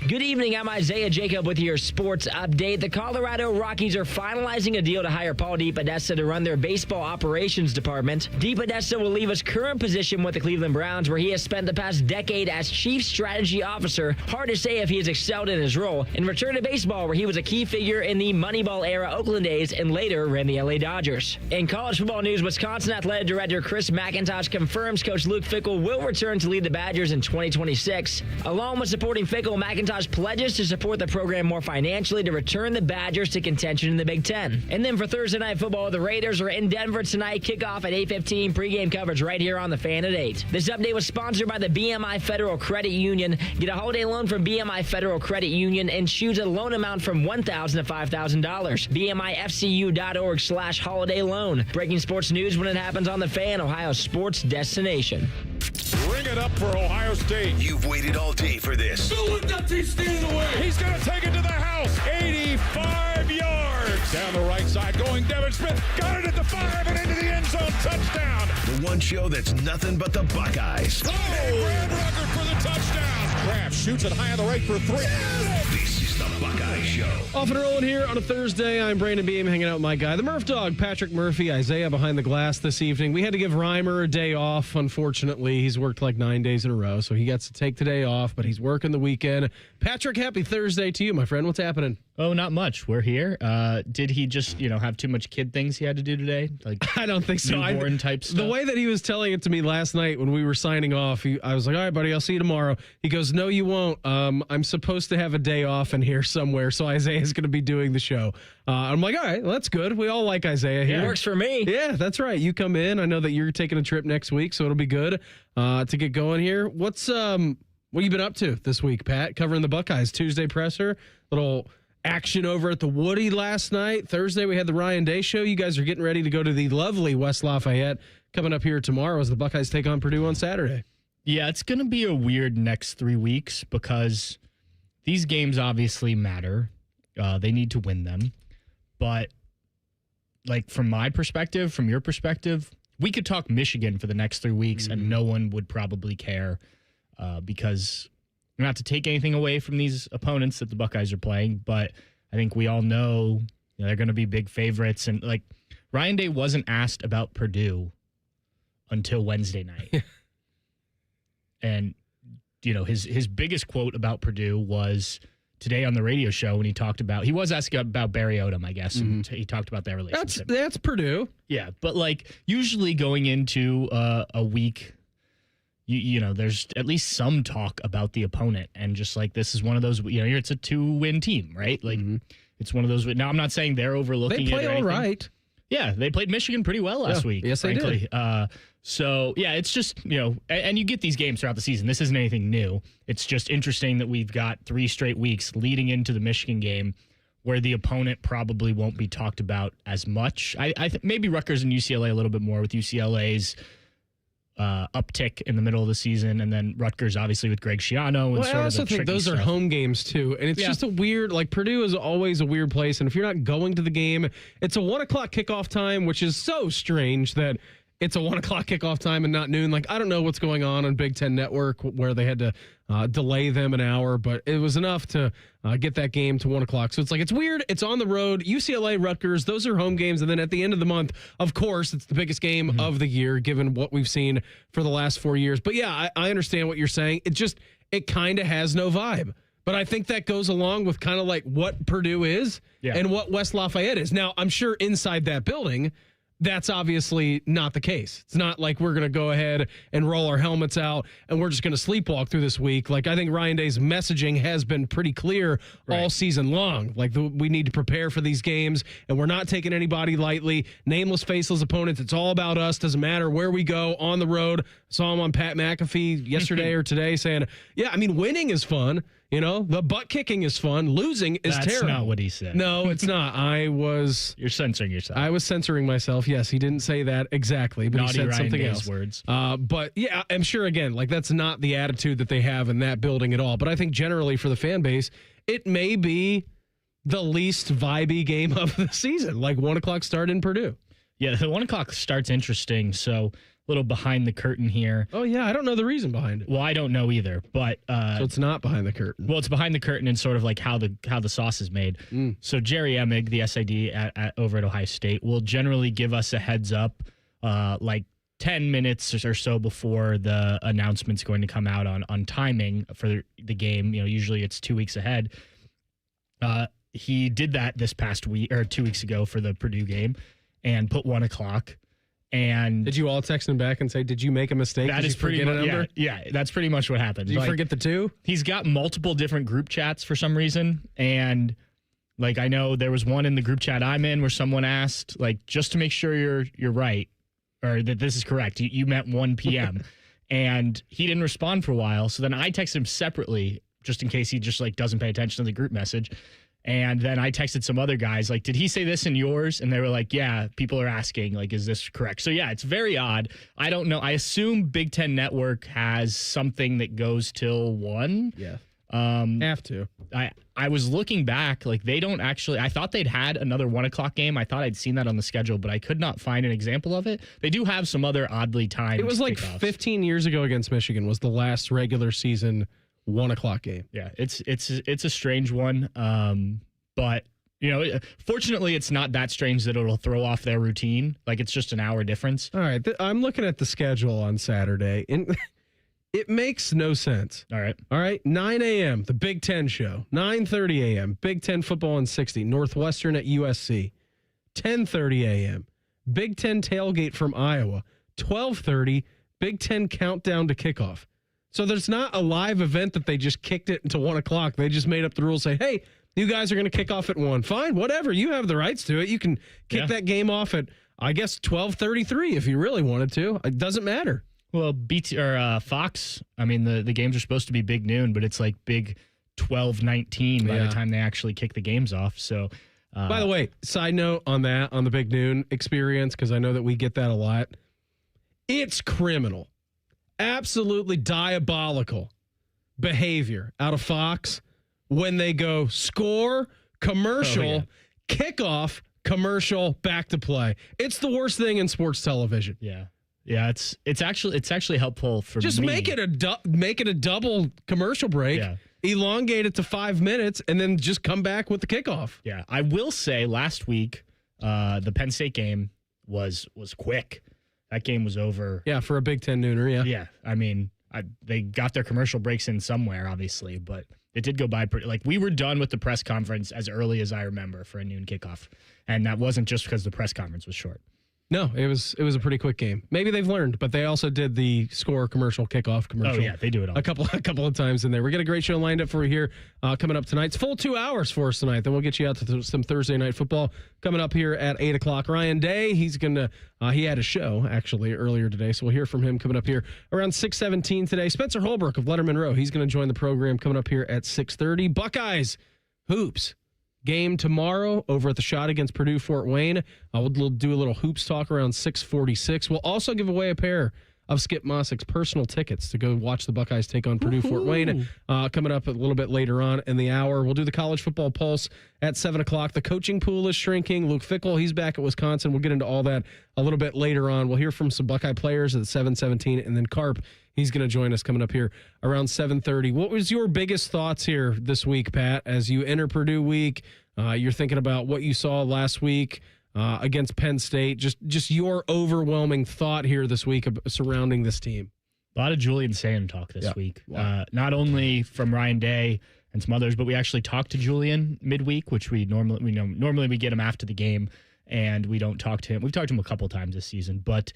Good evening, I'm Isaiah Jacob with your sports update. The Colorado Rockies are finalizing a deal to hire Paul DePodesta to run their baseball operations department. DePodesta will leave his current position with the Cleveland Browns, where he has spent the past decade as chief strategy officer. Hard to say if he has excelled in his role, and return to baseball, where he was a key figure in the Moneyball era Oakland A's and later ran the LA Dodgers. In college football news, Wisconsin Athletic Director Chris McIntosh confirms Coach Luke Fickell will return to lead the Badgers in 2026. Along with supporting Fickell, McIntosh pledges to support the program more financially to return the Badgers to contention in the Big Ten. And then for Thursday Night Football, the Raiders are in Denver tonight. Kickoff at 8:15. Pregame coverage right here on The Fan at 8. This update was sponsored by the BMI Federal Credit Union. Get a holiday loan from BMI Federal Credit Union and choose a loan amount from $1,000 to $5,000. BMIFCU.org/holiday loan. Breaking sports news when it happens on The Fan, Ohio's sports destination. Bring it up for Ohio State. You've waited all day for this. He's going to take it to the house. 85 yards. Down the right side going Devin Smith. Got it at the 5 and into the end zone. Touchdown. The one show that's nothing but the Buckeyes. Oh! Brad Rucker for the touchdown. Kraft shoots it high on the right for 3. This is the Buckeye Show. Off and rolling here on a Thursday. I'm Brandon Beam, hanging out with my guy, the Murph Dog, Patrick Murphy, Isaiah behind the glass this evening. We had to give Reimer a day off, unfortunately. He's worked like 9 days in a row, so he gets to take the day off, but he's working the weekend. Patrick, happy Thursday to you, my friend. What's happening? Oh, not much. We're here. Did he just, have too much kid things he had to do today? Like I don't think so. Newborn type stuff? The way that he was telling it to me last night when we were signing off, I was like, all right, buddy, I'll see you tomorrow. He goes, no, you won't. I'm supposed to have a day off in here somewhere, so Isaiah's going to be doing the show. I'm like, all right, well, that's good. We all like Isaiah here. It works for me. Yeah, that's right. You come in. I know that you're taking a trip next week, so it'll be good to get going here. What have you been up to this week, Pat? Covering the Buckeyes. Tuesday presser, little action over at the Woody last night. Thursday, we had the Ryan Day show. You guys are getting ready to go to the lovely West Lafayette coming up here tomorrow as the Buckeyes take on Purdue on Saturday. Yeah, it's going to be a weird next 3 weeks because these games obviously matter. They need to win them. But, from my perspective, from your perspective, we could talk Michigan for the next 3 weeks and no one would probably care because not to take anything away from these opponents that the Buckeyes are playing, but I think we all know they're going to be big favorites. And, Ryan Day wasn't asked about Purdue until Wednesday night. And, his biggest quote about Purdue was today on the radio show when he was asking about Barry Odom, I guess, and he talked about their relationship. That's Purdue. Yeah, but usually going into a week, there's at least some talk about the opponent, and just this is one of those, it's a 2-win team, right? It's one of those. Now, I'm not saying they're overlooking it. They play all right. Yeah, they played Michigan pretty well last week. Yes, frankly. they did. So, yeah, it's just, and you get these games throughout the season. This isn't anything new. It's just interesting that we've got 3 straight weeks leading into the Michigan game where the opponent probably won't be talked about as much. I think maybe Rutgers and UCLA a little bit more with UCLA's uptick in the middle of the season, and then Rutgers obviously with Greg Schiano. And I also think those are home games too, and it's just a weird. Purdue is always a weird place, and if you're not going to the game, it's a 1:00 kickoff time, which is so strange that it's a 1:00 kickoff time and not noon. I don't know what's going on Big Ten Network where they had to delay them an hour, but it was enough to get that game to 1:00. So it's weird. It's on the road. UCLA, Rutgers, those are home games. And then at the end of the month, of course, it's the biggest game of the year, given what we've seen for the last 4 years. But yeah, I understand what you're saying. It kind of has no vibe. But I think that goes along with kind of what Purdue is and what West Lafayette is. Now, I'm sure inside that building, that's obviously not the case. It's not like we're going to go ahead and roll our helmets out and we're just going to sleepwalk through this week. I think Ryan Day's messaging has been pretty clear all season long. We need to prepare for these games, and we're not taking anybody lightly. Nameless, faceless opponents. It's all about us. Doesn't matter where we go on the road. I saw him on Pat McAfee yesterday or today saying, winning is fun. The butt kicking is fun. Losing is terrible. That's not what he said. No, it's not. You're censoring yourself. I was censoring myself. Yes, he didn't say that exactly, but Naughty he said Ryan something Day's else. Words. But yeah, I'm sure again, that's not the attitude that they have in that building at all. But I think generally for the fan base, it may be the least vibey game of the season. 1:00 start in Purdue. Yeah, the 1:00 start's interesting. So little behind the curtain here. Oh, yeah. I don't know the reason behind it. Well, I don't know either, but So it's not behind the curtain. well, it's behind the curtain and sort of like how the sauce is made. So Jerry Emig, the SID over at Ohio State, will generally give us a heads up like 10 minutes or so before the announcement's going to come out on timing for the game. Usually it's 2 weeks ahead. He did that this past week or 2 weeks ago for the Purdue game and put 1:00. And did you all text him back and say, did you make a mistake? that is pretty much, yeah, that's pretty much what happened. Did you forget the 2? He's got multiple different group chats for some reason. And like, I know there was one in the group chat I'm in where someone asked, like, just to make sure you're right or that this is correct. You meant 1 p.m. and he didn't respond for a while. So then I texted him separately just in case he just like doesn't pay attention to the group message. And then I texted some other guys, like, did he say this in yours? And they were like, yeah, people are asking, like, is this correct? So, yeah, it's very odd. I don't know. I assume Big Ten Network has something that goes till 1. Yeah. Have to. I was looking back, like, they don't actually, I thought they'd had another 1:00 game. I thought I'd seen that on the schedule, but I could not find an example of it. They do have some other oddly timed It was like kickoffs. 15 years ago against Michigan was the last regular season 1:00 game. Yeah, it's a strange one. But fortunately it's not that strange that it'll throw off their routine. Like it's just an hour difference. All right. I'm looking at the schedule on Saturday and it makes no sense. All right. 9 a.m., the Big Ten show. 9:30 a.m., Big Ten football on 60, Northwestern at USC. 10:30 a.m., Big Ten tailgate from Iowa. 12:30, Big Ten countdown to kickoff. So there's not a live event that they just kicked it into 1:00. They just made up the rules, say, hey, you guys are going to kick off at 1. Fine, whatever. You have the rights to it. You can kick that game off at, I guess, 12:33 if you really wanted to. It doesn't matter. Well, Fox, I mean, the games are supposed to be big noon, but it's like big 12:19 by the time they actually kick the games off. So, by the way, side note on that, on the big noon experience, because I know that we get that a lot. It's criminal. Absolutely diabolical behavior out of Fox when they go score, commercial, kickoff, commercial, back to play. It's the worst thing in sports television. Yeah. Yeah, it's actually helpful for just me. make it a double commercial break. Yeah. Elongate it to 5 minutes and then just come back with the kickoff. Yeah, I will say last week the Penn State game was quick. That game was over. Yeah, for a Big Ten nooner, yeah. Yeah, I mean, they got their commercial breaks in somewhere, obviously, but it did go by pretty. Like, we were done with the press conference as early as I remember for a noon kickoff, and that wasn't just because the press conference was short. No, it was a pretty quick game. Maybe they've learned, but they also did the score commercial, kickoff commercial. Oh yeah, they do it all. A couple of times in there. We got a great show lined up for you here coming up tonight. It's full 2 hours for us tonight. Then we'll get you out to some Thursday night football coming up here at 8:00. Ryan Day, he had a show actually earlier today, so we'll hear from him coming up here around 6:17 today. Spencer Holbrook of Letterman Row, he's going to join the program coming up here at 6:30. Buckeyes Hoops. Game tomorrow over at the Shot against Purdue Fort Wayne. We'll do a little hoops talk around 6:46. We'll also give away a pair of Skip Mossick's personal tickets to go watch the Buckeyes take on Purdue Fort Wayne coming up a little bit later on in the hour. We'll do the college football pulse at 7:00. The coaching pool is shrinking. Luke Fickell, he's back at Wisconsin. We'll get into all that a little bit later on. We'll hear from some Buckeye players at 7:17, and then Carp, he's going to join us coming up here around 7:30. What was your biggest thoughts here this week, Pat, as you enter Purdue week? You're thinking about what you saw last week against Penn State. Just your overwhelming thought here this week surrounding this team. A lot of Julian Sand talk this week. Wow. Not only from Ryan Day and some others, but we actually talked to Julian midweek, which normally we get him after the game, and we don't talk to him. We've talked to him a couple times this season, but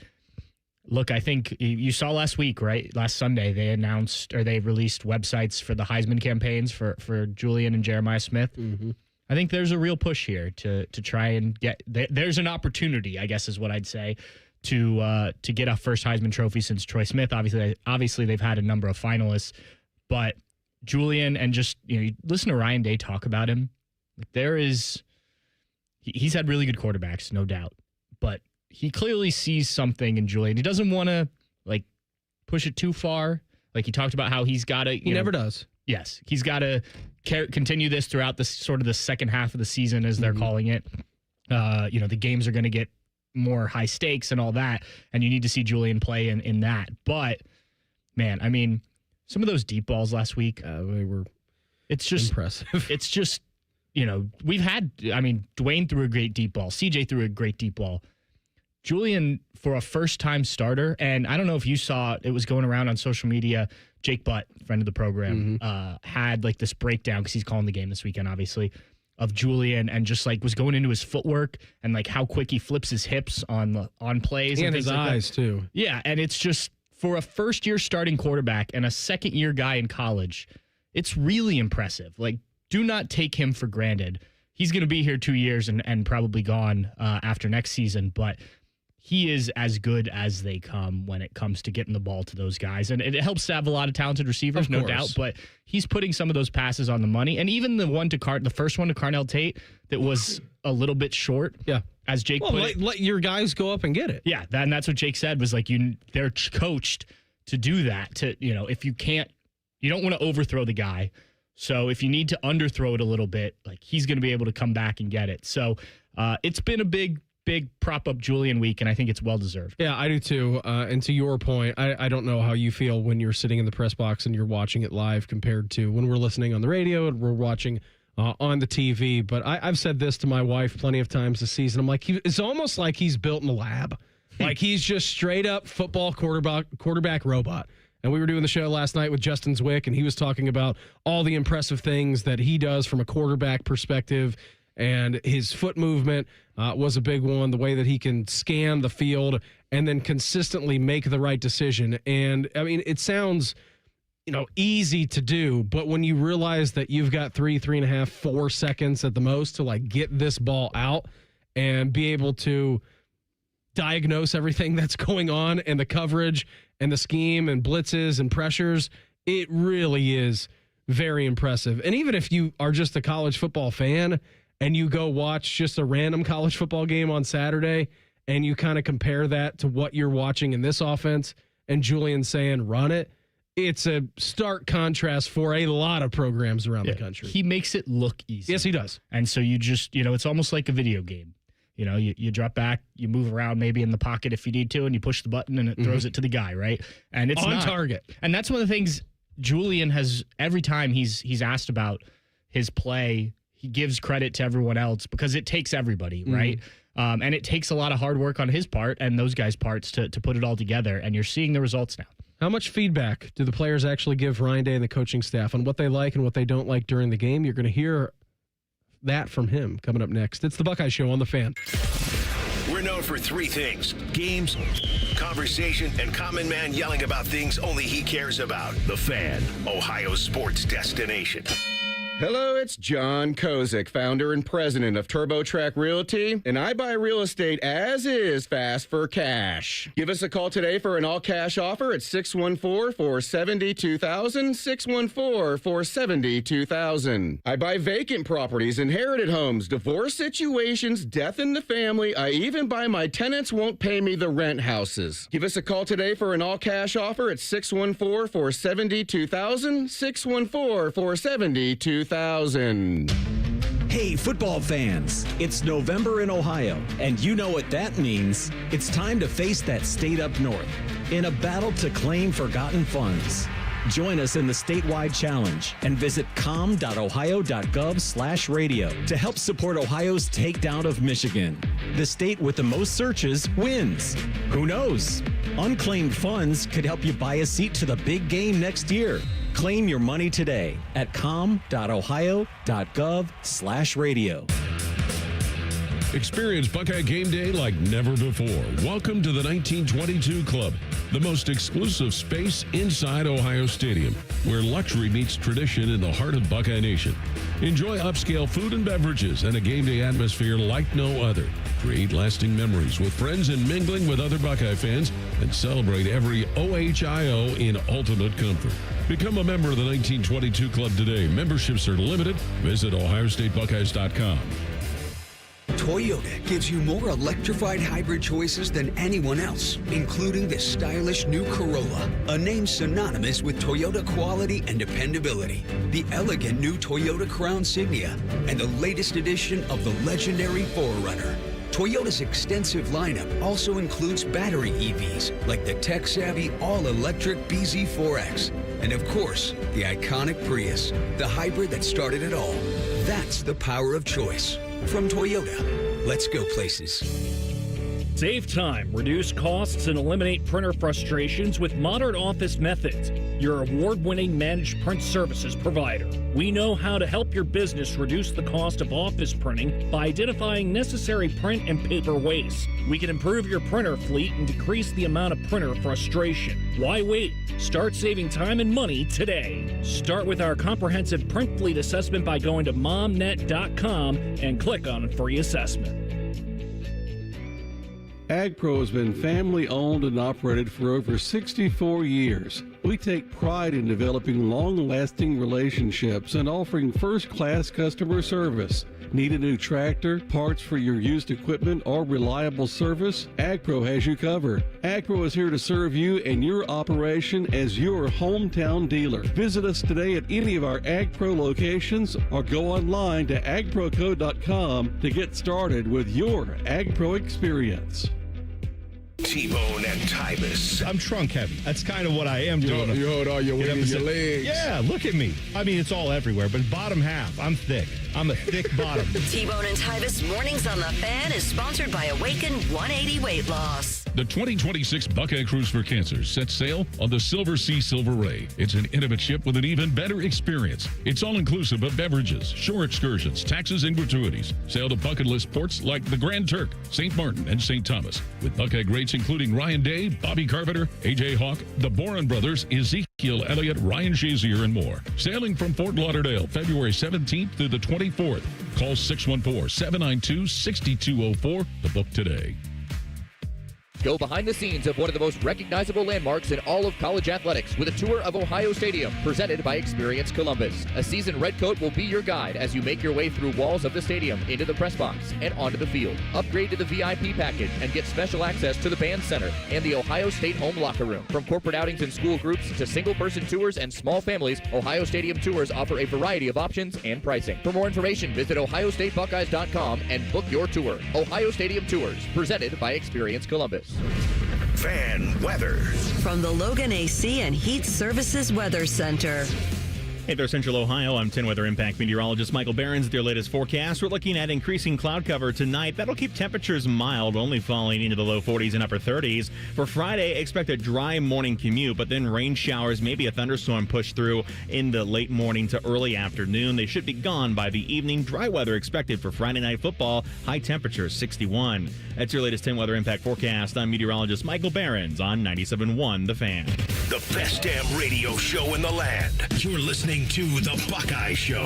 look, I think you saw last week, right? Last Sunday, they released websites for the Heisman campaigns for Julian and Jeremiah Smith. Mm-hmm. I think there's a real push here to try and get. There's an opportunity, I guess, is what I'd say, to get a first Heisman Trophy since Troy Smith. Obviously, they've had a number of finalists, but Julian and just you listen to Ryan Day talk about him. He's had really good quarterbacks, no doubt, but he clearly sees something in Julian. He doesn't want to push it too far. Like he talked about how he's got to. He never does. Yes, he's got to continue this throughout the sort of the second half of the season, as they're calling it. The games are going to get more high stakes and all that, and you need to see Julian play in that. But, man, I mean, some of those deep balls last week, they were it's just impressive. It's just, we've had, Dwayne threw a great deep ball. CJ threw a great deep ball. Julian, for a first-time starter, and I don't know if you saw, it was going around on social media, Jake Butt, friend of the program, had like this breakdown, because he's calling the game this weekend, obviously, of Julian, and just like was going into his footwork and like how quick he flips his hips on plays. And his eyes, too. Yeah, and it's just, for a first-year starting quarterback and a second-year guy in college, it's really impressive. Like, do not take him for granted. He's going to be here 2 years and probably gone after next season, but he is as good as they come when it comes to getting the ball to those guys. And it helps to have a lot of talented receivers, no doubt, but he's putting some of those passes on the money. And even the first one to Carnell Tate that was a little bit short. Yeah. As Jake put it. Let your guys go up and get it. Yeah, and that's what Jake said, was like, they're coached to do that. To, if you can't, you don't want to overthrow the guy. So if you need to underthrow it a little bit, like, he's going to be able to come back and get it. So it's been a big prop up Julian week, and I think it's well deserved. Yeah, I do too. And to your point, I don't know how you feel when you're sitting in the press box and you're watching it live compared to when we're listening on the radio and we're watching on the TV. But I've said this to my wife plenty of times this season. I'm like, it's almost like he's built in a lab. Like, he's just straight up football quarterback robot. And we were doing the show last night with Justin Zwick, and he was talking about all the impressive things that he does from a quarterback perspective. And his foot movement was a big one, the way that he can scan the field and then consistently make the right decision. And, I mean, it sounds, easy to do, but when you realize that you've got 3.5, 4 seconds at the most to, like, get this ball out and be able to diagnose everything that's going on and the coverage and the scheme and blitzes and pressures, it really is very impressive. And even if you are just a college football fan and you go watch just a random college football game on Saturday and you kind of compare that to what you're watching in this offense and Julian saying, run it, it's a stark contrast for a lot of programs around the country. He makes it look easy. Yes, he does. And so you just, it's almost like a video game. You drop back, you move around maybe in the pocket if you need to, and you push the button and it throws it to the guy, right? And it's on target. And that's one of the things Julian has, every time he's asked about his play, he gives credit to everyone else because it takes everybody, right? And it takes a lot of hard work on his part and those guys' parts to put it all together, and you're seeing the results now. How much feedback do the players actually give Ryan Day and the coaching staff on what they like and what they don't like during the game? You're going to hear that from him coming up next. It's the Buckeye Show on The Fan. We're known for 3 things: games, conversation, and common man yelling about things only he cares about. The Fan, Ohio's sports destination. Hello, it's John Kozik, founder and president of TurboTrack Realty, and I buy real estate as is, fast for cash. Give us a call today for an all-cash offer at 614-470-2000, 614-470-2000. I buy vacant properties, inherited homes, divorce situations, death in the family. I even buy my tenants won't pay me the rent houses. Give us a call today for an all-cash offer at 614-470-2000, 614-470-2000. Hey, football fans, it's November in Ohio, and you know what that means. It's time to face that state up north in a battle to claim forgotten funds. Join us in the statewide challenge and visit com.ohio.gov/radio to help support Ohio's takedown of Michigan. The state with the most searches wins. Who knows? Unclaimed funds could help you buy a seat to the big game next year. Claim your money today at com.ohio.gov/radio. Experience Buckeye game day like never before. Welcome to the 1922 Club, the most exclusive space inside Ohio Stadium, where luxury meets tradition in the heart of Buckeye Nation. Enjoy upscale food and beverages and a game day atmosphere like no other. Create lasting memories with friends and mingling with other Buckeye fans, and celebrate every OHIO in ultimate comfort. Become a member of the 1922 Club today. Memberships are limited. Visit OhioStateBuckeyes.com. Toyota gives you more electrified hybrid choices than anyone else, including the stylish new Corolla, a name synonymous with Toyota quality and dependability, the elegant new Toyota Crown Signia, and the latest edition of the legendary 4Runner. Toyota's extensive lineup also includes battery EVs like the tech-savvy all-electric BZ4X. And of course, the iconic Prius, the hybrid that started it all. That's the power of choice. From Toyota, let's go places. Save time, reduce costs, and eliminate printer frustrations with modern office methods. Your award-winning managed print services provider. We know how to help your business reduce the cost of office printing by identifying necessary print and paper waste. We can improve your printer fleet and decrease the amount of printer frustration. Why wait? Start saving time and money today. Start with our comprehensive print fleet assessment by going to momnet.com and click on free assessment. AgPro has been family owned and operated for over 64 years. We take pride in developing long-lasting relationships and offering first-class customer service. Need a new tractor, parts for your used equipment, or reliable service? AgPro has you covered. AgPro is here to serve you and your operation as your hometown dealer. Visit us today at any of our AgPro locations or go online to agproco.com to get started with your AgPro experience. T-Bone and Tybus. I'm trunk heavy. That's kind of what I am doing. You hold all your weight in your legs. Yeah, look at me. I mean, it's all everywhere, but bottom half, I'm thick. I'm a thick bottom. T-Bone and Tybus Mornings on the Fan is sponsored by Awaken 180 Weight Loss. The 2026 Buckeye Cruise for Cancer sets sail on the Silver Sea Silver Ray. It's an intimate ship with an even better experience. It's all-inclusive of beverages, shore excursions, taxes, and gratuities. Sail to bucket list ports like the Grand Turk, St. Martin, and St. Thomas, with Buckeye greats including Ryan Day, Bobby Carpenter, A.J. Hawk, the Boren Brothers, Ezekiel Elliott, Ryan Shazier, and more. Sailing from Fort Lauderdale, February 17th through the 24th. Call 614-792-6204 to book today. Go behind the scenes of one of the most recognizable landmarks in all of college athletics with a tour of Ohio Stadium presented by Experience Columbus. A seasoned redcoat will be your guide as you make your way through walls of the stadium, into the press box, and onto the field. Upgrade to the VIP package and get special access to the band center and the Ohio State home locker room. From corporate outings and school groups to single-person tours and small families, Ohio Stadium tours offer a variety of options and pricing. For more information, visit ohiostatebuckeyes.com and book your tour. Ohio Stadium Tours, presented by Experience Columbus. Fan weather. From the Logan AC and Heat Services Weather Center. Hey there, Central Ohio. I'm 10 Weather Impact meteorologist Michael Behrens with your latest forecast. We're looking at increasing cloud cover tonight. That'll keep temperatures mild, only falling into the low 40s and upper 30s. For Friday, expect a dry morning commute, but then rain showers, maybe a thunderstorm push through in the late morning to early afternoon. They should be gone by the evening. Dry weather expected for Friday Night Football. High temperature, 61. That's your latest 10 Weather Impact forecast. I'm meteorologist Michael Behrens on 97.1 The Fan. The best damn radio show in the land. You're listening to The Buckeye Show.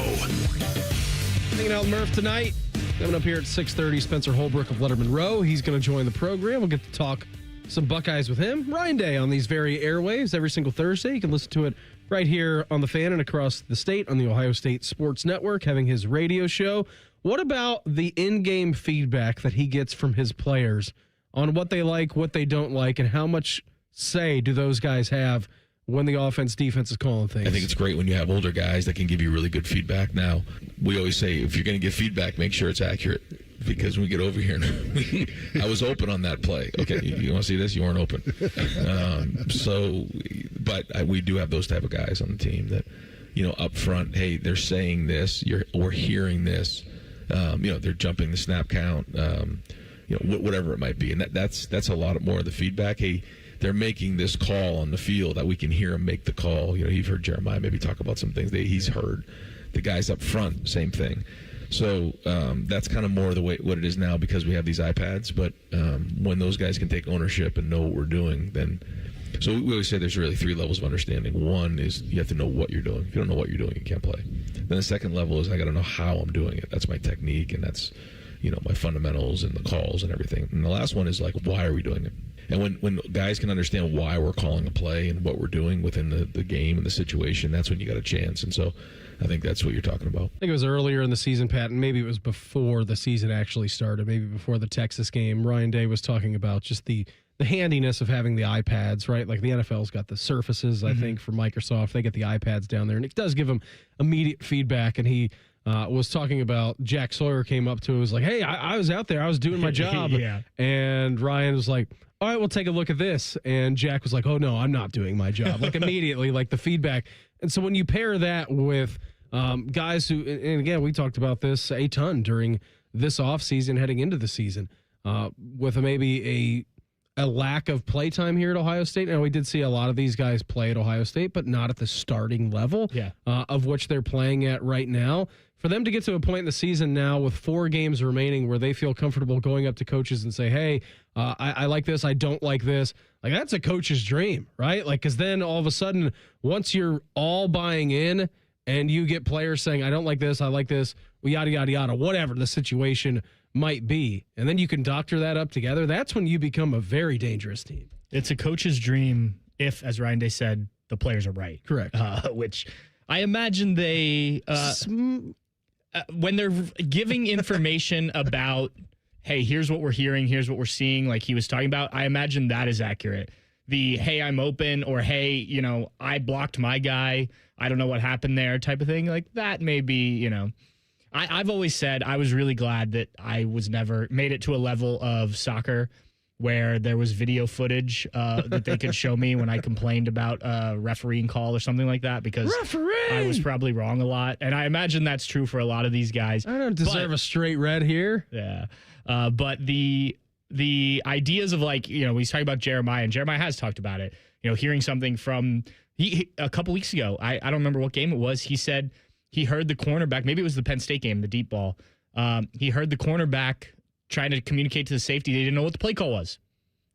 Hanging out with Murph tonight. Coming up here at 6:30, Spencer Holbrook of Letterman Row. He's going to join the program. We'll get to talk some Buckeyes with him. Ryan Day on these very airwaves every single Thursday. You can listen to it right here on The Fan and across the state on the Ohio State Sports Network, having his radio show. What about the in-game feedback that he gets from his players on what they like, what they don't like, and how much say do those guys have when the offense, defense is calling things? I think it's great when you have older guys that can give you really good feedback. Now, we always say, if you're going to give feedback, make sure it's accurate. Because when we get over here, I was open on that play. Okay, you want to see this? You weren't open. But we do have those type of guys on the team that, up front, hey, they're saying this, we're hearing this. They're jumping the snap count, whatever it might be. And that's a lot more of the feedback. Hey, they're making this call on the field that we can hear them make the call. You've heard Jeremiah maybe talk about some things that he's heard. The guys up front, same thing. So that's kind of more the way what it is now because we have these iPads. But when those guys can take ownership and know what we're doing, then so we always say there's really 3 levels of understanding. One is you have to know what you're doing. If you don't know what you're doing, you can't play. Then the second level is I got to know how I'm doing it. That's my technique and that's my fundamentals and the calls and everything. And the last one is like, why are we doing it? And when guys can understand why we're calling a play and what we're doing within the game and the situation, that's when you got a chance. And so I think that's what you're talking about. I think it was earlier in the season, Pat, and maybe it was before the season actually started, maybe before the Texas game. Ryan Day was talking about just the handiness of having the iPads, right? Like the NFL's got the Surfaces, I think, for Microsoft. They get the iPads down there, and it does give them immediate feedback. And he was talking about Jack Sawyer came up to it, was like, hey, I was out there. I was doing my job. Yeah. And Ryan was like, all right, we'll take a look at this. And Jack was like, oh, no, I'm not doing my job. Like immediately, like the feedback. And so when you pair that with guys who, and again, we talked about this a ton during this offseason heading into the season, with maybe a lack of play time here at Ohio State. Now, we did see a lot of these guys play at Ohio State, but not at the starting level of which they're playing at right now. For them to get to a point in the season now with 4 games remaining where they feel comfortable going up to coaches and say, hey, I like this, I don't like this. Like, that's a coach's dream, right? Like, because then all of a sudden, once you're all buying in and you get players saying, I don't like this, I like this, yada, yada, yada, whatever the situation might be, and then you can doctor that up together, that's when you become a very dangerous team. It's a coach's dream if, as Ryan Day said, the players are right. Correct. Which I imagine they, when they're giving information about, hey, here's what we're hearing, here's what we're seeing, like he was talking about, I imagine that is accurate. The, hey, I'm open, or hey, you know, I blocked my guy, I don't know what happened there type of thing, like that may be, you know, I've always said I was really glad that I was never made it to a level of soccer where there was video footage that they could show me when I complained about a refereeing call or something like that, because I was probably wrong a lot. And I imagine that's true for a lot of these guys. I don't deserve a straight red here. Yeah. But the ideas of, like, you know, he's talking about Jeremiah, and Jeremiah has talked about it, you know, hearing something from he a couple weeks ago. I don't remember what game it was. He said he heard the cornerback, maybe it was the Penn State game, the deep ball. He heard the cornerback trying to communicate to the safety. They didn't know what the play call was.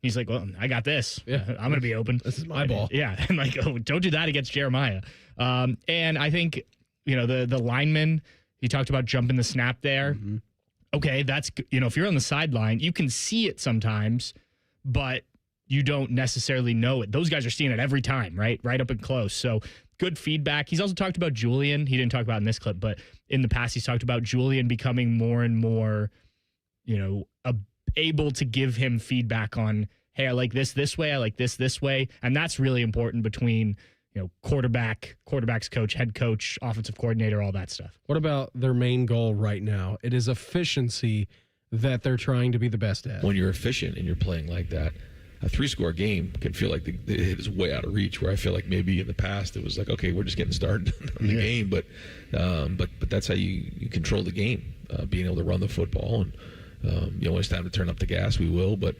He's like, well, I got this. Yeah, I'm going to be open. This is my ball. Yeah. And like, oh, don't do that against Jeremiah. And I think, you know, the lineman, he talked about jumping the snap there. Mm-hmm. Okay, that's, you know, if you're on the sideline, you can see it sometimes, but you don't necessarily know it. Those guys are seeing it every time, right? Right up and close. So good feedback. He's also talked about Julian. He didn't talk about it in this clip, but in the past, he's talked about Julian becoming more and more, you know, able to give him feedback on, hey, I like this way, I like this way. And that's really important between, you know, quarterback's coach, head coach, offensive coordinator, all that stuff. What about their main goal right now? It is efficiency that they're trying to be the best at. When you're efficient and you're playing like that, a 3-score game can feel like it is way out of reach, where I feel like maybe in the past it was like, okay, we're just getting started on the game. But that's how you control the game, being able to run the football. And, you know, when it's time to turn up the gas, we will. But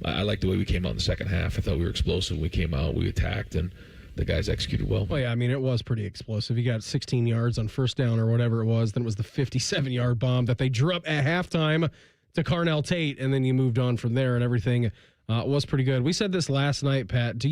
I like the way we came out in the second half. I thought we were explosive. We came out, we attacked, and the guys executed well. Well, yeah, I mean, it was pretty explosive. You got 16 yards on first down or whatever it was. Then it was the 57-yard bomb that they drew up at halftime to Carnell Tate, and then you moved on from there, and everything was pretty good. We said this last night, Pat. Can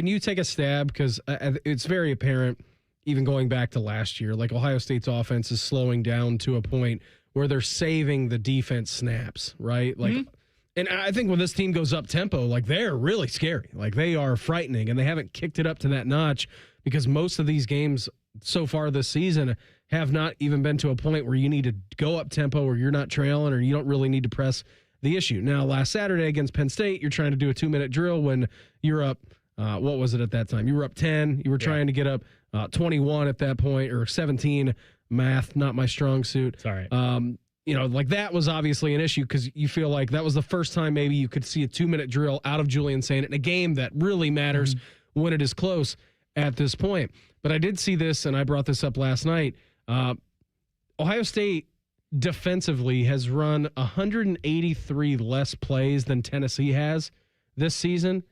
you take a stab? Because it's very apparent, even going back to last year, like Ohio State's offense is slowing down to a point where they're saving the defense snaps, right? Like, and I think when this team goes up tempo, like, they're really scary. Like, they are frightening, and they haven't kicked it up to that notch because most of these games so far this season have not even been to a point where you need to go up tempo or you're not trailing or you don't really need to press the issue. Now, last Saturday against Penn State, you're trying to do a 2-minute drill when you're up, what was it at that time? You were up 10. You were trying to get up 21 at that point, or 17. Math, not my strong suit. It's all right. You know, like, that was obviously an issue because you feel like that was the first time maybe you could see a 2-minute drill out of Julian Saint in a game that really matters when it is close at this point. But I did see this, and I brought this up last night. Ohio State defensively has run 183 less plays than Tennessee has this season.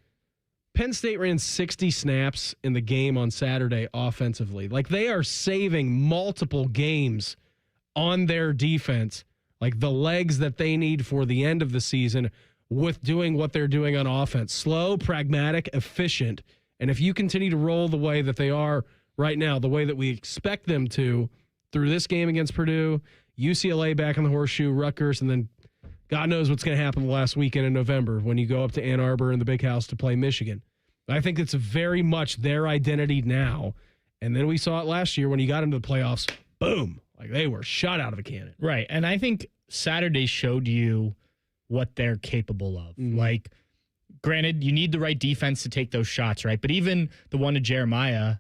Penn State ran 60 snaps in the game on Saturday offensively. Like, they are saving multiple games on their defense, like the legs that they need for the end of the season, with doing what they're doing on offense. Slow, pragmatic, efficient. And if you continue to roll the way that they are right now, the way that we expect them to through this game against Purdue, UCLA back in the horseshoe, Rutgers, and then God knows what's going to happen the last weekend in November when you go up to Ann Arbor in the Big House to play Michigan. I think it's very much their identity now. And then we saw it last year when you got into the playoffs. Boom. Like, they were shot out of a cannon. Right. And I think Saturday showed you what they're capable of. Like, granted, you need the right defense to take those shots, right? But even the one to Jeremiah,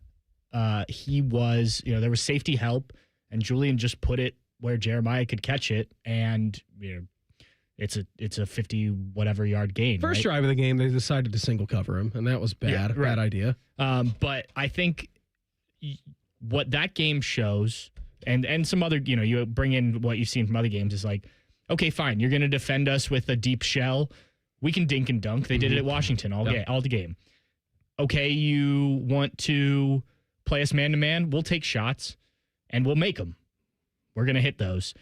he was, you know, there was safety help. and Julian just put it where Jeremiah could catch it, and it's a 50 yard gain. First drive of the game, they decided to single cover him, and that was bad. Yeah, right. Bad idea. But I think what that game shows, and some other, you bring in what you've seen from other games, is like, okay, fine, you're going to defend us with a deep shell. We can dink and dunk. They did it at Washington all the game. Okay, you want to play us man-to-man? We'll take shots, and we'll make them. We're going to hit those.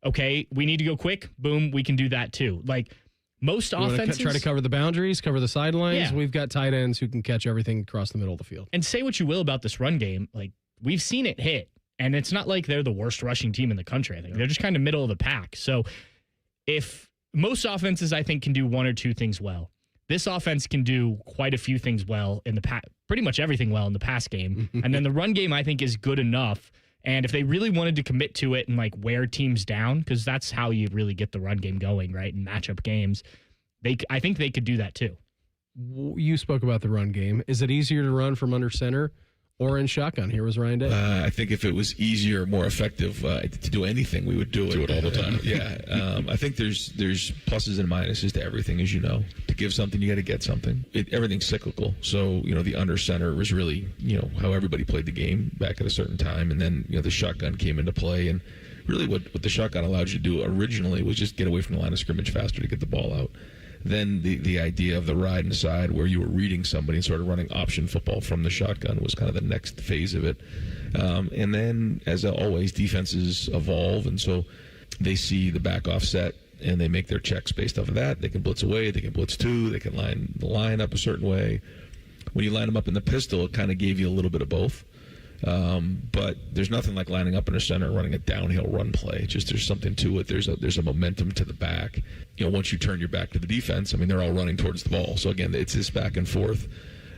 Okay, we need to go quick. Boom, we can do that too. Like most offenses, try to cover the boundaries, cover the sidelines. Yeah. We've got tight ends who can catch everything across the middle of the field. And say what you will about this run game, like we've seen it hit, and it's not like they're the worst rushing team in the country. I think they're just kind of middle of the pack. So if most offenses, I think, can do one or two things well, this offense can do quite a few things well in the pretty much everything well in the pass game, and then the run game I think is good enough. And if they really wanted to commit to it and like wear teams down, because that's how you really get the run game going, right? And matchup games, I think they could do that too. You spoke about the run game. Is it easier to run from under center or in shotgun? Here was Ryan Day. I think if it was easier, more effective to do anything, we would do it all the time. I think there's pluses and minuses to everything, as you know. To give something, you got to get something. Everything's cyclical. So, the under center was really, how everybody played the game back at a certain time. And then, the shotgun came into play. And really what the shotgun allowed you to do originally was just get away from the line of scrimmage faster to get the ball out. Then the idea of the ride inside, where you were reading somebody and sort of running option football from the shotgun, was kind of the next phase of it. And then, as always, defenses evolve, and so they see the back offset and they make their checks based off of that. They can blitz away, they can blitz two, they can line the line up a certain way. When you line them up in the pistol, it kind of gave you a little bit of both. But there's nothing like lining up in a center and running a downhill run play. Just there's something to it. There's a momentum to the back. Once you turn your back to the defense, they're all running towards the ball. So again, it's this back and forth.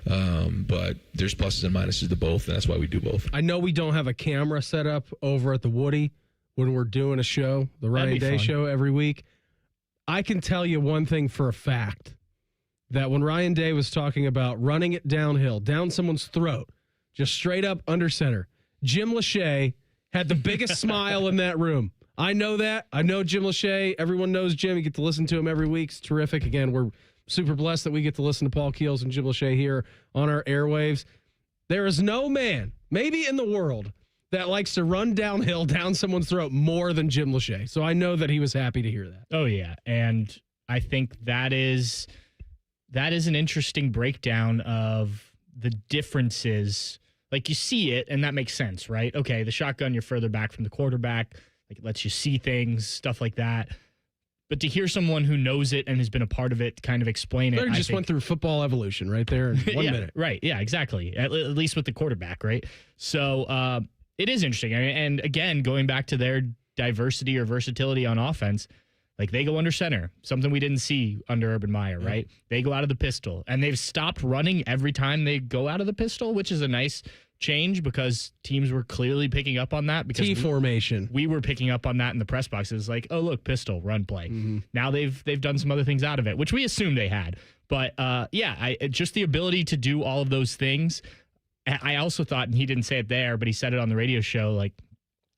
But there's pluses and minuses to both, and that's why we do both. I know we don't have a camera set up over at the Woody when we're doing a show, the Ryan Day Show every week. I can tell you one thing for a fact, that when Ryan Day was talking about running it downhill, down someone's throat, just straight up under center, Jim Lachey had the biggest smile in that room. I know that. I know Jim Lachey. Everyone knows Jim. You get to listen to him every week. It's terrific. Again, we're super blessed that we get to listen to Paul Keels and Jim Lachey here on our airwaves. There is no man, maybe in the world, that likes to run downhill down someone's throat more than Jim Lachey. So I know that he was happy to hear that. Oh, yeah. And I think that is an interesting breakdown of the differences. Like, you see it, and that makes sense, right? Okay, the shotgun, you're further back from the quarterback. Like, it lets you see things, stuff like that. But to hear someone who knows it and has been a part of it kind of explain it. They just went through football evolution right there in 1 minute. Right. Yeah, exactly. At least with the quarterback, right? So it is interesting. And again, going back to their diversity or versatility on offense, like they go under center, something we didn't see under Urban Meyer, right? They go out of the pistol, and they've stopped running every time they go out of the pistol, which is a nice change because teams were clearly picking up on that. Because T formation. We were picking up on that in the press boxes, like, oh, look, pistol, run play. Mm-hmm. Now they've done some other things out of it, which we assumed they had. But just the ability to do all of those things. I also thought, and he didn't say it there, but he said it on the radio show, like,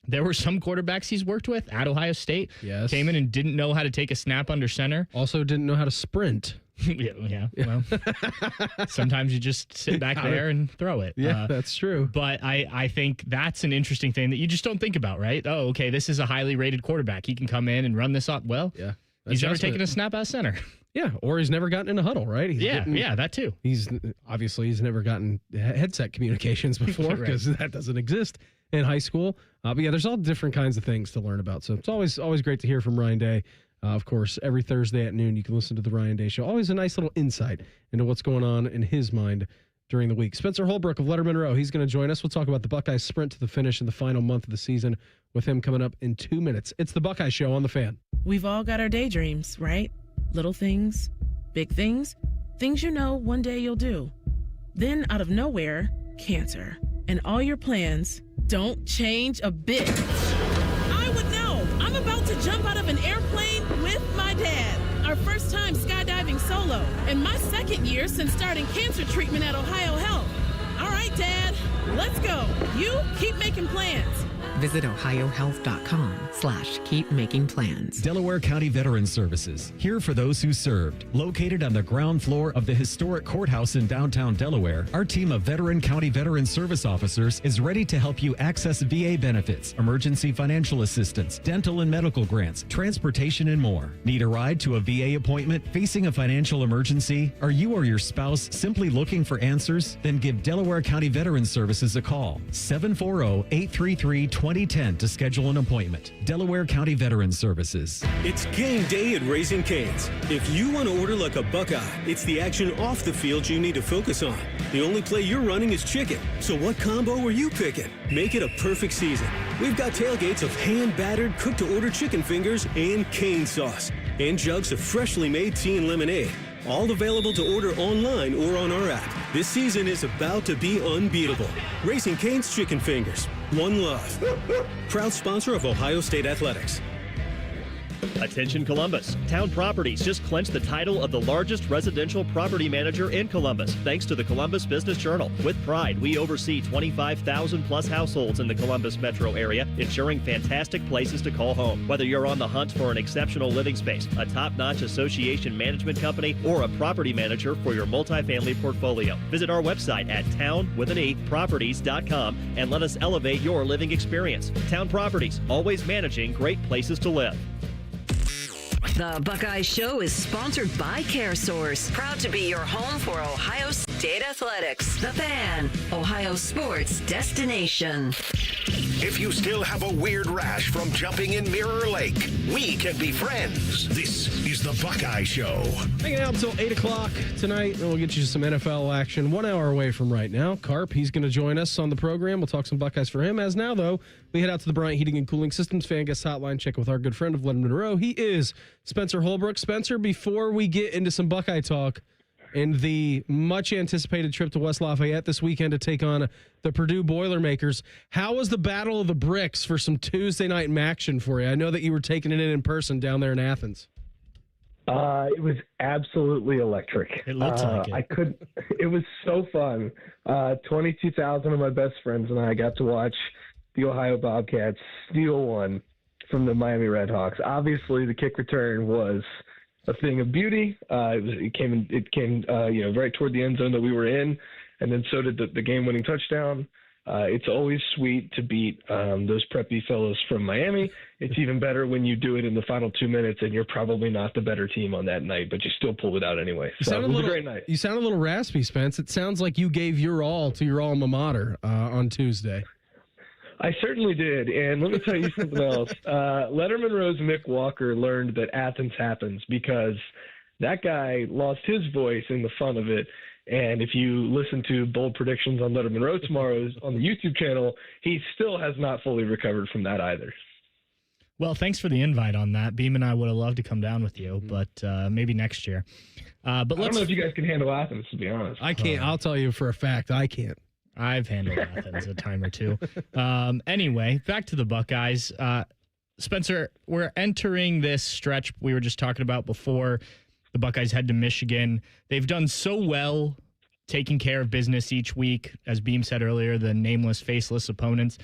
there were some quarterbacks he's worked with at Ohio State. Yes. Came in and didn't know how to take a snap under center. Also didn't know how to sprint. Yeah. Well, sometimes you just sit back there and throw it. Yeah, that's true. But I think that's an interesting thing that you just don't think about, right? Oh, okay, this is a highly rated quarterback. He can come in and run this up. Well, yeah, he's never taken a snap out of center. Yeah, or he's never gotten in a huddle, right? That too. He's never gotten headset communications before because right. That doesn't exist in high school. But yeah, there's all different kinds of things to learn about. So it's always great to hear from Ryan Day. Of course, every Thursday at noon, you can listen to the Ryan Day Show. Always a nice little insight into what's going on in his mind during the week. Spencer Holbrook of Letterman Row, he's going to join us. We'll talk about the Buckeyes sprint to the finish in the final month of the season with him coming up in 2 minutes. It's the Buckeye Show on The Fan. We've all got our daydreams, right? Little things, big things, things you know one day you'll do. Then, out of nowhere, cancer. And all your plans don't change a bit. I would know. I'm about to jump out of an airplane with my dad. Our first time skydiving solo. And my second year since starting cancer treatment at Ohio Health. All right, Dad, let's go. You keep making plans. Visit ohiohealth.com/keepmakingplans. Delaware County Veterans Services, here for those who served. Located on the ground floor of the historic courthouse in downtown Delaware, our team of veteran county veteran service officers is ready to help you access VA benefits, emergency financial assistance, dental and medical grants, transportation, and more. Need a ride to a VA appointment? Facing a financial emergency? Are you or your spouse simply looking for answers? Then give Delaware County Veterans Services a call. 740-833-2010 to schedule an appointment. Delaware County Veterans Services. It's game day at Raising Cane's. If you want to order like a Buckeye, it's the action off the field you need to focus on. The only play you're running is chicken. So what combo are you picking? Make it a perfect season. We've got tailgates of hand-battered, cooked-to-order chicken fingers and cane sauce. And jugs of freshly made tea and lemonade. All available to order online or on our app. This season is about to be unbeatable. Raising Cane's Chicken Fingers. One love. Proud sponsor of Ohio State Athletics. Attention Columbus. Town Properties just clinched the title of the largest residential property manager in Columbus, thanks to the Columbus Business Journal. With pride, we oversee 25,000 plus households in the Columbus metro area, ensuring fantastic places to call home. Whether you're on the hunt for an exceptional living space, a top-notch association management company, or a property manager for your multifamily portfolio, visit our website at town-properties.com and let us elevate your living experience. Town Properties, always managing great places to live. The Buckeye Show is sponsored by CareSource, proud to be your home for Ohio State Athletics. The Fan, Ohio sports destination. If you still have a weird rash from jumping in Mirror Lake, we can be friends. This is the Buckeye Show. Hanging out until 8 o'clock tonight, and we'll get you some NFL action 1 hour away from right now. Carp, he's going to join us on the program. We'll talk some Buckeyes for him. As now, though, we head out to the Bryant Heating and Cooling Systems Fan Guest Hotline, check with our good friend of Len Monroe. He is Spencer Holbrook. Spencer, before we get into some Buckeye talk and the much-anticipated trip to West Lafayette this weekend to take on the Purdue Boilermakers, how was the Battle of the Bricks for some Tuesday night action for you? I know that you were taking it in person down there in Athens. It was absolutely electric. It looks like it. It was so fun. 22,000 of my best friends and I got to watch the Ohio Bobcats steal one from the Miami Redhawks. Obviously, the kick return was a thing of beauty. It came right toward the end zone that we were in, and then so did the game-winning touchdown. It's always sweet to beat those preppy fellows from Miami. It's even better when you do it in the final 2 minutes and you're probably not the better team on that night, but you still pull it out anyway. So it was a great night. You sound a little raspy, Spence. It sounds like you gave your all to your alma mater on Tuesday. I certainly did, and let me tell you something else. Letterman Rose Mick Walker learned that Athens happens because that guy lost his voice in the fun of it. And if you listen to Bold Predictions on Letterman Road tomorrow on the YouTube channel, he still has not fully recovered from that either. Well, thanks for the invite on that. Beam and I would have loved to come down with you, but maybe next year. But I don't know if you guys can handle Athens, to be honest. I can't. I'll tell you for a fact, I can't. I've handled Athens a time or two. Anyway, back to the Buckeyes. Spencer, we're entering this stretch we were just talking about before the Buckeyes head to Michigan. They've done so well taking care of business each week. As Beam said earlier, the nameless, faceless opponents.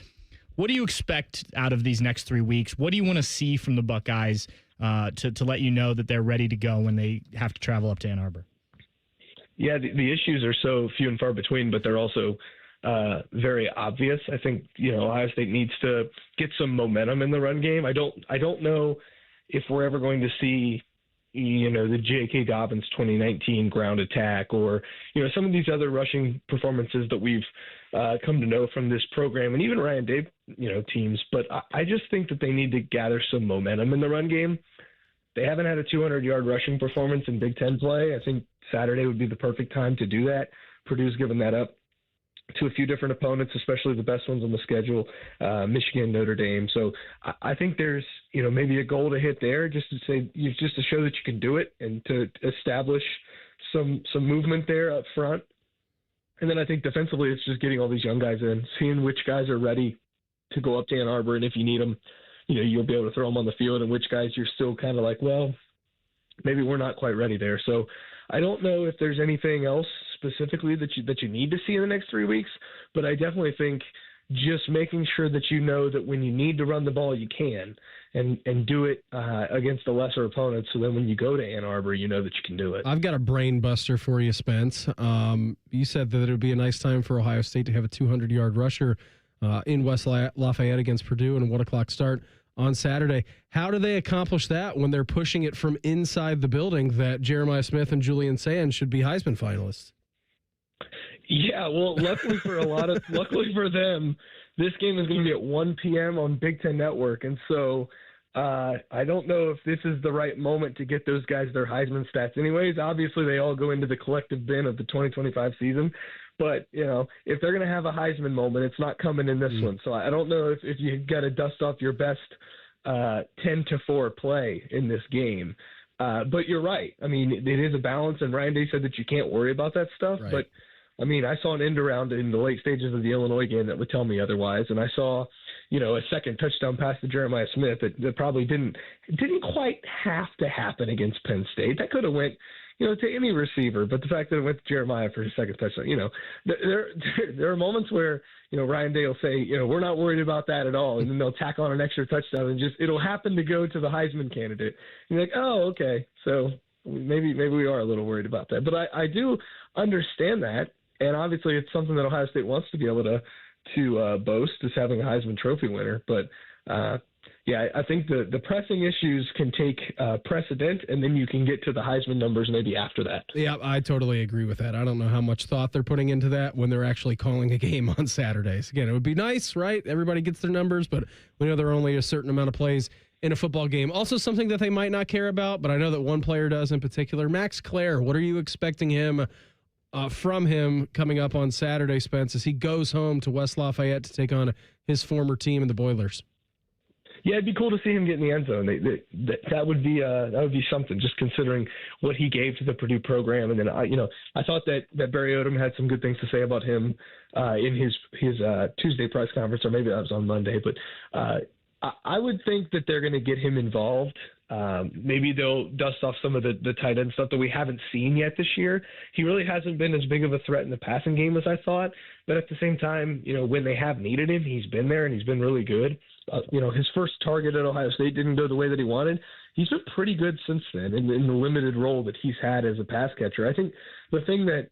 What do you expect out of these next 3 weeks? What do you want to see from the Buckeyes to let you know that they're ready to go when they have to travel up to Ann Arbor? Yeah, the issues are so few and far between, but they're also very obvious. I think Ohio State needs to get some momentum in the run game. I don't know if we're ever going to see the J.K. Dobbins 2019 ground attack or some of these other rushing performances that we've come to know from this program and even Ryan Day teams. But I just think that they need to gather some momentum in the run game. They haven't had a 200-yard rushing performance in Big Ten play. I think Saturday would be the perfect time to do that. Purdue's given that up to a few different opponents, especially the best ones on the schedule, Michigan, Notre Dame. So I think there's, maybe a goal to hit there just to show that you can do it and to establish some movement there up front. And then I think defensively, it's just getting all these young guys in, seeing which guys are ready to go up to Ann Arbor. And if you need them, you'll be able to throw them on the field, and which guys you're still kind of like, well, maybe we're not quite ready there. So I don't know if there's anything else specifically that you need to see in the next 3 weeks, but I definitely think just making sure that you know that when you need to run the ball, you can, and do it against a lesser opponent. So then when you go to Ann Arbor, you know that you can do it. I've got a brain buster for you, Spence. You said that it would be a nice time for Ohio State to have a 200-yard rusher in West Lafayette against Purdue and a 1 o'clock start on Saturday. How do they accomplish that when they're pushing it from inside the building that Jeremiah Smith and Julian Sands should be Heisman finalists? Yeah, well, luckily for them, this game is going to be at 1 p.m. on Big Ten Network, and so I don't know if this is the right moment to get those guys their Heisman stats. Anyways, obviously they all go into the collective bin of the 2025 season, but if they're going to have a Heisman moment, it's not coming in this one. So I don't know if you got to dust off your best 10-4 play in this game. But you're right. I mean, it is a balance, and Ryan Day said that you can't worry about that stuff, right. But I mean, I saw an end around in the late stages of the Illinois game that would tell me otherwise. And I saw, a second touchdown pass to Jeremiah Smith that probably didn't quite have to happen against Penn State. That could have went, to any receiver. But the fact that it went to Jeremiah for his second touchdown, there are moments where, Ryan Day will say, we're not worried about that at all. And then they'll tack on an extra touchdown and it'll happen to go to the Heisman candidate. And you're like, oh, okay. So maybe we are a little worried about that. But I do understand that. And obviously, it's something that Ohio State wants to be able to boast, is having a Heisman Trophy winner. But I think the pressing issues can take precedent, and then you can get to the Heisman numbers maybe after that. Yeah, I totally agree with that. I don't know how much thought they're putting into that when they're actually calling a game on Saturdays. Again, it would be nice, right? Everybody gets their numbers, but we know there are only a certain amount of plays in a football game. Also, something that they might not care about, but I know that one player does in particular, Max Clare. What are you expecting from him coming up on Saturday, Spence, as he goes home to West Lafayette to take on his former team in the Boilers? Yeah, it'd be cool to see him get in the end zone. That would be something, just considering what he gave to the Purdue program. And then I thought that Barry Odom had some good things to say about him in his Tuesday press conference, or maybe that was on Monday. But I would think that they're going to get him involved. Maybe they'll dust off some of the tight end stuff that we haven't seen yet this year. He really hasn't been as big of a threat in the passing game as I thought. But at the same time, when they have needed him, he's been there and he's been really good. His first target at Ohio State didn't go the way that he wanted. He's been pretty good since then in the limited role that he's had as a pass catcher. I think the thing that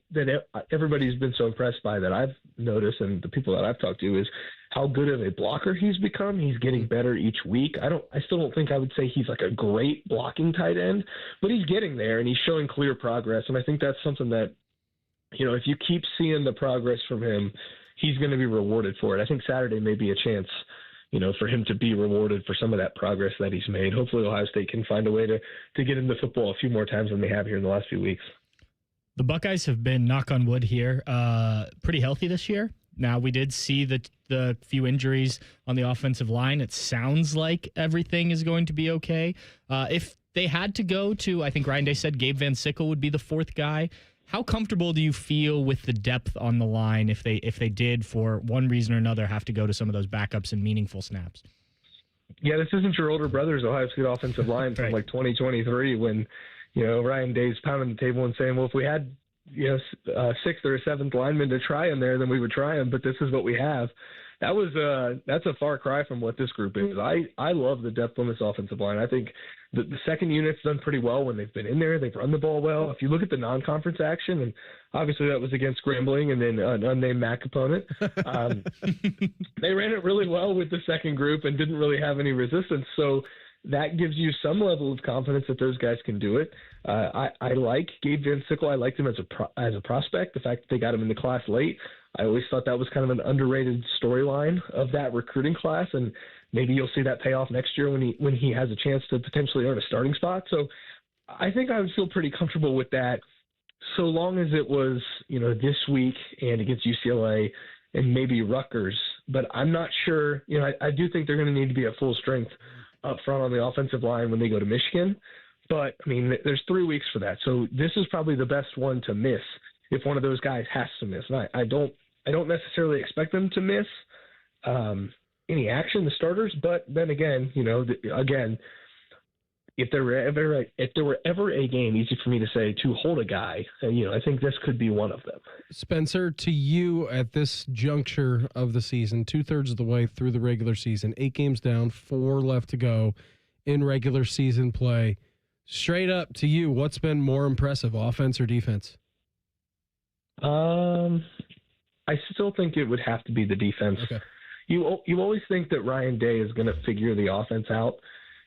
everybody's been so impressed by, that I've noticed, and the people that I've talked to, is how good of a blocker he's become. He's getting better each week. I still don't think I would say he's like a great blocking tight end, but he's getting there and he's showing clear progress. And I think that's something that, if you keep seeing the progress from him, he's going to be rewarded for it. I think Saturday may be a chance, for him to be rewarded for some of that progress that he's made. Hopefully Ohio State can find a way to get into football a few more times than they have here in the last few weeks. The Buckeyes have been, knock on wood here, pretty healthy this year. Now, we did see the few injuries on the offensive line. It sounds like everything is going to be okay. If they had to go to, I think Ryan Day said Gabe Van Sickle would be the fourth guy. How comfortable do you feel with the depth on the line if they did, for one reason or another, have to go to some of those backups and meaningful snaps? Yeah, this isn't your older brother's Ohio State offensive line from like 2023 when, Ryan Day's pounding the table and saying, well, if we had, sixth or seventh lineman to try him there, then we would try him, but this is what we have. That's a far cry from what this group is. I love the depth on this offensive line. I think the second unit's done pretty well when they've been in there. They've run the ball well. If you look at the non-conference action, and obviously that was against Grambling and then an unnamed MAC opponent, they ran it really well with the second group and didn't really have any resistance. So that gives you some level of confidence that those guys can do it. I like Gabe Van Sickle. I liked him as a prospect. The fact that they got him in the class late, I always thought that was kind of an underrated storyline of that recruiting class, and maybe you'll see that pay off next year when he has a chance to potentially earn a starting spot. So I think I would feel pretty comfortable with that, so long as it was this week and against UCLA and maybe Rutgers. But I'm not sure. I do think they're going to need to be at full strength up front on the offensive line when they go to Michigan. But, there's 3 weeks for that. So this is probably the best one to miss if one of those guys has to miss. And I don't necessarily expect them to miss any action, the starters. But then again, if there were ever a game, easy for me to say, to hold a guy, I think this could be one of them. Spencer, to you at this juncture of the season, 2/3 of the way through the regular season, 8 games down, 4 left to go in regular season play. Straight up to you, what's been more impressive, offense or defense? I still think it would have to be the defense. Okay. You always think that Ryan Day is going to figure the offense out.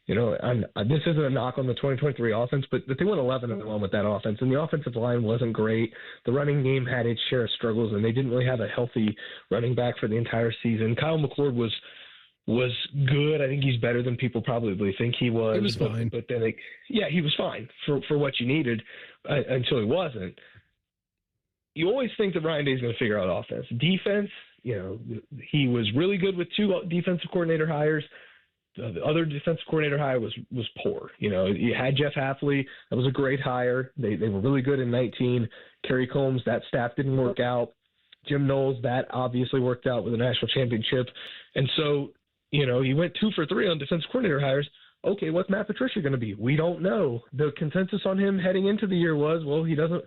This isn't a knock on the 2023 offense, but they went 11-1 with that offense, and the offensive line wasn't great. The running game had its share of struggles, and they didn't really have a healthy running back for the entire season. Kyle McCord was good. I think he's better than people probably think he was. He was fine. But then, he was fine for what you needed until he wasn't. You always think that Ryan Day is going to figure out offense. Defense, he was really good with 2 defensive coordinator hires. The other defensive coordinator hire was poor. You had Jeff Hafley. That was a great hire. They were really good in 19. Kerry Combs, that staff didn't work out. Jim Knowles, that obviously worked out with a national championship. And so, he went 2 for 3 on defensive coordinator hires. Okay, what's Matt Patricia going to be? We don't know. The consensus on him heading into the year was, well, he doesn't,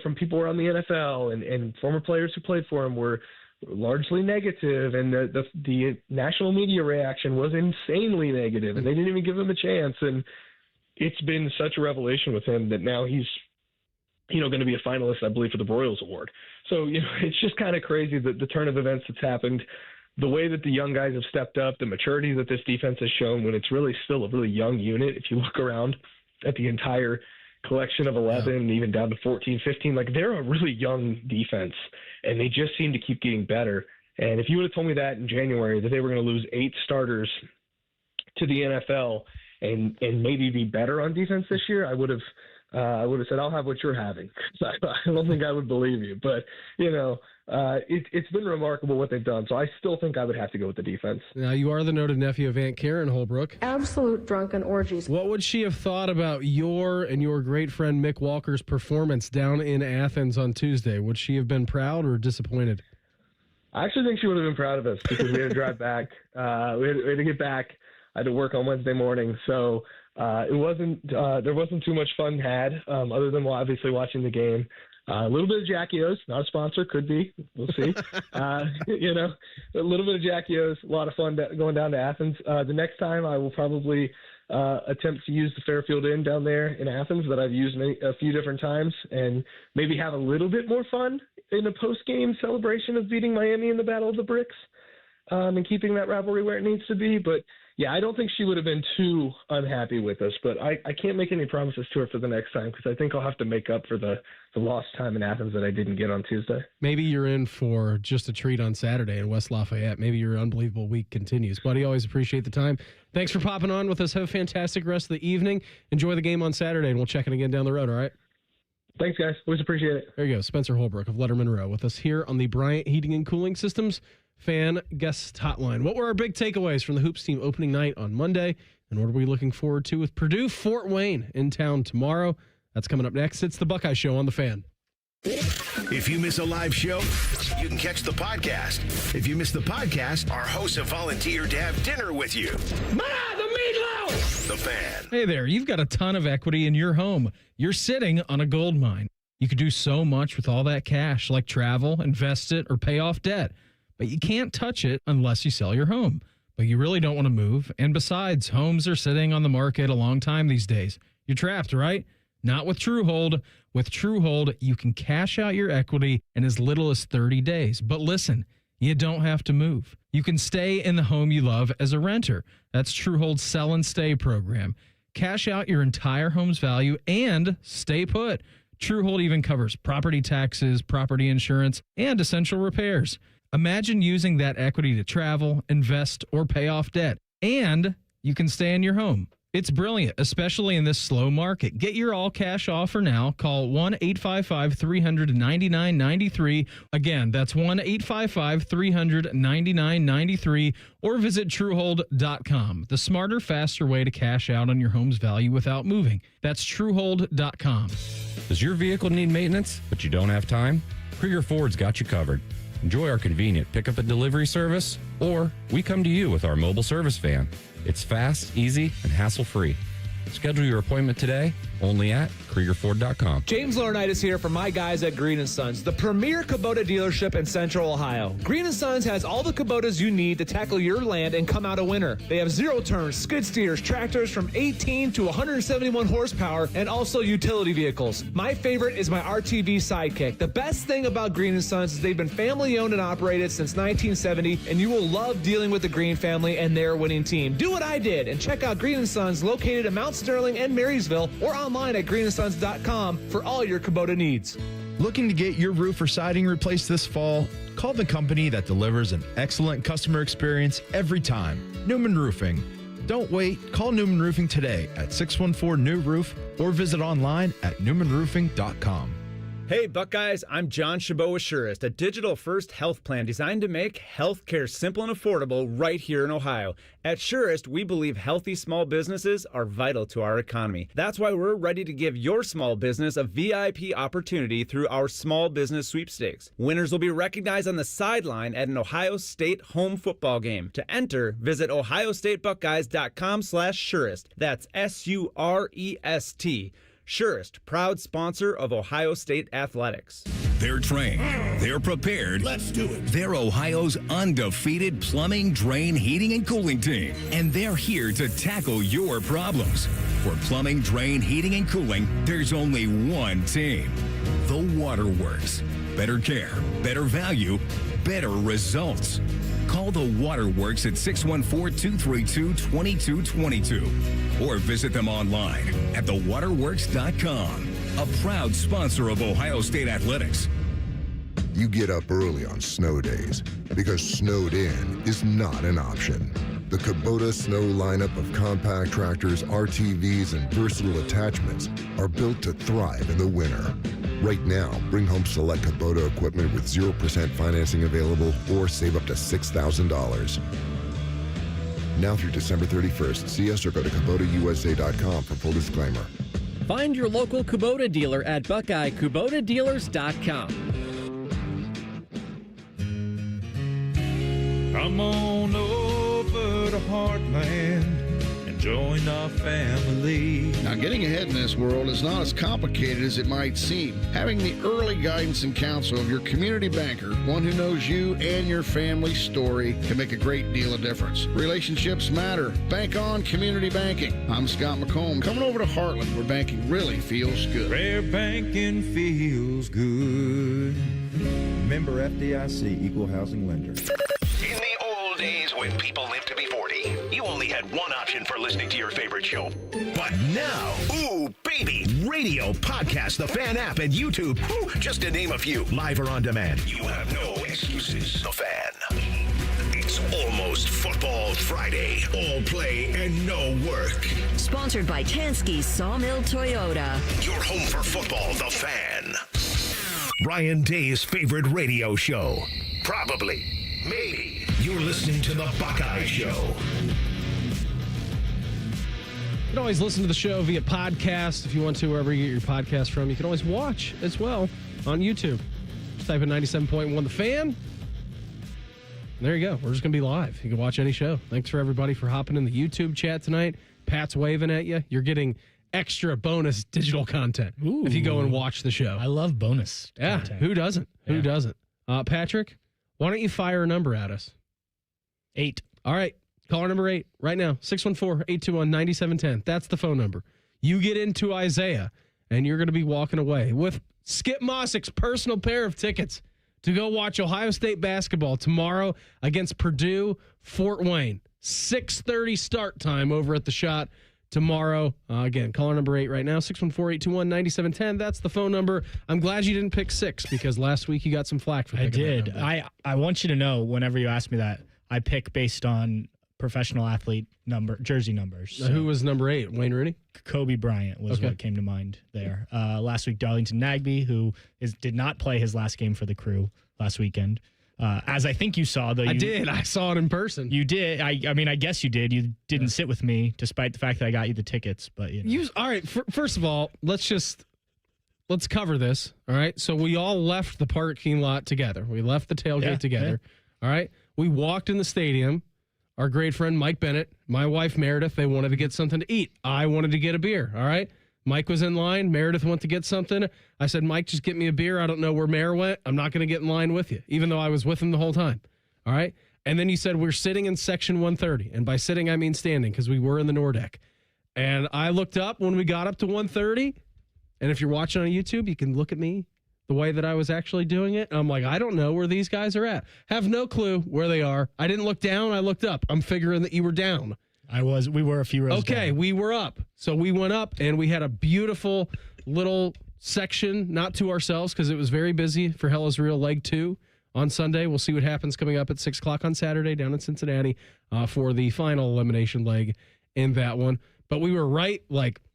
from people around the NFL and former players who played for him were largely negative, and the national media reaction was insanely negative, and they didn't even give him a chance. And it's been such a revelation with him that now he's, going to be a finalist, I believe, for the Broyles Award. So, it's just kind of crazy that the turn of events that's happened, the way that the young guys have stepped up, the maturity that this defense has shown when it's really still a really young unit. If you look around at the entire collection of 11, even down to 14, 15, they're a really young defense, and they just seem to keep getting better. And if you would have told me that in January, that they were going to lose 8 starters to the NFL and maybe be better on defense this year, I would have said, I'll have what you're having. I don't think I would believe you, but it's been remarkable what they've done. So I still think I would have to go with the defense. Now, you are the noted nephew of Aunt Karen Holbrook. Absolute drunken orgies. What would she have thought about your and your great friend Mick Walker's performance down in Athens on Tuesday? Would she have been proud or disappointed? I actually think she would have been proud of us because we had to drive back. We had to get back. I had to work on Wednesday morning. So there wasn't too much fun had other than obviously watching the game. A little bit of Jackie O's, not a sponsor, could be. We'll see. A little bit of Jackie O's, a lot of fun going down to Athens. The next time I will probably attempt to use the Fairfield Inn down there in Athens that I've used a few different times, and maybe have a little bit more fun in a post-game celebration of beating Miami in the Battle of the Bricks and keeping that rivalry where it needs to be. But yeah, I don't think she would have been too unhappy with us, but I can't make any promises to her for the next time because I think I'll have to make up for the lost time in Athens that I didn't get on Tuesday. Maybe you're in for just a treat on Saturday in West Lafayette. Maybe your unbelievable week continues. Buddy, always appreciate the time. Thanks for popping on with us. Have a fantastic rest of the evening. Enjoy the game on Saturday, and we'll check in again down the road, all right? Thanks, guys. Always appreciate it. There you go. Spencer Holbrook of Letterman Row with us here on the Bryant Heating and Cooling Systems Fan Guest Hotline. What were our big takeaways from the Hoops team opening night on Monday? And what are we looking forward to with Purdue Fort Wayne in town tomorrow? That's coming up next. It's the Buckeye Show on The Fan. If you miss a live show, you can catch the podcast. If you miss the podcast, our hosts have volunteered to have dinner with you. The meatloaf! The Fan. Hey there, you've got a ton of equity in your home. You're sitting on a gold mine. You could do so much with all that cash, like travel, invest it, or pay off debt. But you can't touch it unless you sell your home. But you really don't want to move. And besides, homes are sitting on the market a long time these days. You're trapped, right? Not with TrueHold. With TrueHold, you can cash out your equity in as little as 30 days. But listen, you don't have to move. You can stay in the home you love as a renter. That's TrueHold's Sell and Stay program. Cash out your entire home's value and stay put. TrueHold even covers property taxes, property insurance, and essential repairs. Imagine using that equity to travel, invest, or pay off debt. And you can stay in your home. It's brilliant, especially in this slow market. Get your all-cash offer now. Call 1-855-300-9993. Again, that's 1-855-300-9993. Or visit TrueHold.com. The smarter, faster way to cash out on your home's value without moving. That's TrueHold.com. Does your vehicle need maintenance, but you don't have time? Krieger Ford's got you covered. Enjoy our convenient pickup and delivery service, or we come to you with our mobile service van. It's fast, easy, and hassle-free. Schedule your appointment today only at KriegerFord.com. James Laurinaitis here from my guys at Green & Sons, the premier Kubota dealership in Central Ohio. Green & Sons has all the Kubotas you need to tackle your land and come out a winner. They have zero-turn, skid steers, tractors from 18 to 171 horsepower, and also utility vehicles. My favorite is my RTV Sidekick. The best thing about Green & Sons is they've been family-owned and operated since 1970, and you will love dealing with the Green family and their winning team. Do what I did and check out Green & Sons located in Mount Sterling and Marysville, or online at greenandsons.com for all your Kubota needs. Looking to get your roof or siding replaced this fall? Call the company that delivers an excellent customer experience every time. Newman Roofing. Don't wait. Call Newman Roofing today at 614-NEW-ROOF or visit online at newmanroofing.com. Hey Buckeyes, I'm John Chabot with Surest, a digital-first health plan designed to make healthcare simple and affordable right here in Ohio. At Surest, we believe healthy small businesses are vital to our economy. That's why we're ready to give your small business a VIP opportunity through our small business sweepstakes. Winners will be recognized on the sideline at an Ohio State home football game. To enter, visit ohiostatebuckeyes.com/Surest. That's SUREST. Surest, proud sponsor of Ohio State Athletics. They're trained. They're prepared. Let's do it. They're Ohio's undefeated plumbing, drain, heating, and cooling team. And they're here to tackle your problems. For plumbing, drain, heating, and cooling, there's only one team. The Waterworks. Better care, better value, better results. Call the Waterworks at 614-232-2222 or visit them online at thewaterworks.com. A proud sponsor of Ohio State Athletics. You get up early on snow days because snowed in is not an option. The Kubota Snow lineup of compact tractors, RTVs, and versatile attachments are built to thrive in the winter. Right now, bring home select Kubota equipment with 0% financing available or save up to $6,000. Now through December 31st, see us or go to KubotaUSA.com for full disclaimer. Find your local Kubota dealer at BuckeyeKubotaDealers.com. Come on over to Heartland and join our family. Now, getting ahead in this world is not as complicated as it might seem. Having the early guidance and counsel of your community banker, one who knows you and your family's story, can make a great deal of difference. Relationships matter. Bank on community banking. I'm Scott McComb. Coming over to Heartland, where banking really feels good. Where banking feels good. Member FDIC, Equal Housing Lender. In the old days when people lived to be 40, you only had one option for listening to your favorite show. But now, ooh, baby, radio, podcast, the Fan app, and YouTube, ooh, just to name a few, live or on demand. You have no excuses. The Fan. It's almost Football Friday. All play and no work. Sponsored by Tansky Sawmill Toyota. Your home for football, The Fan. Ryan Day's favorite radio show. Probably. Maybe. You're listening to The Buckeye Show. You can always listen to the show via podcast if you want to, wherever you get your podcast from. You can always watch as well on YouTube. Just type in 97.1 The Fan. And there you go. We're just going to be live. You can watch any show. Thanks for everybody for hopping in the YouTube chat tonight. Pat's waving at you. You're getting extra bonus digital content if you go and watch the show. I love bonus content. Who doesn't? Yeah. Who doesn't? Patrick, why don't you fire a number at us? 8. All right. Caller number 8 right now. 614-821-9710. That's the phone number. You get into Isaiah, and you're going to be walking away with Skip Mossick's personal pair of tickets to go watch Ohio State basketball tomorrow against Purdue, Fort Wayne. 6:30 start time over at the Shot tomorrow. Again, caller number 8 right now, 614-821-9710. That's the phone number. I'm glad you didn't pick 6 because last week you got some flack for picking I did. that number. I want you to know whenever you ask me that, I pick based on professional athlete jersey numbers. So who was number 8? Wayne Rooney? Kobe Bryant was what came to mind there. Last week, Darlington Nagbe, who did not play his last game for the Crew last weekend. As I think you saw, though. I did. I saw it in person. You did. I mean, I guess you did. You didn't sit with me, despite the fact that I got you the tickets. But you know. All right. First of all, let's cover this. All right. So we all left the parking lot together. We left the tailgate together. Yeah. All right. We walked in the stadium. our great friend Mike Bennett, my wife Meredith, they wanted to get something to eat. I wanted to get a beer, all right? Mike was in line. Meredith went to get something. I said, Mike, just get me a beer. I don't know where Mayor went. I'm not going to get in line with you, even though I was with him the whole time, all right? And then he said, we're sitting in section 130. And by sitting, I mean standing, because we were in the Nordeck. And I looked up when we got up to 130. And if you're watching on YouTube, you can look at me the way that I was actually doing it. I'm like, I don't know where these guys are at. Have no clue where they are. I didn't look down. I looked up. I'm figuring that you were down. We were a few rows down. Okay, we were up. So we went up, and we had a beautiful little section, not to ourselves, because it was very busy for Hell is Real Leg 2 on Sunday. We'll see what happens coming up at 6 o'clock on Saturday down in Cincinnati for the final elimination leg in that one. But we were right,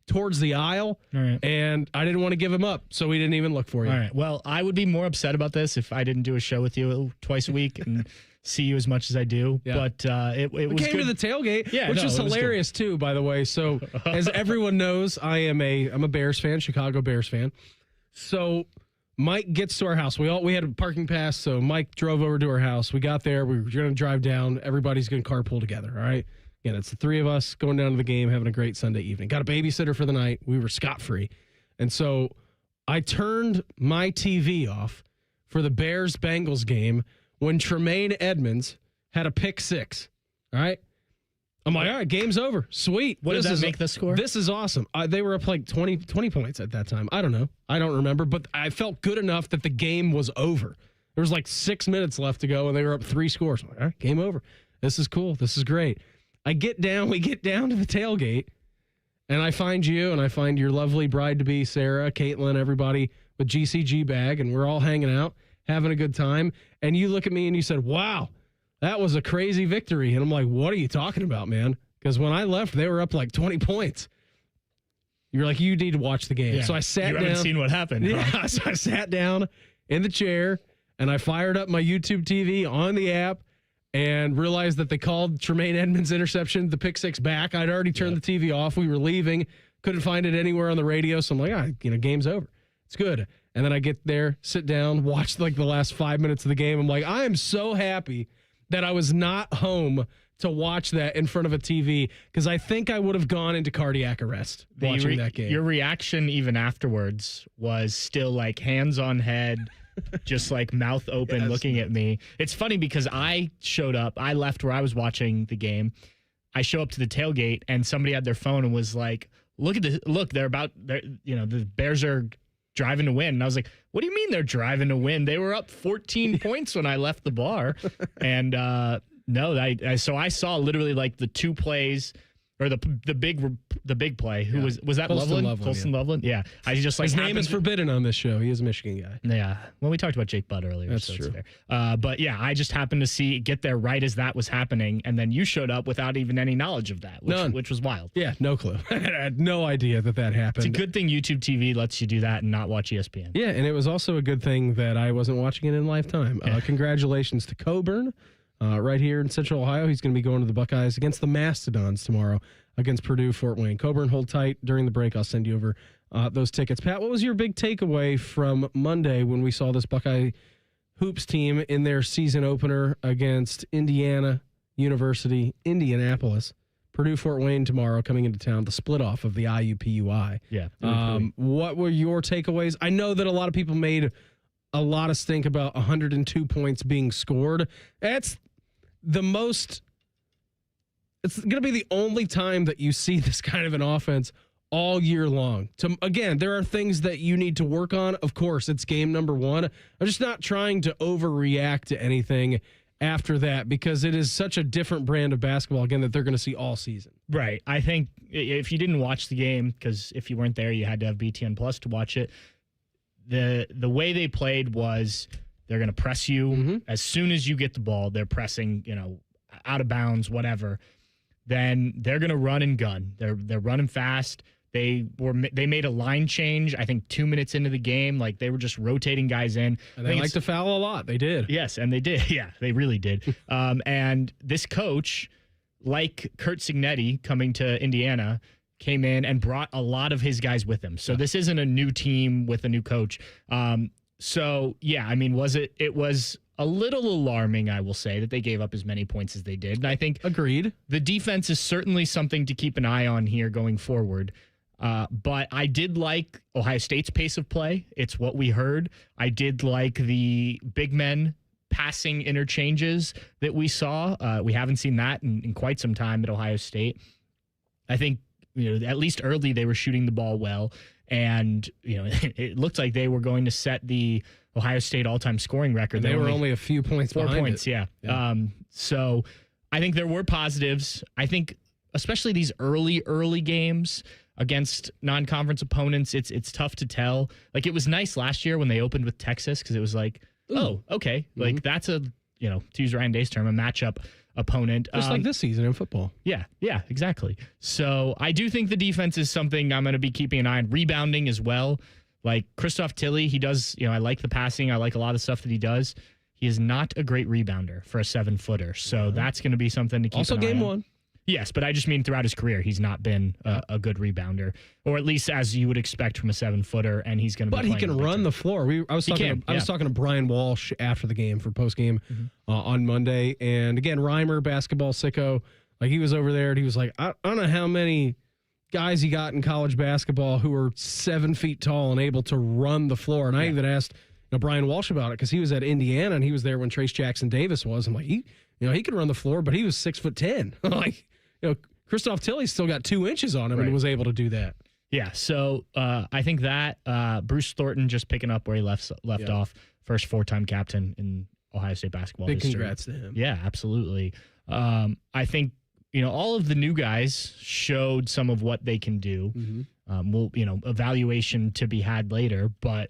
towards the aisle, and I didn't want to give him up, so we didn't even look for you. All right. Well, I would be more upset about this if I didn't do a show with you twice a week and see you as much as I do. Yeah. But it was came good. to the tailgate, which was hilarious too, by the way. So as everyone knows, I'm a Bears fan, Chicago Bears fan. So Mike gets to our house. We had a parking pass, so Mike drove over to our house. We got there. We were going to drive down. Everybody's going to carpool together. All right. Again, it's the three of us going down to the game, having a great Sunday evening. Got a babysitter for the night. We were scot-free. And so I turned my TV off for the Bears-Bengals game when Tremaine Edmonds had a pick six. All right? I'm like, all right, game's over. Sweet. What does that make the score? This is awesome. They were up 20 points at that time. I don't know. I don't remember. But I felt good enough that the game was over. There was 6 minutes left to go, and they were up 3 scores. I'm like, all right, game over. This is cool. This is great. We get down to the tailgate, and I find you, and I find your lovely bride-to-be, Sarah, Caitlin, everybody with GCG bag, and we're all hanging out, having a good time. And you look at me and you said, wow, that was a crazy victory. And I'm like, what are you talking about, man? Because when I left, they were up 20 points. You're like, you need to watch the game. Yeah. So I sat down. You haven't seen what happened. Yeah, Huh? so I sat down in the chair, and I fired up my YouTube TV on the app, and realized that they called Tremaine Edmonds' interception, the pick six, back. I'd already turned the TV off. We were leaving. Couldn't find it anywhere on the radio. So I'm like, game's over. It's good. And then I get there, sit down, watch the last 5 minutes of the game. I'm like, I am so happy that I was not home to watch that in front of a TV, because I think I would have gone into cardiac arrest watching that game. Your reaction even afterwards was still hands on head, just mouth open, looking at me. It's funny because I showed up. I left where I was watching the game. I show up to the tailgate, and somebody had their phone and was like, "Look at this! Look, the Bears are driving to win." And I was like, "What do you mean they're driving to win? They were up 14 points when I left the bar." And so I saw literally the 2 plays. Or the big play. Who was that? Loveland? Colson Loveland. Yeah. I just his name is forbidden on this show. He is a Michigan guy. Yeah. Well, we talked about Jake Budd earlier. That's so true. It's fair. But yeah, I just happened to get there right as that was happening, and then you showed up without even any knowledge of that, which was wild. Yeah, no clue. I had no idea that happened. It's a good thing YouTube TV lets you do that and not watch ESPN. Yeah, and it was also a good thing that I wasn't watching it in lifetime. Congratulations to Coburn. Right here in Central Ohio. He's going to be going to the Buckeyes against the Mastodons tomorrow against Purdue, Fort Wayne. Coburn, hold tight. During the break, I'll send you over those tickets. Pat, what was your big takeaway from Monday when we saw this Buckeye Hoops team in their season opener against Indiana University, Indianapolis? Purdue, Fort Wayne tomorrow coming into town, the split off of the IUPUI. Yeah. What were your takeaways? I know that a lot of people made a lot of stink about 102 points being scored. It's going to be the only time that you see this kind of an offense all year long. Again, there are things that you need to work on. Of course, it's game number 1. I'm just not trying to overreact to anything after that, because it is such a different brand of basketball, again, that they're going to see all season. Right. I think if you didn't watch the game, because if you weren't there, you had to have BTN Plus to watch it, the way they played was they're going to press you as soon as you get the ball. They're pressing, out of bounds, whatever. Then they're going to run and gun. They're running fast. They made a line change, I think 2 minutes into the game. They were just rotating guys in. And they like to foul a lot. They did. Yes, and they did. Yeah, they really did. And this coach, like Kurt Signetti coming to Indiana, came in and brought a lot of his guys with him. So this isn't a new team with a new coach. So, yeah, I mean, it was a little alarming, I will say, that they gave up as many points as they did. And I think agreed. The defense is certainly something to keep an eye on here going forward. But I did like Ohio State's pace of play. It's what we heard. I did like the big men passing interchanges that we saw. We haven't seen that in quite some time at Ohio State. I think, at least early they were shooting the ball well. And, it looked like they were going to set the Ohio State all-time scoring record. They were only a few points behind. 4 points, yeah. So I think there were positives. I think especially these early games against non-conference opponents, it's tough to tell. Like, it was nice last year when they opened with Texas because it was like, oh, okay. Mm-hmm. Like, that's to use Ryan Day's term, a matchup opponent. Just like this season in football. Yeah, exactly. So I do think the defense is something I'm going to be keeping an eye on. Rebounding as well. Like, Christoph Tilley, he does, I like the passing. I like a lot of stuff that he does. He is not a great rebounder for a 7-footer. So that's going to be something to keep also an eye on. game one. Yes, but I just mean throughout his career, he's not been a good rebounder, or at least as you would expect from a 7-footer, and he's going to be But he can run the floor. I was talking to Brian Walsh after the game for post-game on Monday, and again, Reimer, basketball sicko, like he was over there, and he was like, I don't know how many guys he got in college basketball who are 7 feet tall and able to run the floor, and I even asked Brian Walsh about it because he was at Indiana, and he was there when Trace Jackson Davis was. I'm like, he could run the floor, but he was 6'10". Like, Christoph Tilley still got 2 inches on him and was able to do that. Yeah, so I think that Bruce Thornton just picking up where he left off, first 4-time captain in Ohio State basketball Big history. Congrats to him. Yeah, absolutely. I think all of the new guys showed some of what they can do. Mm-hmm. Evaluation to be had later, but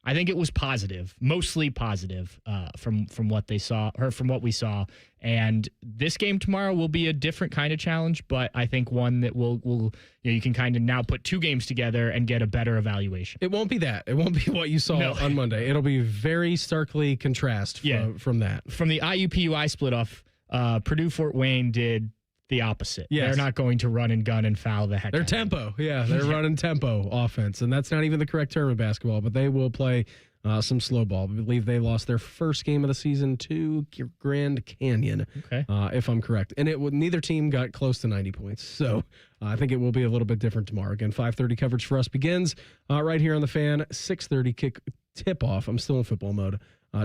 I think it was positive, mostly positive from what they saw or from what we saw. And this game tomorrow will be a different kind of challenge, but I think one that will you can kind of now put 2 games together and get a better evaluation. It won't be that. It won't be what you saw on Monday. It'll be very starkly contrast from that. From the IUPUI split off, Purdue Fort Wayne did the opposite. Yes. They're not going to run and gun and foul the heck out of it. Tempo. Yeah, they're running tempo offense, and that's not even the correct term in basketball, but they will play some slow ball. I believe they lost their first game of the season to Grand Canyon, if I'm correct. And neither team got close to 90 points, so I think it will be a little bit different tomorrow. Again, 5:30 coverage for us begins right here on the Fan. 6:30 kick tip-off. I'm still in football mode.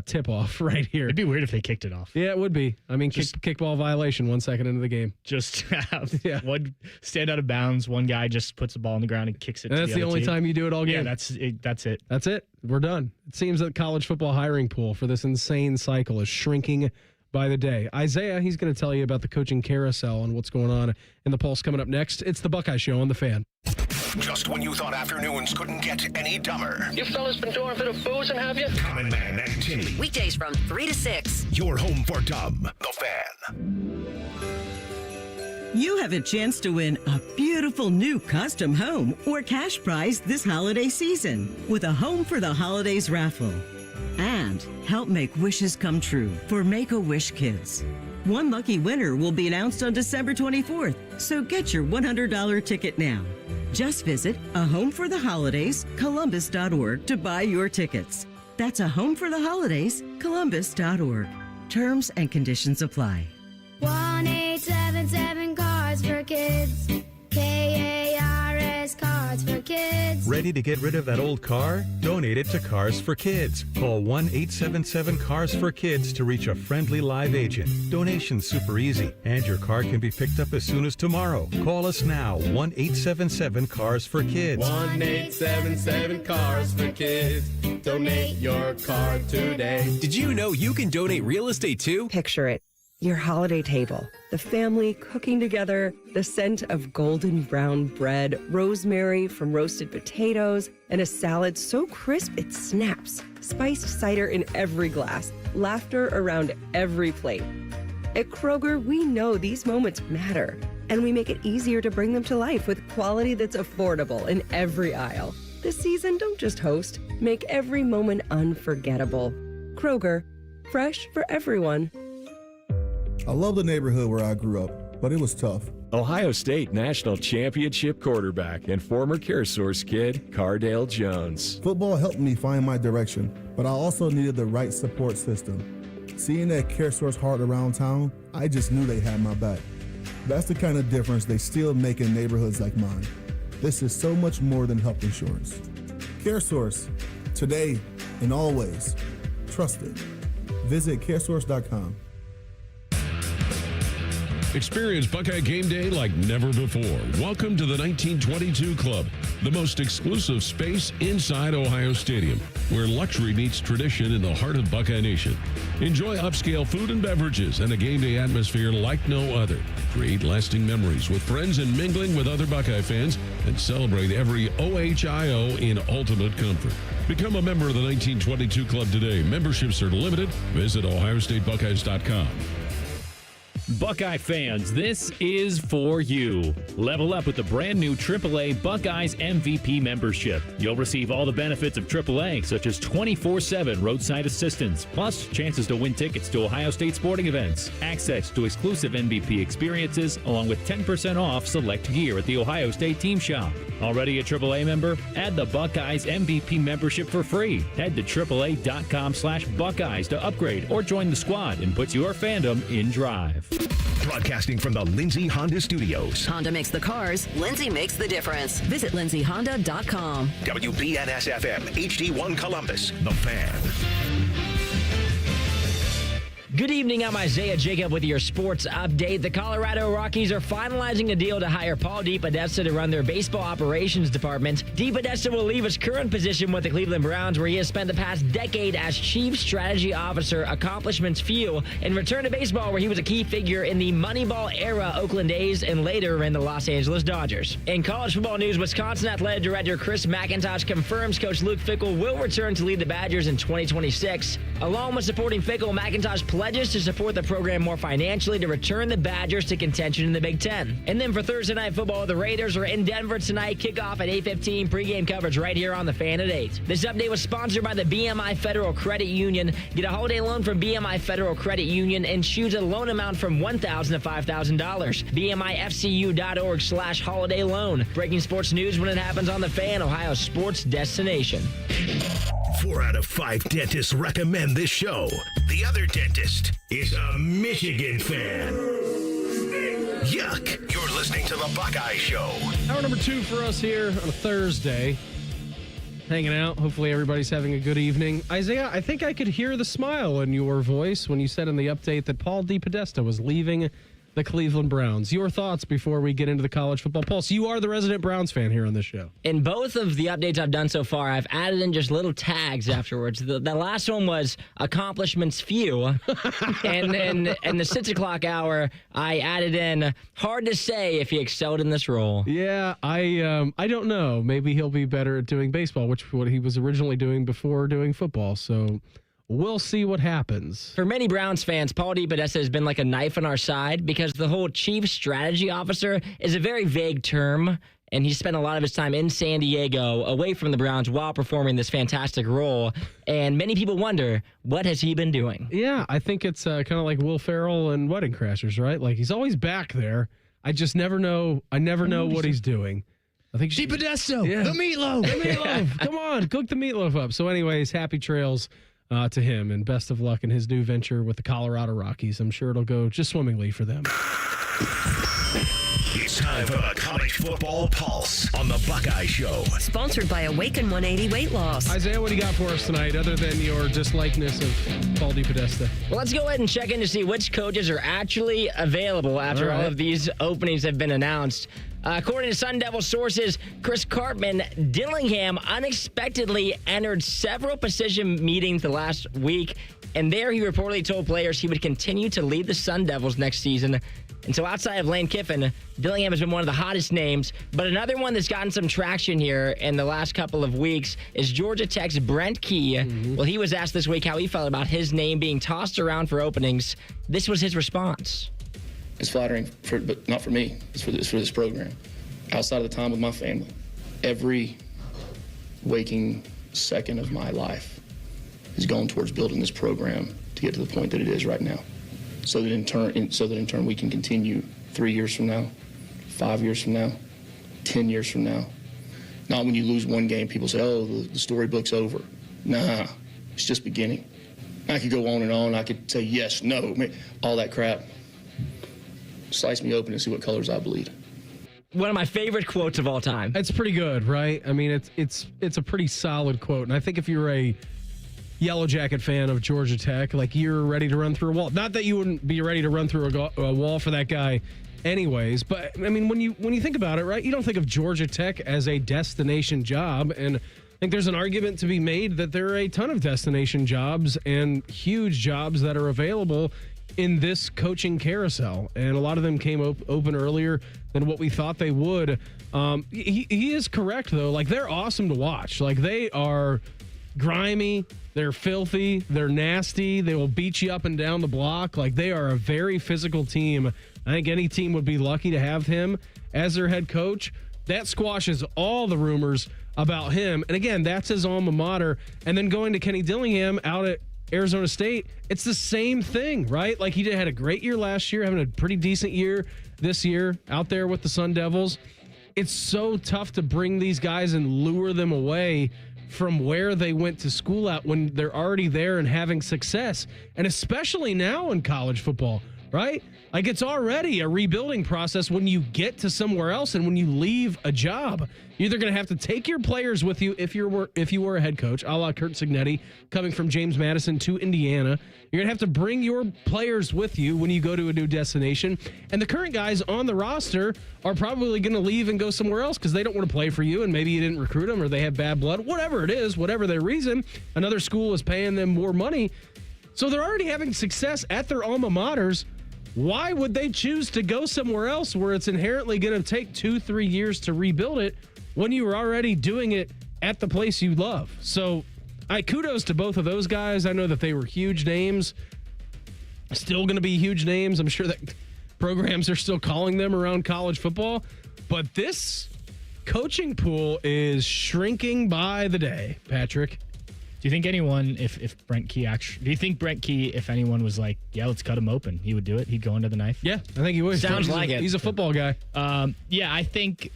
Tip-off right here. It'd be weird if they kicked it off. Yeah, it would be. I mean, kickball violation 1 second into the game. Just have one stand out of bounds, one guy just puts the ball on the ground and kicks it to that's the only time you do it all game. Yeah, that's it. That's it. We're done. It seems that college football hiring pool for this insane cycle is shrinking by the day. Isaiah, he's going to tell you about the coaching carousel and what's going on in the Pulse coming up next. It's the Buckeye Show on the Fan. Just when you thought afternoons couldn't get any dumber. You fellas been doing a bit of boozing, have you? Common Man and Timmy. Weekdays from 3 to 6. Your home for dumb. The Fan. You have a chance to win a beautiful new custom home or cash prize this holiday season with a Home for the Holidays raffle. And help make wishes come true for Make-A-Wish Kids. One lucky winner will be announced on December 24th, so get your $100 ticket now. Just visit A Home for the Holidays, Columbus.org to buy your tickets. That's A Home for the Holidays, Columbus.org. Terms and conditions apply. 1-877 Cards for Kids. KARS Cards for Kids. Ready to get rid of that old car? Donate it to Cars for Kids. Call 1-877 Cars for Kids to reach a friendly live agent. Donation's super easy, and your car can be picked up as soon as tomorrow. Call us now, 1-877 Cars for Kids. 1-877 Cars for Kids. Donate your car today. Did you know you can donate real estate too? Picture it. Your holiday table, the family cooking together, the scent of golden brown bread, rosemary from roasted potatoes, and a salad so crisp it snaps, spiced cider in every glass, laughter around every plate. At Kroger, we know these moments matter, and we make it easier to bring them to life with quality that's affordable in every aisle. This season, don't just host, make every moment unforgettable. Kroger, fresh for everyone. I love the neighborhood where I grew up, but it was tough. Ohio State National Championship quarterback and former CareSource kid, Cardale Jones. Football helped me find my direction, but I also needed the right support system. Seeing that CareSource heart around town, I just knew they had my back. That's the kind of difference they still make in neighborhoods like mine. This is so much more than health insurance. CareSource, today and always. Trusted. Visit caresource.com. Experience Buckeye game day like never before. Welcome to the 1922 Club, the most exclusive space inside Ohio Stadium, where luxury meets tradition in the heart of Buckeye Nation. Enjoy upscale food and beverages and a game day atmosphere like no other. Create lasting memories with friends and mingling with other Buckeye fans, and celebrate every OHIO in ultimate comfort. Become a member of the 1922 Club today. Memberships are limited. Visit OhioStateBuckeyes.com. Buckeye fans, this is for you. Level up with the brand new AAA Buckeyes MVP membership. You'll receive all the benefits of AAA, such as 24/7 roadside assistance, plus chances to win tickets to Ohio State sporting events, access to exclusive MVP experiences, along with 10% off select gear at the Ohio State team shop. Already a AAA member? Add the Buckeyes MVP membership for free. Head to AAA.com/Buckeyes to upgrade or join the squad and put your fandom in drive. Broadcasting from the Lindsay Honda Studios. Honda makes the cars. Lindsay makes the difference. Visit lindsayhonda.com. WBNS-FM, HD1 Columbus, The Fan. Good evening, I'm Isaiah Jacob with your sports update. The Colorado Rockies are finalizing a deal to hire Paul DePodesta to run their baseball operations department. DePodesta will leave his current position with the Cleveland Browns, where he has spent the past decade as chief strategy officer, accomplishments few, and return to baseball, where he was a key figure in the Moneyball era Oakland A's and later in the Los Angeles Dodgers. In college football news, Wisconsin Athletic Director Chris McIntosh confirms Coach Luke Fickell will return to lead the Badgers in 2026. Along with supporting Fickell, McIntosh pledges to support the program more financially to return the Badgers to contention in the Big Ten. And then for Thursday Night Football, the Raiders are in Denver tonight. Kickoff at 8:15. Pregame coverage right here on The Fan at 8. This update was sponsored by the BMI Federal Credit Union. Get a holiday loan from BMI Federal Credit Union and choose a loan amount from $1,000 to $5,000. BMIFCU.org/holiday loan. Breaking sports news when it happens on The Fan, Ohio sports destination. 4 out of 5 dentists recommend this show. The other dentist is a Michigan fan. Yuck. You're listening to The Buckeye Show. Hour number 2 for us here on a Thursday. Hanging out. Hopefully everybody's having a good evening. Isaiah, I think I could hear the smile in your voice when you said in the update that Paul DePodesta was leaving the Cleveland Browns. Your thoughts before we get into the college football pulse. You are the resident Browns fan here on this show. In both of the updates I've done so far, I've added in just little tags afterwards. The last one was accomplishments few. and the 6 o'clock hour, I added in hard to say if he excelled in this role. Yeah, I don't know. Maybe he'll be better at doing baseball, which is what he was originally doing before doing football. So we'll see what happens. For many Browns fans, Paul DePodesta has been like a knife on our side because the whole chief strategy officer is a very vague term, and he spent a lot of his time in San Diego away from the Browns while performing this fantastic role. And many people wonder, what has he been doing? Yeah, I think it's kind of like Will Ferrell and Wedding Crashers, right? Like, he's always back there. I just never know. I never know what he's doing. I think DePodesta, the meatloaf. The meatloaf. Come on, cook the meatloaf up. So anyways, happy trails to him, and best of luck in his new venture with the Colorado Rockies. I'm sure it'll go just swimmingly for them. It's time for the College Football Pulse on the Buckeye Show. Sponsored by Awaken 180 Weight Loss. Isaiah, what do you got for us tonight, other than your dislikeness of Paul DePodesta? Well, let's go ahead and check in to see which coaches are actually available after all of these openings have been announced. According to Sun Devil sources, Chris Carpenter, Dillingham unexpectedly entered several position meetings the last week, and there he reportedly told players he would continue to lead the Sun Devils next season. And so outside of Lane Kiffin, Dillingham has been one of the hottest names. But another one that's gotten some traction here in the last couple of weeks is Georgia Tech's Brent Key. Well, he was asked this week how he felt about his name being tossed around for openings. This was his response. It's flattering, but not for me. It's for this program. Outside of the time with my family, every waking second of my life is going towards building this program to get to the point that it is right now. So that in turn we can continue 3 years from now, 5 years from now, 10 years from now. Not when you lose one game, people say, oh, the storybook's over. Nah, it's just beginning. I could go on and on. I could say yes, no, all that crap. Slice me open and see what colors I bleed. One of my favorite quotes of all time. It's pretty good, right? I mean, it's a pretty solid quote. And I think if you're a Yellow Jacket fan of Georgia Tech, like, you're ready to run through a wall. Not that you wouldn't be ready to run through a wall for that guy anyways, but I mean, when you think about it, right, you don't think of Georgia Tech as a destination job, and I think there's an argument to be made that there are a ton of destination jobs and huge jobs that are available in this coaching carousel, and a lot of them came open earlier than what we thought they would. He is correct, though. Like, they're awesome to watch. Like, they are grimy, they're filthy, they're nasty, they will beat you up and down the block. Like, they are a very physical team. I think any team would be lucky to have him as their head coach. That squashes all the rumors about him. And again, that's his alma mater. And then going to Kenny Dillingham out at Arizona State, it's the same thing, right? Like, he had a great year last year, having a pretty decent year this year out there with the Sun Devils. It's so tough to bring these guys and lure them away from where they went to school at when they're already there and having success. And especially now in college football, right? Like, it's already a rebuilding process when you get to somewhere else and when you leave a job. You're either going to have to take your players with you if you were a head coach, a la Curt Cignetti, coming from James Madison to Indiana. You're going to have to bring your players with you when you go to a new destination. And the current guys on the roster are probably going to leave and go somewhere else because they don't want to play for you, and maybe you didn't recruit them or they have bad blood. Whatever it is, whatever their reason, another school is paying them more money. So they're already having success at their alma maters. Why would they choose to go somewhere else where it's inherently going to take 2-3 years to rebuild it when you were already doing it at the place you love? So kudos to both of those guys. I know that they were huge names, still going to be huge names. I'm sure that programs are still calling them around college football, but this coaching pool is shrinking by the day, Patrick. Do you think anyone, if Brent Key actually, do you think Brent Key, if anyone was like, yeah, let's cut him open, he would do it? He'd go into the knife? Yeah, I think he would. Sounds like it. He's a football guy. Yeah, I think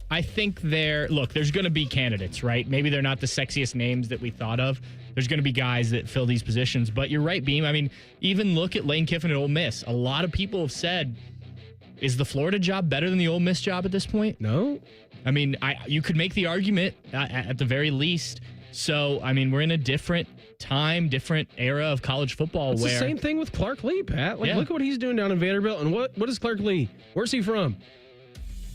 there's going to be candidates, right? Maybe they're not the sexiest names that we thought of. There's going to be guys that fill these positions, but you're right, Beam. I mean, even look at Lane Kiffin at Ole Miss. A lot of people have said, is the Florida job better than the Ole Miss job at this point? No. I mean, you could make the argument at the very least. So, I mean, we're in a different time, different era of college football. It's where the same thing with Clark Lee, Pat. Like, look at what he's doing down in Vanderbilt. And what is Clark Lee? Where's he from?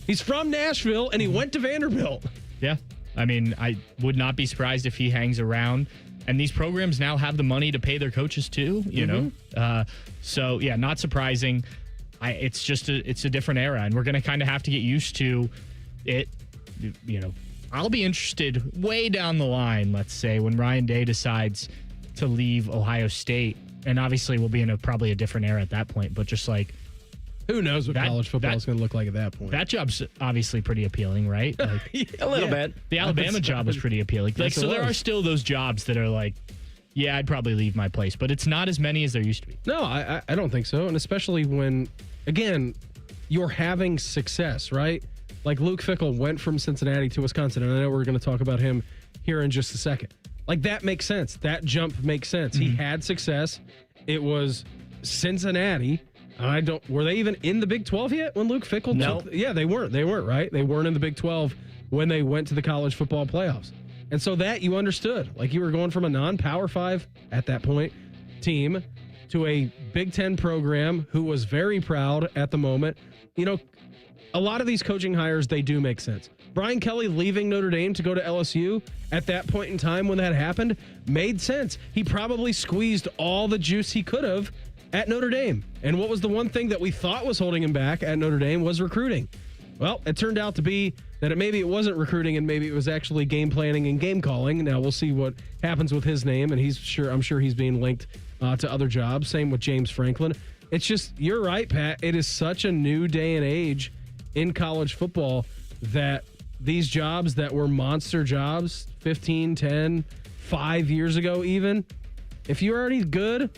He's from Nashville, and he went to Vanderbilt. Yeah. I mean, I would not be surprised if he hangs around. And these programs now have the money to pay their coaches, too, you know? So, yeah, not surprising. It's a different era, and we're going to kind of have to get used to it, you know. I'll be interested way down the line, let's say, when Ryan Day decides to leave Ohio State. And obviously we'll be in probably a different era at that point. But just like, who knows what college football is going to look like at that point. That job's obviously pretty appealing, right? Like, a little bit. The Alabama job was pretty appealing. Like, so there are still those jobs that are like, yeah, I'd probably leave my place. But it's not as many as there used to be. No, I don't think so. And especially when, again, you're having success, right? Like, Luke Fickell went from Cincinnati to Wisconsin, and I know we're going to talk about him here in just a second. Like, that makes sense. That jump makes sense. He had success. It was Cincinnati. Were they even in the Big 12 yet when Luke Fickell took? Yeah, they weren't. They weren't, right? They weren't in the Big 12 when they went to the college football playoffs. And so that you understood. Like, you were going from a non-Power 5 at that point team to a Big 10 program who was very proud at the moment. You know, a lot of these coaching hires, they do make sense. Brian Kelly leaving Notre Dame to go to LSU at that point in time when that happened made sense. He probably squeezed all the juice he could have at Notre Dame. And what was the one thing that we thought was holding him back at Notre Dame was recruiting. Well, it turned out to be that maybe it wasn't recruiting and maybe it was actually game planning and game calling. Now we'll see what happens with his name, and I'm sure he's being linked to other jobs. Same with James Franklin. It's just, you're right, Pat. It is such a new day and age in college football that these jobs that were monster jobs 15, 10, 5 years ago even, if you're already good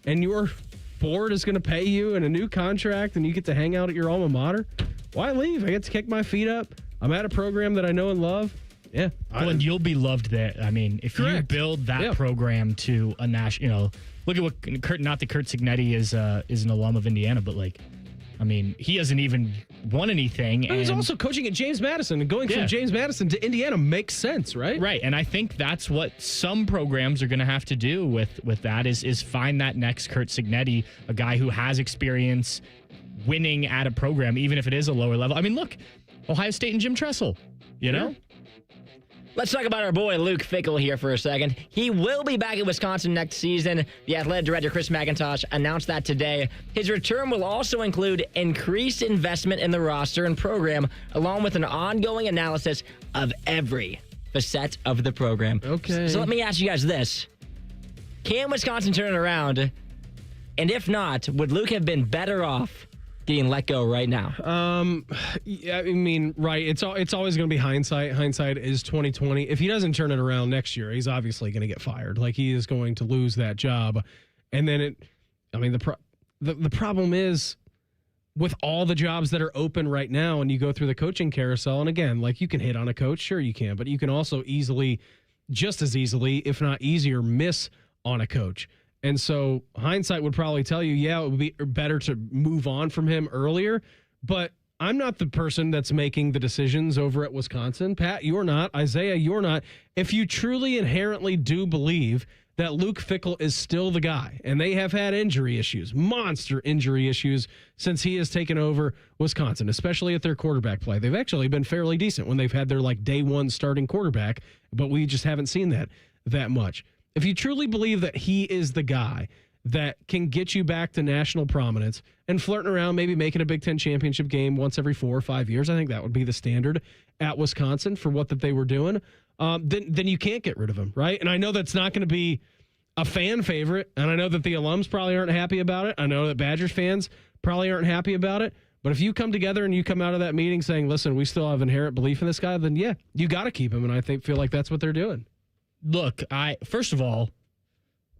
and your board is going to pay you in a new contract and you get to hang out at your alma mater, why leave? I get to kick my feet up. I'm at a program that I know and love. Yeah. Well, and you'll be loved there. I mean, if you build that program to a national, look at what not that Kurt Cignetti is an alum of Indiana, but like, I mean, he hasn't even won anything. And he's also coaching at James Madison, and going from James Madison to Indiana makes sense, right? Right, and I think that's what some programs are going to have to do with that is find that next Kurt Cignetti, a guy who has experience winning at a program, even if it is a lower level. I mean, look, Ohio State and Jim Tressel, you know? Let's talk about our boy Luke Fickell here for a second. He will be back at Wisconsin next season. The athletic director, Chris McIntosh, announced that today. His return will also include increased investment in the roster and program, along with an ongoing analysis of every facet of the program. Okay. So let me ask you guys this. Can Wisconsin turn it around? And if not, would Luke have been better off getting let go right now? Yeah, I mean, right. It's always going to be hindsight. Hindsight is 2020. If he doesn't turn it around next year, he's obviously going to get fired. Like, he is going to lose that job. And then the problem is with all the jobs that are open right now, and you go through the coaching carousel, and again, like, you can hit on a coach, sure you can, but you can also just as easily, if not easier, miss on a coach. And so hindsight would probably tell you, yeah, it would be better to move on from him earlier. But I'm not the person that's making the decisions over at Wisconsin. Pat, you're not. Isaiah, you're not. If you truly inherently do believe that Luke Fickell is still the guy, and they have had injury issues, monster injury issues, since he has taken over Wisconsin, especially at their quarterback play. They've actually been fairly decent when they've had their day one starting quarterback, but we just haven't seen that much. If you truly believe that he is the guy that can get you back to national prominence and flirting around, maybe making a Big Ten championship game once every 4 or 5 years, I think that would be the standard at Wisconsin for what that they were doing, then you can't get rid of him, right? And I know that's not going to be a fan favorite, and I know that the alums probably aren't happy about it. I know that Badgers fans probably aren't happy about it. But if you come together and you come out of that meeting saying, listen, we still have inherent belief in this guy, then yeah, you got to keep him, and I feel like that's what they're doing. Look, first of all,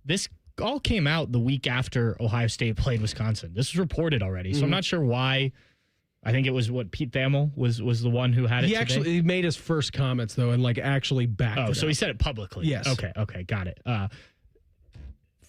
this all came out the week after Ohio State played Wisconsin. This was reported already, so I'm not sure why. I think it was Pete Thamel was the one who had it. He actually made his first comments though, and actually backed it. Oh, so he said it publicly. Yes. Okay, got it.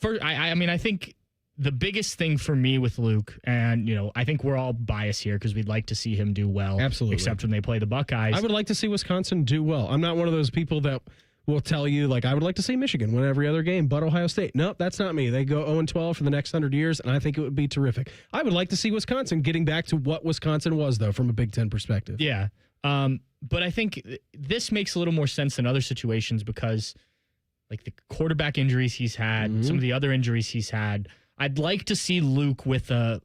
First, I think the biggest thing for me with Luke, and I think we're all biased here because we'd like to see him do well. Absolutely. Except when they play the Buckeyes. I would like to see Wisconsin do well. I'm not one of those people that will tell you, I would like to see Michigan win every other game but Ohio State. Nope, that's not me. They go 0-12 for the next 100 years, and I think it would be terrific. I would like to see Wisconsin getting back to what Wisconsin was, though, from a Big Ten perspective. Yeah. But I think this makes a little more sense than other situations because, the quarterback injuries he's had, some of the other injuries he's had, I'd like to see Luke with a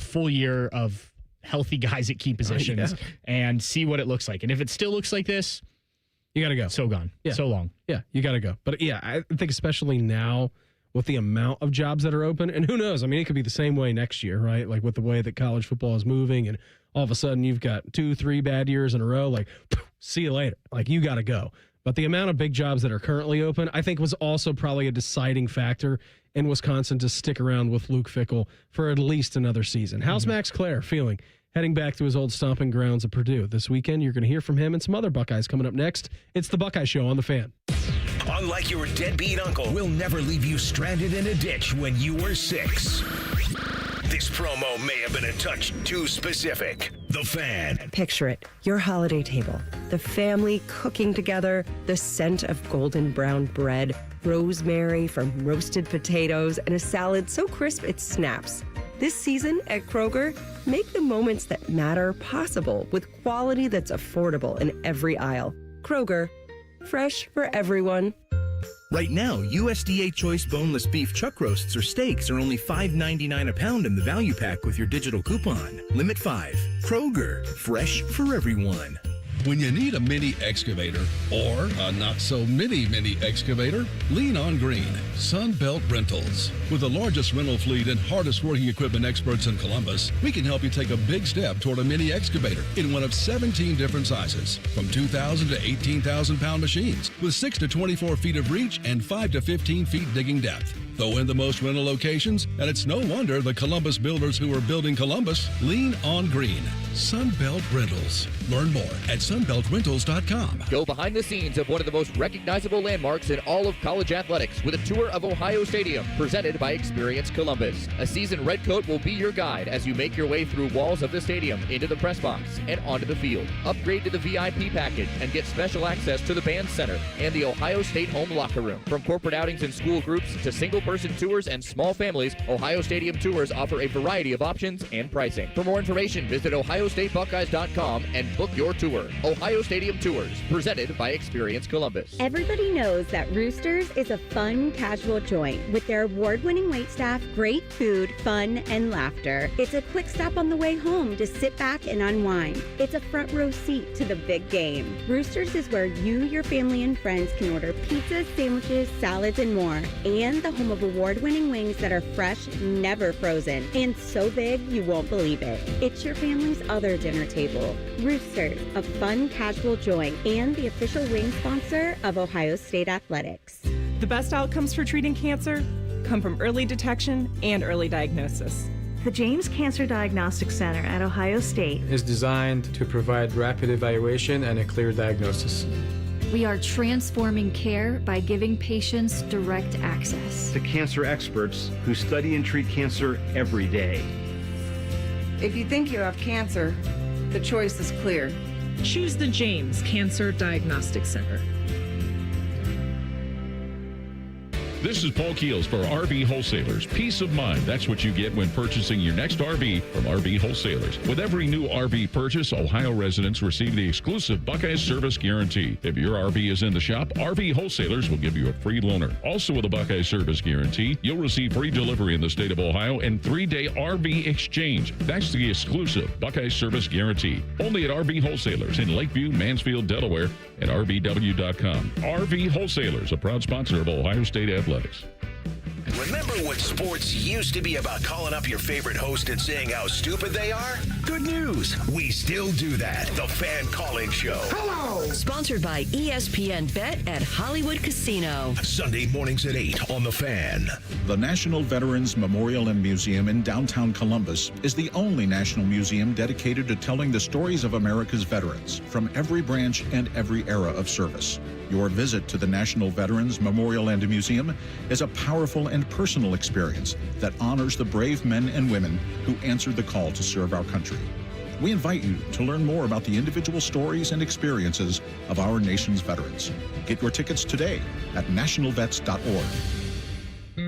full year of healthy guys at key positions and see what it looks like. And if it still looks like this, you got to go. So gone. Yeah. So long. Yeah, you got to go. But yeah, I think especially now with the amount of jobs that are open, and who knows? I mean, it could be the same way next year, right? With the way that college football is moving, and all of a sudden you've got 2-3 bad years in a row, see you later. You got to go. But the amount of big jobs that are currently open, I think was also probably a deciding factor in Wisconsin to stick around with Luke Fickell for at least another season. How's Max Clare feeling heading back to his old stomping grounds at Purdue? This weekend, you're going to hear from him and some other Buckeyes coming up next. It's the Buckeye Show on The Fan. Unlike your deadbeat uncle, we'll never leave you stranded in a ditch when you were 6. This promo may have been a touch too specific. The Fan. Picture it, your holiday table, the family cooking together, the scent of golden brown bread, rosemary from roasted potatoes, and a salad so crisp it snaps. This season at Kroger, make the moments that matter possible with quality that's affordable in every aisle. Kroger, fresh for everyone. Right now, USDA Choice Boneless Beef Chuck Roasts or Steaks are only $5.99 a pound in the value pack with your digital coupon. Limit 5. Kroger, fresh for everyone. When you need a mini excavator or a not-so-mini excavator, lean on Green, Sunbelt Rentals. With the largest rental fleet and hardest-working equipment experts in Columbus, we can help you take a big step toward a mini excavator in one of 17 different sizes, from 2,000 to 18,000-pound machines, with 6 to 24 feet of reach and 5 to 15 feet digging depth. Though in the most rental locations, and it's no wonder the Columbus builders who are building Columbus lean on green. Sunbelt Rentals. Learn more at sunbeltrentals.com. Go behind the scenes of one of the most recognizable landmarks in all of college athletics with a tour of Ohio Stadium, presented by Experience Columbus. A seasoned redcoat will be your guide as you make your way through walls of the stadium, into the press box, and onto the field. Upgrade to the VIP package and get special access to the band center and the Ohio State home locker room. From corporate outings and school groups to single-person tours and small families, Ohio Stadium Tours offer a variety of options and pricing. For more information, visit ohiostatebuckeyes.com and book your tour. Ohio Stadium Tours, presented by Experience Columbus. Everybody knows that Roosters is a fun, casual joint with their award-winning waitstaff, great food, fun, and laughter. It's a quick stop on the way home to sit back and unwind. It's a front row seat to the big game. Roosters is where you, your family, and friends can order pizzas, sandwiches, salads, and more. And the home of award-winning wings that are fresh, never frozen, and so big you won't believe it. It's your family's other dinner table. Roosters, a fun, casual joint, and the official wing sponsor of Ohio State Athletics. The best outcomes for treating cancer come from early detection and early diagnosis. The James Cancer Diagnostic Center at Ohio State is designed to provide rapid evaluation and a clear diagnosis. We are transforming care by giving patients direct access to cancer experts who study and treat cancer every day. If you think you have cancer, the choice is clear. Choose the James Cancer Diagnostic Center. This is Paul Keels for RV Wholesalers. Peace of mind. That's what you get when purchasing your next RV from RV Wholesalers. With every new RV purchase, Ohio residents receive the exclusive Buckeye Service Guarantee. If your RV is in the shop, RV Wholesalers will give you a free loaner. Also with a Buckeye Service Guarantee, you'll receive free delivery in the state of Ohio and 3-day RV exchange. That's the exclusive Buckeye Service Guarantee. Only at RV Wholesalers in Lakeview, Mansfield, Delaware, and RVW.com. RV Wholesalers, a proud sponsor of Ohio State Athletics. Remember when sports used to be about calling up your favorite host and saying how stupid they are? Good news. We still do that. The Fan Call-In Show. Hello! Sponsored by ESPN Bet at Hollywood Casino. Sunday mornings at 8 on The Fan. The National Veterans Memorial and Museum in downtown Columbus is the only national museum dedicated to telling the stories of America's veterans from every branch and every era of service. Your visit to the National Veterans Memorial and Museum is a powerful and personal experience that honors the brave men and women who answered the call to serve our country. We invite you to learn more about the individual stories and experiences of our nation's veterans. Get your tickets today at nationalvets.org.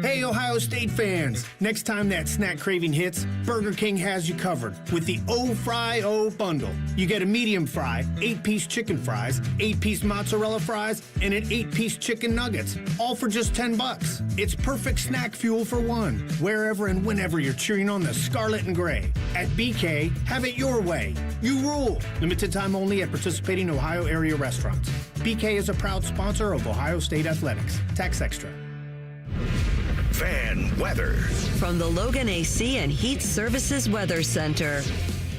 Hey, Ohio State fans! Next time that snack craving hits, Burger King has you covered with the O-Fry-O bundle. You get a medium fry, 8-piece chicken fries, 8-piece mozzarella fries, and an 8-piece chicken nuggets, all for just $10. It's perfect snack fuel for one, wherever and whenever you're cheering on the scarlet and gray. At BK, have it your way. You rule. Limited time only at participating Ohio area restaurants. BK is a proud sponsor of Ohio State Athletics. Tax extra. Fan weather. From the Logan AC and Heat Services Weather Center.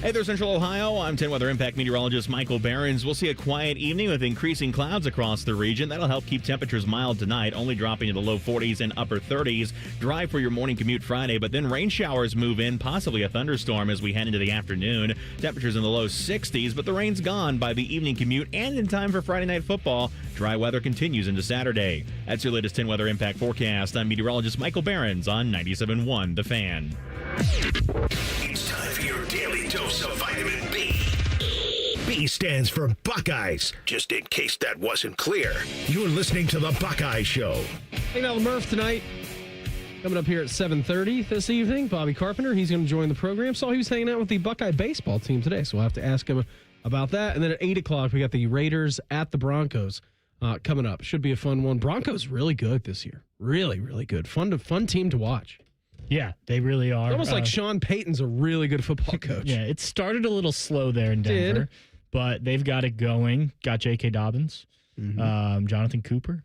Hey there, Central Ohio. I'm 10 Weather Impact meteorologist Michael Behrens. We'll see a quiet evening with increasing clouds across the region. That'll help keep temperatures mild tonight, only dropping to the low 40s and upper 30s. Dry for your morning commute Friday, but then rain showers move in, possibly a thunderstorm as we head into the afternoon. Temperatures in the low 60s, but the rain's gone by the evening commute and in time for Friday Night Football. Dry weather continues into Saturday. That's your latest 10 Weather Impact forecast. I'm meteorologist Michael Behrens on 97.1 The Fan. It's time for your daily dose of vitamin B. B stands for Buckeyes, just in case that wasn't clear. You're listening to The Buckeye Show. Hanging out with Murph tonight. Coming up here at 7:30 this evening, Bobby Carpenter, he's going to join the program. Saw he was hanging out with the Buckeye baseball team today, so we'll have to ask him about that. And then at 8 o'clock, we got the Raiders at the Broncos coming up. Should be a fun one. Broncos really good this year. Really, really good. Fun team to watch. Yeah, they really are. It's almost like Sean Payton's a really good football coach. Yeah, it started a little slow there in Denver, but they've got it going. Got J.K. Dobbins, Jonathan Cooper,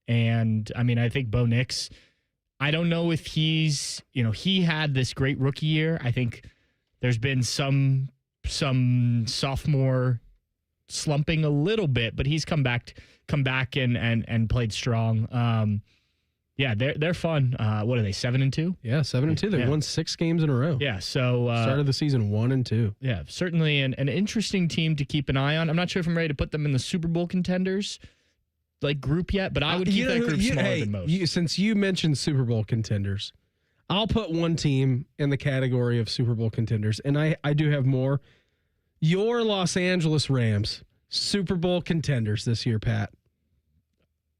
and I mean, I think Bo Nix. I don't know if he's, he had this great rookie year. I think there's been some sophomore slumping a little bit, but he's come back and played strong. Yeah, they're fun. What are they, 7-2? Yeah, 7-2. They won 6 games in a row. Yeah, so started the season 1-2. Yeah, certainly an interesting team to keep an eye on. I'm not sure if I'm ready to put them in the Super Bowl contenders group yet, but I would keep that group smaller than most. Since you mentioned Super Bowl contenders, I'll put one team in the category of Super Bowl contenders, and I do have more. Your Los Angeles Rams, Super Bowl contenders this year, Pat.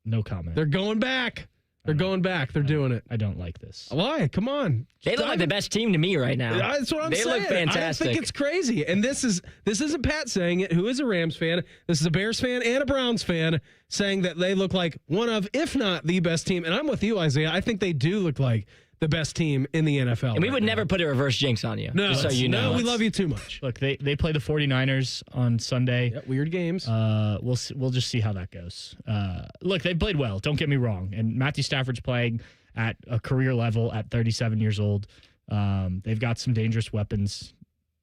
No comment. They're going back. They're going back. They're doing it. I don't like this. Why? Come on. They look like the best team to me right now. That's what I'm saying. They look fantastic. I think it's crazy. And this isn't Pat saying it, who is a Rams fan. This is a Bears fan and a Browns fan saying that they look like one of, if not the best team. And I'm with you, Isaiah. I think they do look like the best team in the NFL. And we would never put a reverse jinx on you. No, just so you know. No, we love you too much. Look, they play the 49ers on Sunday. Yep, weird games. We'll just see how that goes. Look, they played well. Don't get me wrong. And Matthew Stafford's playing at a career level at 37 years old. They've got some dangerous weapons.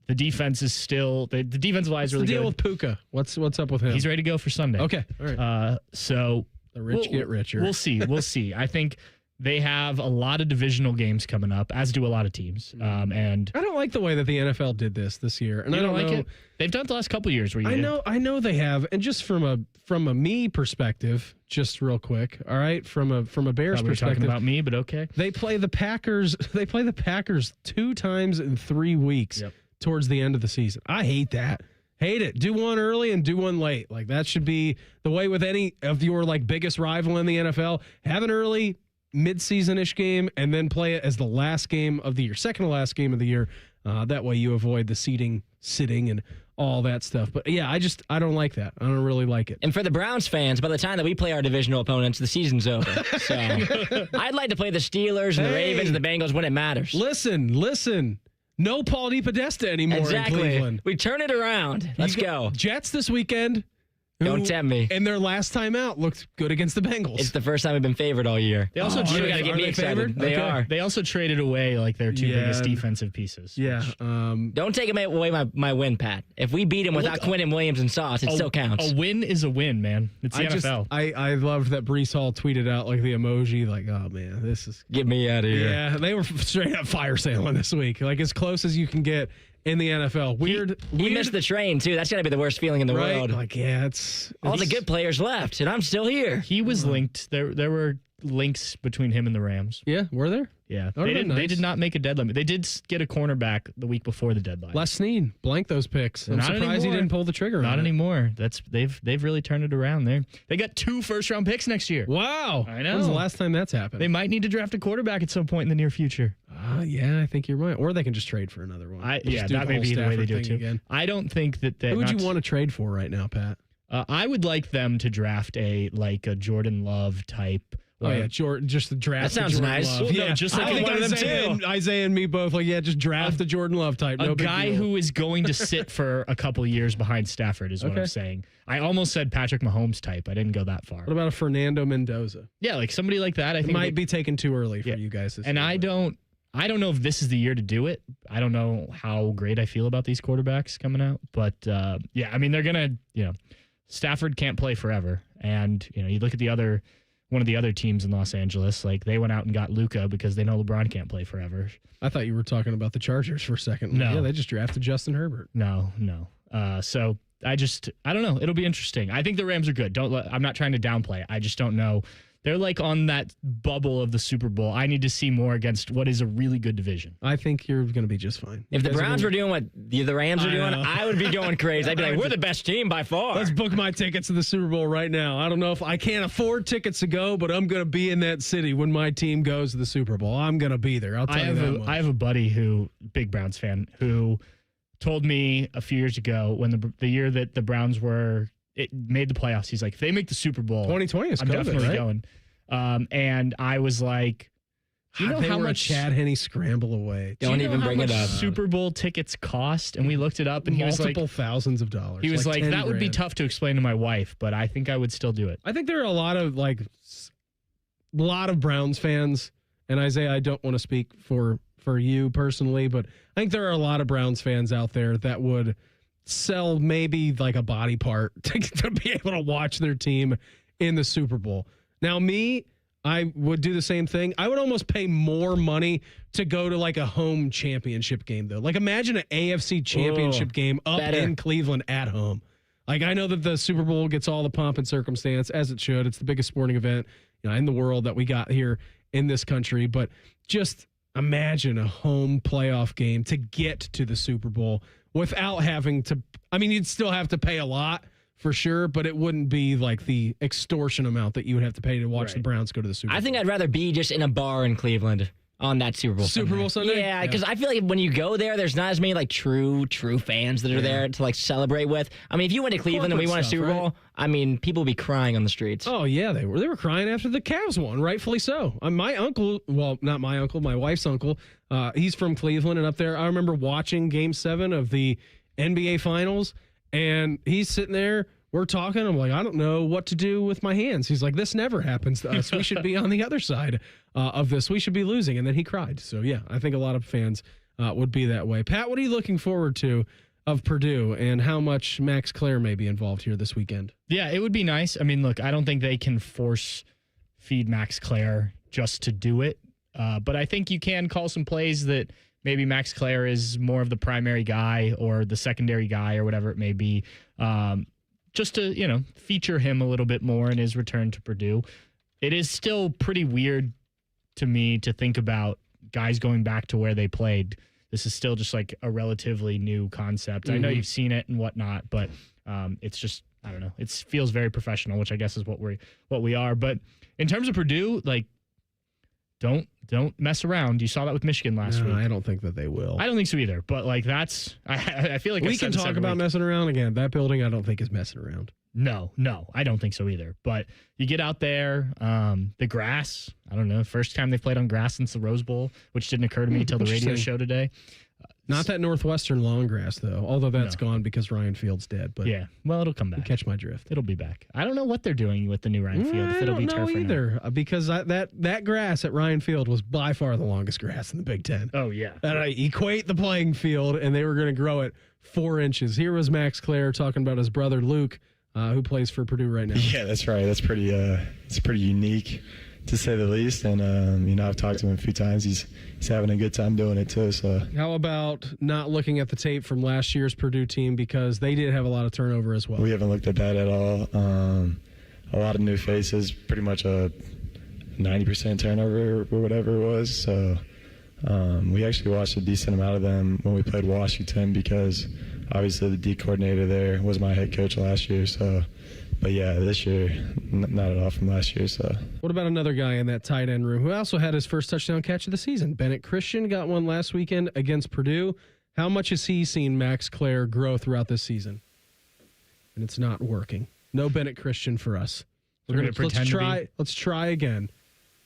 The defense is still the defensive line is really good. What's the deal with Puka? What's up with him? He's ready to go for Sunday. Okay, all right. So the rich get richer. We'll see. We'll see. I think they have a lot of divisional games coming up, as do a lot of teams. And I don't like the way that the NFL did this year. And I don't like know, it. They've done it the last couple of years. Where I know they have. And just from a me perspective, just real quick, all right, from a Bears Probably perspective, talking about me, but okay. They play the Packers. They play the Packers 2 times in 3 weeks towards the end of the season. I hate that. Hate it. Do one early and do one late. Like that should be the way with any of your biggest rival in the NFL. Have an early mid-season-ish game and then play it as the last game of the year, second to last game of the year. That way you avoid the sitting and all that stuff. But yeah, I don't like that. I don't really like it. And for the Browns fans, by the time that we play our divisional opponents, the season's over. So I'd like to play the Steelers and the Ravens and the Bengals when it matters. Listen. No Paul DePodesta anymore in Cleveland. We turn it around. Let's go. Jets this weekend. Don't tempt me. And their last time out looked good against the Bengals. It's the first time we've been favored all year. They also got to get me excited. Favored? They are. They also traded away their two biggest defensive pieces. Yeah. Don't take away my win, Pat. If we beat him without Quinnen Williams and Sauce, it still counts. A win is a win, man. It's the NFL. I loved that Breece Hall tweeted out the emoji, oh man, this is get me out of here. Yeah, they were straight up fire sailing this week, as close as you can get in the NFL. He missed the train, too. That's got to be the worst feeling in the world. It's all the good players left, and I'm still here. He was linked. There were links between him and the Rams. Yeah, were there? Yeah. They did not make a deadline. They did get a cornerback the week before the deadline. Les Snead, blank those picks. I'm surprised he didn't pull the trigger on it. Not anymore. They've really turned it around there. They got 2 first-round picks next year. Wow. I know. When's the last time that's happened? They might need to draft a quarterback at some point in the near future. Yeah, I think you're right. Or they can just trade for another one. That may be the way they do it, too. Again. I don't think that Who would you want to trade for right now, Pat? I would like them to draft a Jordan Love type. Oh, yeah, just the draft. That sounds nice. Love. Well, no, just I think Isaiah and me both just draft the Jordan Love type. No a guy who is going to sit for a couple years behind Stafford is what I'm saying. I almost said Patrick Mahomes type. I didn't go that far. What about a Fernando Mendoza? Yeah, somebody like that. I think might be taken too early for you guys. And I don't know if this is the year to do it. I don't know how great I feel about these quarterbacks coming out. But, they're going to, Stafford can't play forever. And, you look at one of the other teams in Los Angeles, they went out and got Luka because they know LeBron can't play forever. I thought you were talking about the Chargers for a second. No. Yeah, they just drafted Justin Herbert. No. So I don't know. It'll be interesting. I think the Rams are good. I'm not trying to downplay it. I just don't know. They're on that bubble of the Super Bowl. I need to see more against what is a really good division. I think you're going to be just fine. If the Browns were doing what the Rams are doing, I would be going crazy. I'd be we're the best team by far. Let's book my tickets to the Super Bowl right now. I don't know if I can't afford tickets to go, but I'm going to be in that city when my team goes to the Super Bowl. I'm going to be there. I'll tell you that much. I have a buddy big Browns fan, who told me a few years ago when the year that the Browns made the playoffs, he's like, if they make the Super Bowl, 2020 is I'm COVID, definitely right? going. And I was like, do you know how much Chad Henne scramble away? Don't even bring it up. Super Bowl tickets cost, and we looked it up, and he was like, multiple thousands of dollars. He was like, that would be tough to explain to my wife, but I think I would still do it. I think there are a lot of Browns fans, and Isaiah, I don't want to speak for you personally, but I think there are a lot of Browns fans out there that would sell maybe a body part to be able to watch their team in the Super Bowl. Now, me, I would do the same thing. I would almost pay more money to go to like a home championship game, though. Like, imagine an AFC championship game up in Cleveland at home. Like, I know that the Super Bowl gets all the pomp and circumstance, as it should. It's the biggest sporting event, in the world that we got here in this country. But just imagine a home playoff game to get to the Super Bowl without having to. I mean, you'd still have to pay a lot for sure, but it wouldn't be like the extortion amount that you would have to pay to watch the Browns go to the Super Bowl. I think I'd rather be just in a bar in Cleveland on that Super Bowl Sunday. Yeah, because I feel like when you go there's not as many like true fans that are there to like celebrate with. I mean, if you went to Cleveland and we won a Super Bowl, I mean, people would be crying on the streets. Oh yeah, they were crying after the Cavs won, rightfully so. My uncle, well, not my uncle, my wife's uncle, he's from Cleveland, and up there, I remember watching Game 7 of the NBA Finals, and he's sitting there. We're talking. I'm like, I don't know what to do with my hands. He's like, this never happens to us. We should be on the other side of this. We should be losing. And then he cried. So, yeah, I think a lot of fans would be that way. Pat, what are you looking forward to of Purdue and how much Max Clare may be involved here this weekend? Yeah, it would be nice. I mean, look, I don't think they can force feed Max Clare just to do it. But I think you can call some plays that maybe Max Clare is more of the primary guy or the secondary guy or whatever it may be. Just to, feature him a little bit more in his return to Purdue. It is still pretty weird to me to think about guys going back to where they played. This is still just like a relatively new concept. I know you've seen it and whatnot, but it's just, I don't know. It feels very professional, which I guess is what we are. But in terms of Purdue, like, don't mess around. You saw that with Michigan last week. I don't think that they will. I don't think so either. But like I feel like we can talk about messing around again. That building, I don't think is messing around. No, I don't think so either. But you get out there, the grass. I don't know. First time they've played on grass since the Rose Bowl, which didn't occur to me until the radio show today. Not that Northwestern long grass, though, although that's gone because Ryan Field's dead. But yeah, well, it'll come back. You catch my drift. It'll be back. I don't know what they're doing with the new Ryan Field. If it'll be turf either, because that grass at Ryan Field was by far the longest grass in the Big Ten. Oh, yeah. And I equate the playing field, and they were going to grow it 4 inches. Here was Max Clare talking about his brother Luke, who plays for Purdue right now. Yeah, that's right. That's pretty. It's pretty unique, to say the least. And I've talked to him a few times. He's having a good time doing it too. So how about not looking at the tape from last year's Purdue team, because they did have a lot of turnover as well? We haven't looked at that at all. A lot of new faces, pretty much a 90% turnover or whatever it was. So we actually watched a decent amount of them when we played Washington, because obviously the D coordinator there was my head coach last year. So. But yeah, this year, not at all from last year. So, what about another guy in that tight end room who also had his first touchdown catch of the season? Bennett Christian got one last weekend against Purdue. How much has he seen Max Clare grow throughout this season? And it's not working. No Bennett Christian for us. We're going to pretend. Let's try again.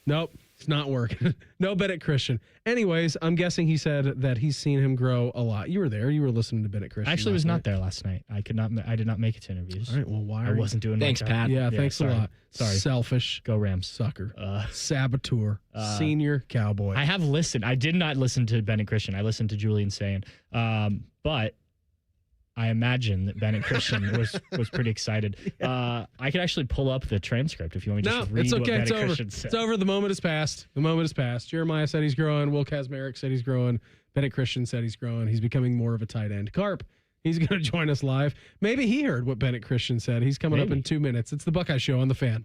Nope, it's not working. No Bennett Christian. Anyways, I'm guessing he said that he's seen him grow a lot. You were there. You were listening to Bennett Christian. I actually was not there last night. I did not make it to interviews. All right. Well, why? I wasn't doing. Thanks, Pat. Yeah. Thanks a lot. Sorry. Selfish. Go Rams. Sucker. Saboteur. Senior cowboy. I have listened. I did not listen to Bennett Christian. I listened to Julian Sayin. But I imagine that Bennett Christian was pretty excited. I could actually pull up the transcript if you want me to just read what Bennett Christian said. It's over. The moment has passed. The moment has passed. Jeremiah said he's growing. Will Kazmarek said he's growing. Bennett Christian said he's growing. He's becoming more of a tight end. Carp, he's going to join us live. Maybe he heard what Bennett Christian said. He's coming up in 2 minutes. It's the Buckeye Show on The Fan.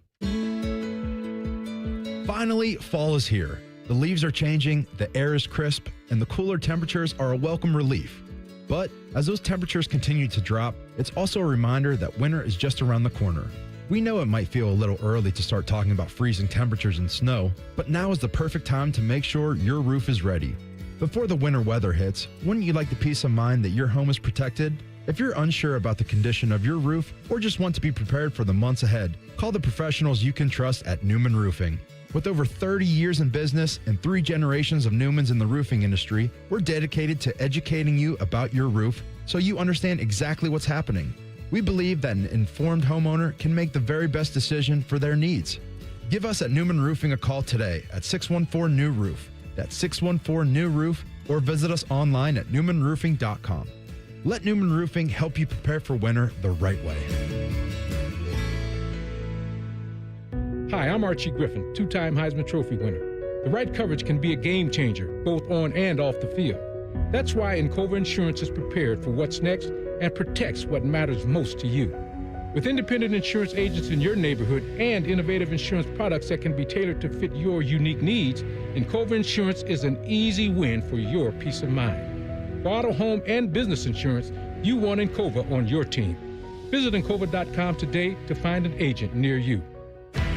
Finally, fall is here. The leaves are changing, the air is crisp, and the cooler temperatures are a welcome relief. But as those temperatures continue to drop, it's also a reminder that winter is just around the corner. We know it might feel a little early to start talking about freezing temperatures and snow, but now is the perfect time to make sure your roof is ready. Before the winter weather hits, wouldn't you like the peace of mind that your home is protected? If you're unsure about the condition of your roof or just want to be prepared for the months ahead, call the professionals you can trust at Newman Roofing. With over 30 years in business and 3 generations of Newmans in the roofing industry, we're dedicated to educating you about your roof so you understand exactly what's happening. We believe that an informed homeowner can make the very best decision for their needs. Give us at Newman Roofing a call today at 614-NEW-ROOF. That's 614-NEW-ROOF, or visit us online at newmanroofing.com. Let Newman Roofing help you prepare for winter the right way. Hi, I'm Archie Griffin, two-time Heisman Trophy winner. The right coverage can be a game changer, both on and off the field. That's why Encova Insurance is prepared for what's next and protects what matters most to you. With independent insurance agents in your neighborhood and innovative insurance products that can be tailored to fit your unique needs, Encova Insurance is an easy win for your peace of mind. For auto, home, and business insurance, you want Encova on your team. Visit Encova.com today to find an agent near you.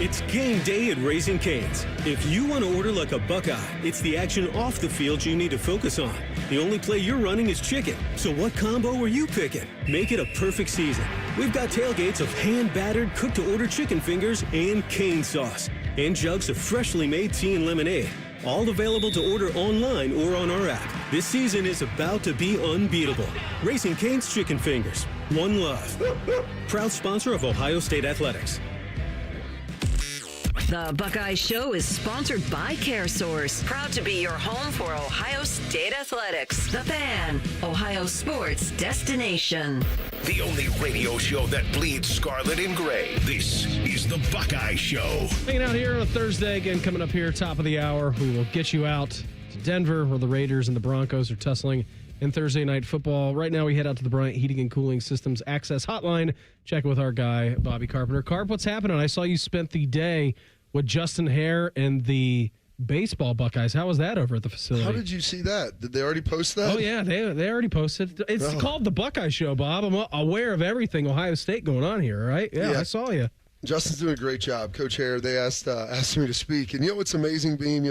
It's game day at Raising Cane's. If you want to order like a Buckeye, it's the action off the field you need to focus on. The only play you're running is chicken. So what combo are you picking? Make it a perfect season. We've got tailgates of hand-battered, cooked-to-order chicken fingers and cane sauce. And jugs of freshly made tea and lemonade. All available to order online or on our app. This season is about to be unbeatable. Raising Cane's Chicken Fingers. One love. Proud sponsor of Ohio State Athletics. The Buckeye Show is sponsored by CareSource, proud to be your home for Ohio State Athletics. The Fan, Ohio sports destination. The only radio show that bleeds scarlet and gray. This is the Buckeye Show. Hanging out here on a Thursday, again, coming up here, top of the hour. We will get you out to Denver, where the Raiders and the Broncos are tussling in Thursday night football. Right now, we head out to the Bryant Heating and Cooling Systems Access Hotline, checking with our guy, Bobby Carpenter. Carp, what's happening? I saw you spent the day with Justin Hare and the baseball Buckeyes. How was that over at the facility? How did you see that? Did they already post that? Oh, yeah, they already posted. It's called the Buckeye Show, Bob. I'm aware of everything Ohio State going on here, right? Yeah. I saw you. Justin's doing a great job. Coach Hare, they asked me to speak. And you know what's amazing, Beam?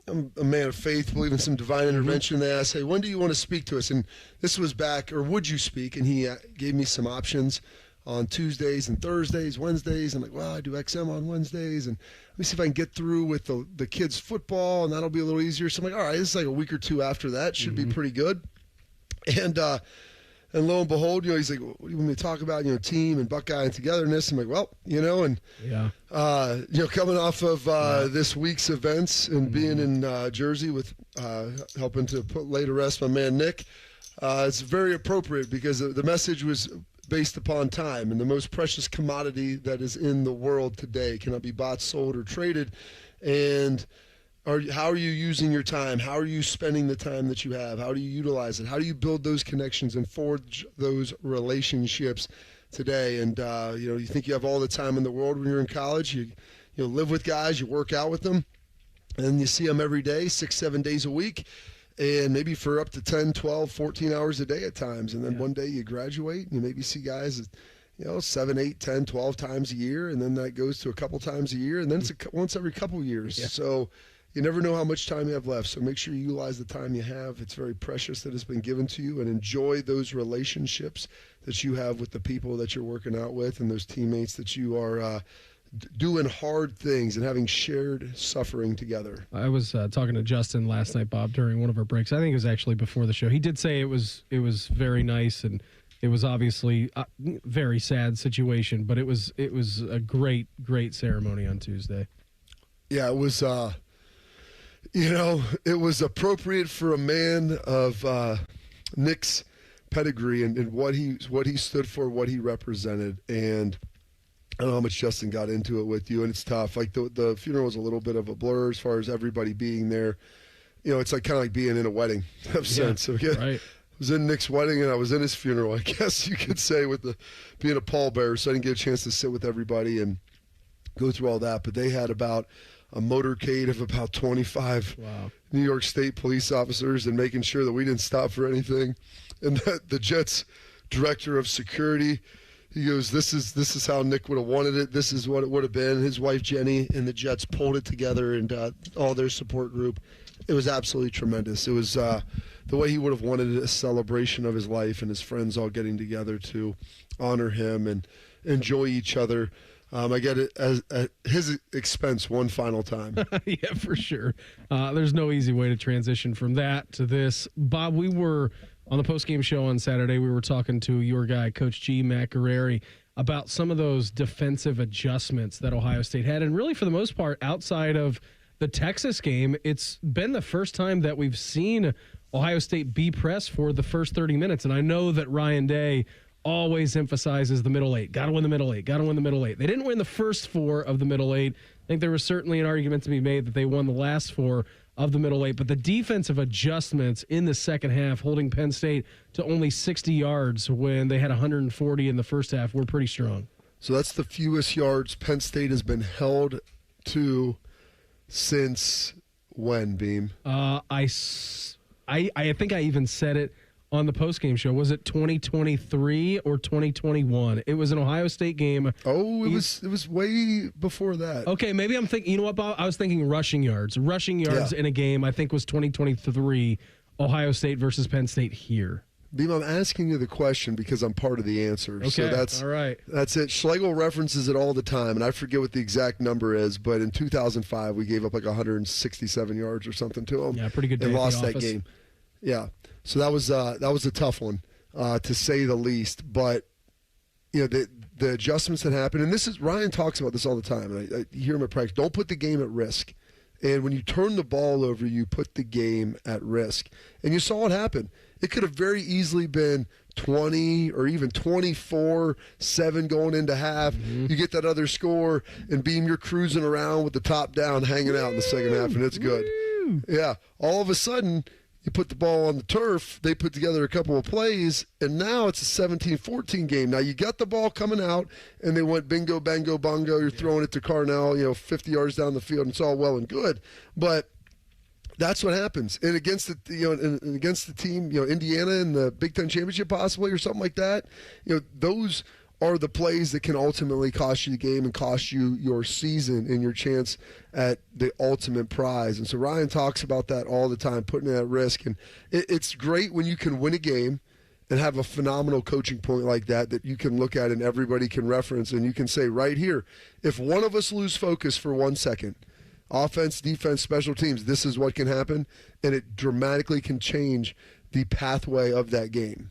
I'm a man of faith, believe in some divine intervention. They asked, hey, when do you want to speak to us? And this was back, or would you speak? And he gave me some options on Tuesdays and Thursdays, Wednesdays. I'm like, well, I do XM on Wednesdays, and let me see if I can get through with the kids' football, and that'll be a little easier. So I'm like, all right, this is like a week or two after that. Should be pretty good. And lo and behold, he's like, what do you want me to talk about? Team and Buckeye and togetherness. I'm like, well, coming off of this week's events and being in Jersey with helping to lay to rest my man Nick, it's very appropriate because the message was based upon time, and the most precious commodity that is in the world today cannot be bought, sold, or traded. And how are you using your time? How are you spending the time that you have? How do you utilize it? How do you build those connections and forge those relationships today? And you think you have all the time in the world when you're in college. You live with guys, you work out with them, and you see them every day, 6-7 days a week. And maybe for up to 10, 12, 14 hours a day at times. And then one day you graduate and you maybe see guys, 7, 8, 10, 12 times a year. And then that goes to a couple times a year. And then it's once every couple years. Yeah. So you never know how much time you have left. So make sure you utilize the time you have. It's very precious that it's been given to you. And enjoy those relationships that you have with the people that you're working out with and those teammates that you are doing hard things and having shared suffering together. I was talking to Justin last night, Bob, during one of our breaks. I think it was actually before the show. He did say it was very nice, and it was obviously a very sad situation, but it was a great ceremony on Tuesday. Yeah, it was. It was appropriate for a man of Nick's pedigree and what he stood for, what he represented, and I don't know how much Justin got into it with you, and it's tough. Like the funeral was a little bit of a blur as far as everybody being there. It's like kind of like being in a wedding. Have sense. So right. I was in Nick's wedding and I was in his funeral, I guess you could say, with being a pallbearer. So I didn't get a chance to sit with everybody and go through all that. But they had about a motorcade of about 25 New York State police officers and making sure that we didn't stop for anything. And that the Jets director of security, he goes, this is how Nick would have wanted it. This is what it would have been. His wife, Jenny, and the Jets pulled it together, and all their support group. It was absolutely tremendous. It was the way he would have wanted it, a celebration of his life and his friends all getting together to honor him and enjoy each other. I get it at his expense one final time. Yeah, for sure. There's no easy way to transition from that to this. Bob, we were on the postgame show on Saturday. We were talking to your guy, Coach G. Matt Guerrieri, about some of those defensive adjustments that Ohio State had. And really, for the most part, outside of the Texas game, it's been the first time that we've seen Ohio State be pressed for the first 30 minutes. And I know that Ryan Day always emphasizes the middle eight. Got to win the middle eight. Got to win the middle eight. They didn't win the first 4 of the middle eight. I think there was certainly an argument to be made that they won the last 4 of the middle eight. But the defensive adjustments in the second half, holding Penn State to only 60 yards when they had 140 in the first half, were pretty strong. So that's the fewest yards Penn State has been held to since when, Beam? I think I even said it on the postgame show. Was it 2023 or 2021? It was an Ohio State game. Oh, it was way before that. Okay, maybe I'm thinking, you know what, Bob? I was thinking rushing yards. Rushing yards in a game, I think, was 2023, Ohio State versus Penn State here. Beam, I'm asking you the question because I'm part of the answer. Okay, so that's all right. That's it. Schlegel references it all the time, and I forget what the exact number is, but in 2005, we gave up like 167 yards or something to them. Yeah, pretty good day and at the lost that office. game. Yeah. So that was a tough one, to say the least. But the adjustments that happened, and this is Ryan talks about this all the time, and I hear him at practice. Don't put the game at risk. And when you turn the ball over, you put the game at risk. And you saw what happened. It could have very easily been 20 or even 24-7 going into half. Mm-hmm. You get that other score, and Beam, you're cruising around with the top down, hanging out in the second half, and it's good. Yeah. All of a sudden, you put the ball on the turf, they put together a couple of plays, and now it's a 17-14 game. Now you got the ball coming out, and they went bingo, bango, bongo. You're throwing it to Carnell, 50 yards down the field, and it's all well and good. But that's what happens. And against the team, Indiana in the Big Ten Championship possibly or something like that, those are the plays that can ultimately cost you the game and cost you your season and your chance at the ultimate prize. And so Ryan talks about that all the time, putting it at risk. And it's great when you can win a game and have a phenomenal coaching point like that you can look at and everybody can reference, and you can say right here, if one of us lose focus for 1 second, offense, defense, special teams, this is what can happen, and it dramatically can change the pathway of that game.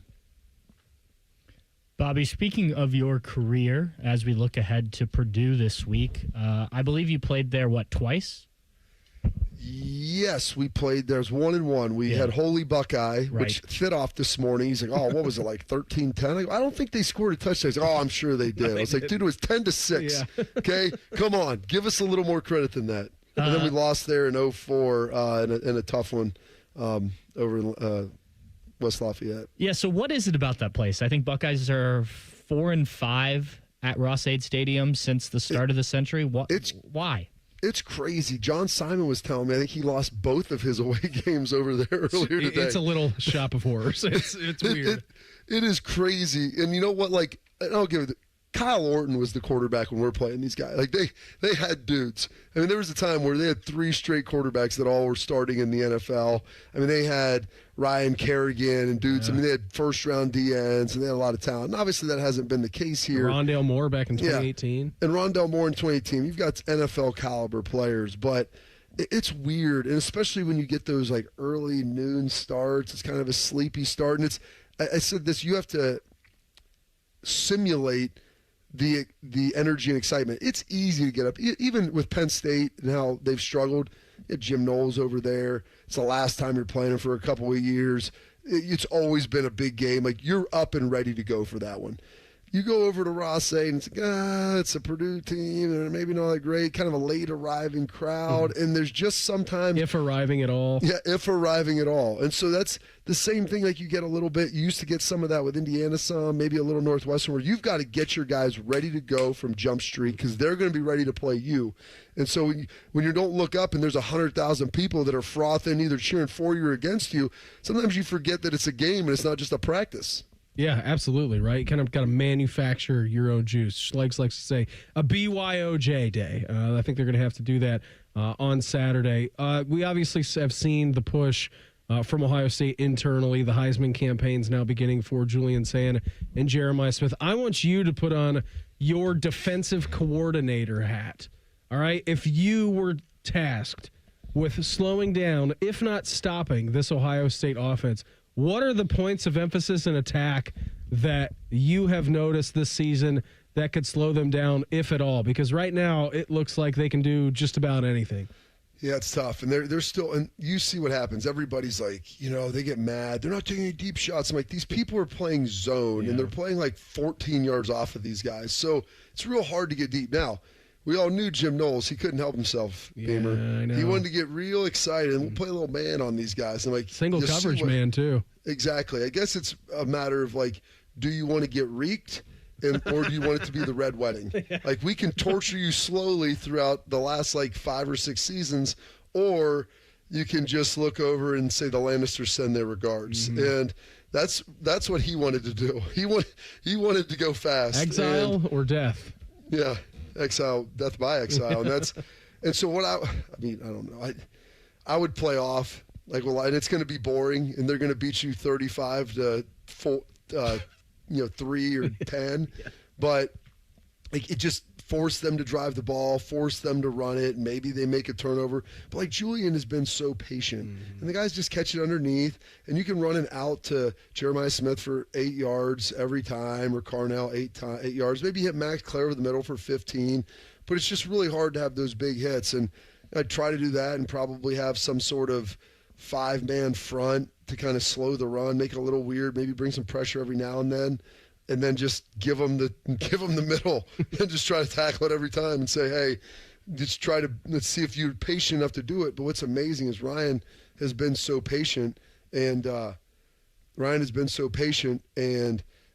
Bobby, speaking of your career, as we look ahead to Purdue this week, I believe you played there, twice? Yes, we played. There's 1-1. We had Holy Buckeye, which fit off this morning. He's like, oh, what was it, like 13-10? I don't think they scored a touchdown. He's like, oh, I'm sure they did. I was like, dude, it was 10-6. Yeah. Okay, come on. Give us a little more credit than that. And then we lost there in 2004 in a tough one over West Lafayette. Yeah, so what is it about that place? I think Buckeyes are 4-5 at Ross-Ade Stadium since the start of the century. Why? It's crazy. John Simon was telling me, I think he lost both of his away games over there earlier today. It's a little shop of horrors. It's weird. It is crazy. And you know what? Like, I'll give it. Kyle Orton was the quarterback when we were playing these guys. Like, they had dudes. I mean, there was a time where they had 3 straight quarterbacks that all were starting in the NFL. I mean, they had Ryan Kerrigan and dudes. I mean, they had first-round DNs, and they had a lot of talent. And obviously that hasn't been the case here. Rondale Moore back in 2018. Yeah. And Rondale Moore in 2018. You've got NFL-caliber players, but it's weird, and especially when you get those, like, early noon starts. It's kind of a sleepy start. And I said this, you have to simulate the energy and excitement. It's easy to get up, even with Penn State and how they've struggled. You had Jim Knowles over there. It's the last time you're playing him for a couple of years. It's always been a big game. Like, you're up and ready to go for that one. You go over to Ross-Ade and it's like, it's a Purdue team, and maybe not that great, kind of a late arriving crowd, and there's just sometimes... If arriving at all. Yeah, if arriving at all. And so that's the same thing, like you get a little bit, you used to get some of that with Indiana some, maybe a little Northwestern, where you've got to get your guys ready to go from Jump Street because they're going to be ready to play you. And so when you don't look up and there's 100,000 people that are frothing, either cheering for you or against you, sometimes you forget that it's a game and it's not just a practice. Yeah, absolutely, right? You kind of got to manufacture your own juice. Schlegel likes to say a BYOJ day. I think they're going to have to do that on Saturday. We obviously have seen the push from Ohio State internally. The Heisman campaign's now beginning for Julian Sand and Jeremiah Smith. I want you to put on your defensive coordinator hat, all right? If you were tasked with slowing down, if not stopping, this Ohio State offense, what are the points of emphasis and attack that you have noticed this season that could slow them down, if at all? Because right now it looks like they can do just about anything. Yeah, it's tough. And they're still, and you see what happens. Everybody's like, they get mad. They're not taking any deep shots. I'm like, these people are playing zone, and they're playing like 14 yards off of these guys. So it's real hard to get deep. Now, we all knew Jim Knowles. He couldn't help himself, Gamer. I know. He wanted to get real excited, and we'll play a little man on these guys. And like single coverage man, too. Exactly. I guess it's a matter of like, do you want to get reeked? Or do you want it to be the red wedding? Like, we can torture you slowly throughout the last, 5 or 6 seasons, or you can just look over and say the Lannisters send their regards. Mm-hmm. And that's what he wanted to do. He wanted to go fast. Exile or death? Yeah, exile, death by exile. And so what I don't know. I would play off, and it's going to be boring, and they're going to beat you 35 to 4, 3 or 10, but it just forced them to drive the ball, forced them to run it. Maybe they make a turnover, but Julian has been so patient, and the guys just catch it underneath, and you can run an out to Jeremiah Smith for 8 yards every time, or Carnell 8 yards. Maybe hit Max Clare over the middle for 15, but it's just really hard to have those big hits. And I'd try to do that and probably have some sort of 5-man front to kind of slow the run, make it a little weird, maybe bring some pressure every now and then just give them the middle and just try to tackle it every time and say, hey, let's see if you're patient enough to do it. But what's amazing is Ryan has been so patient, and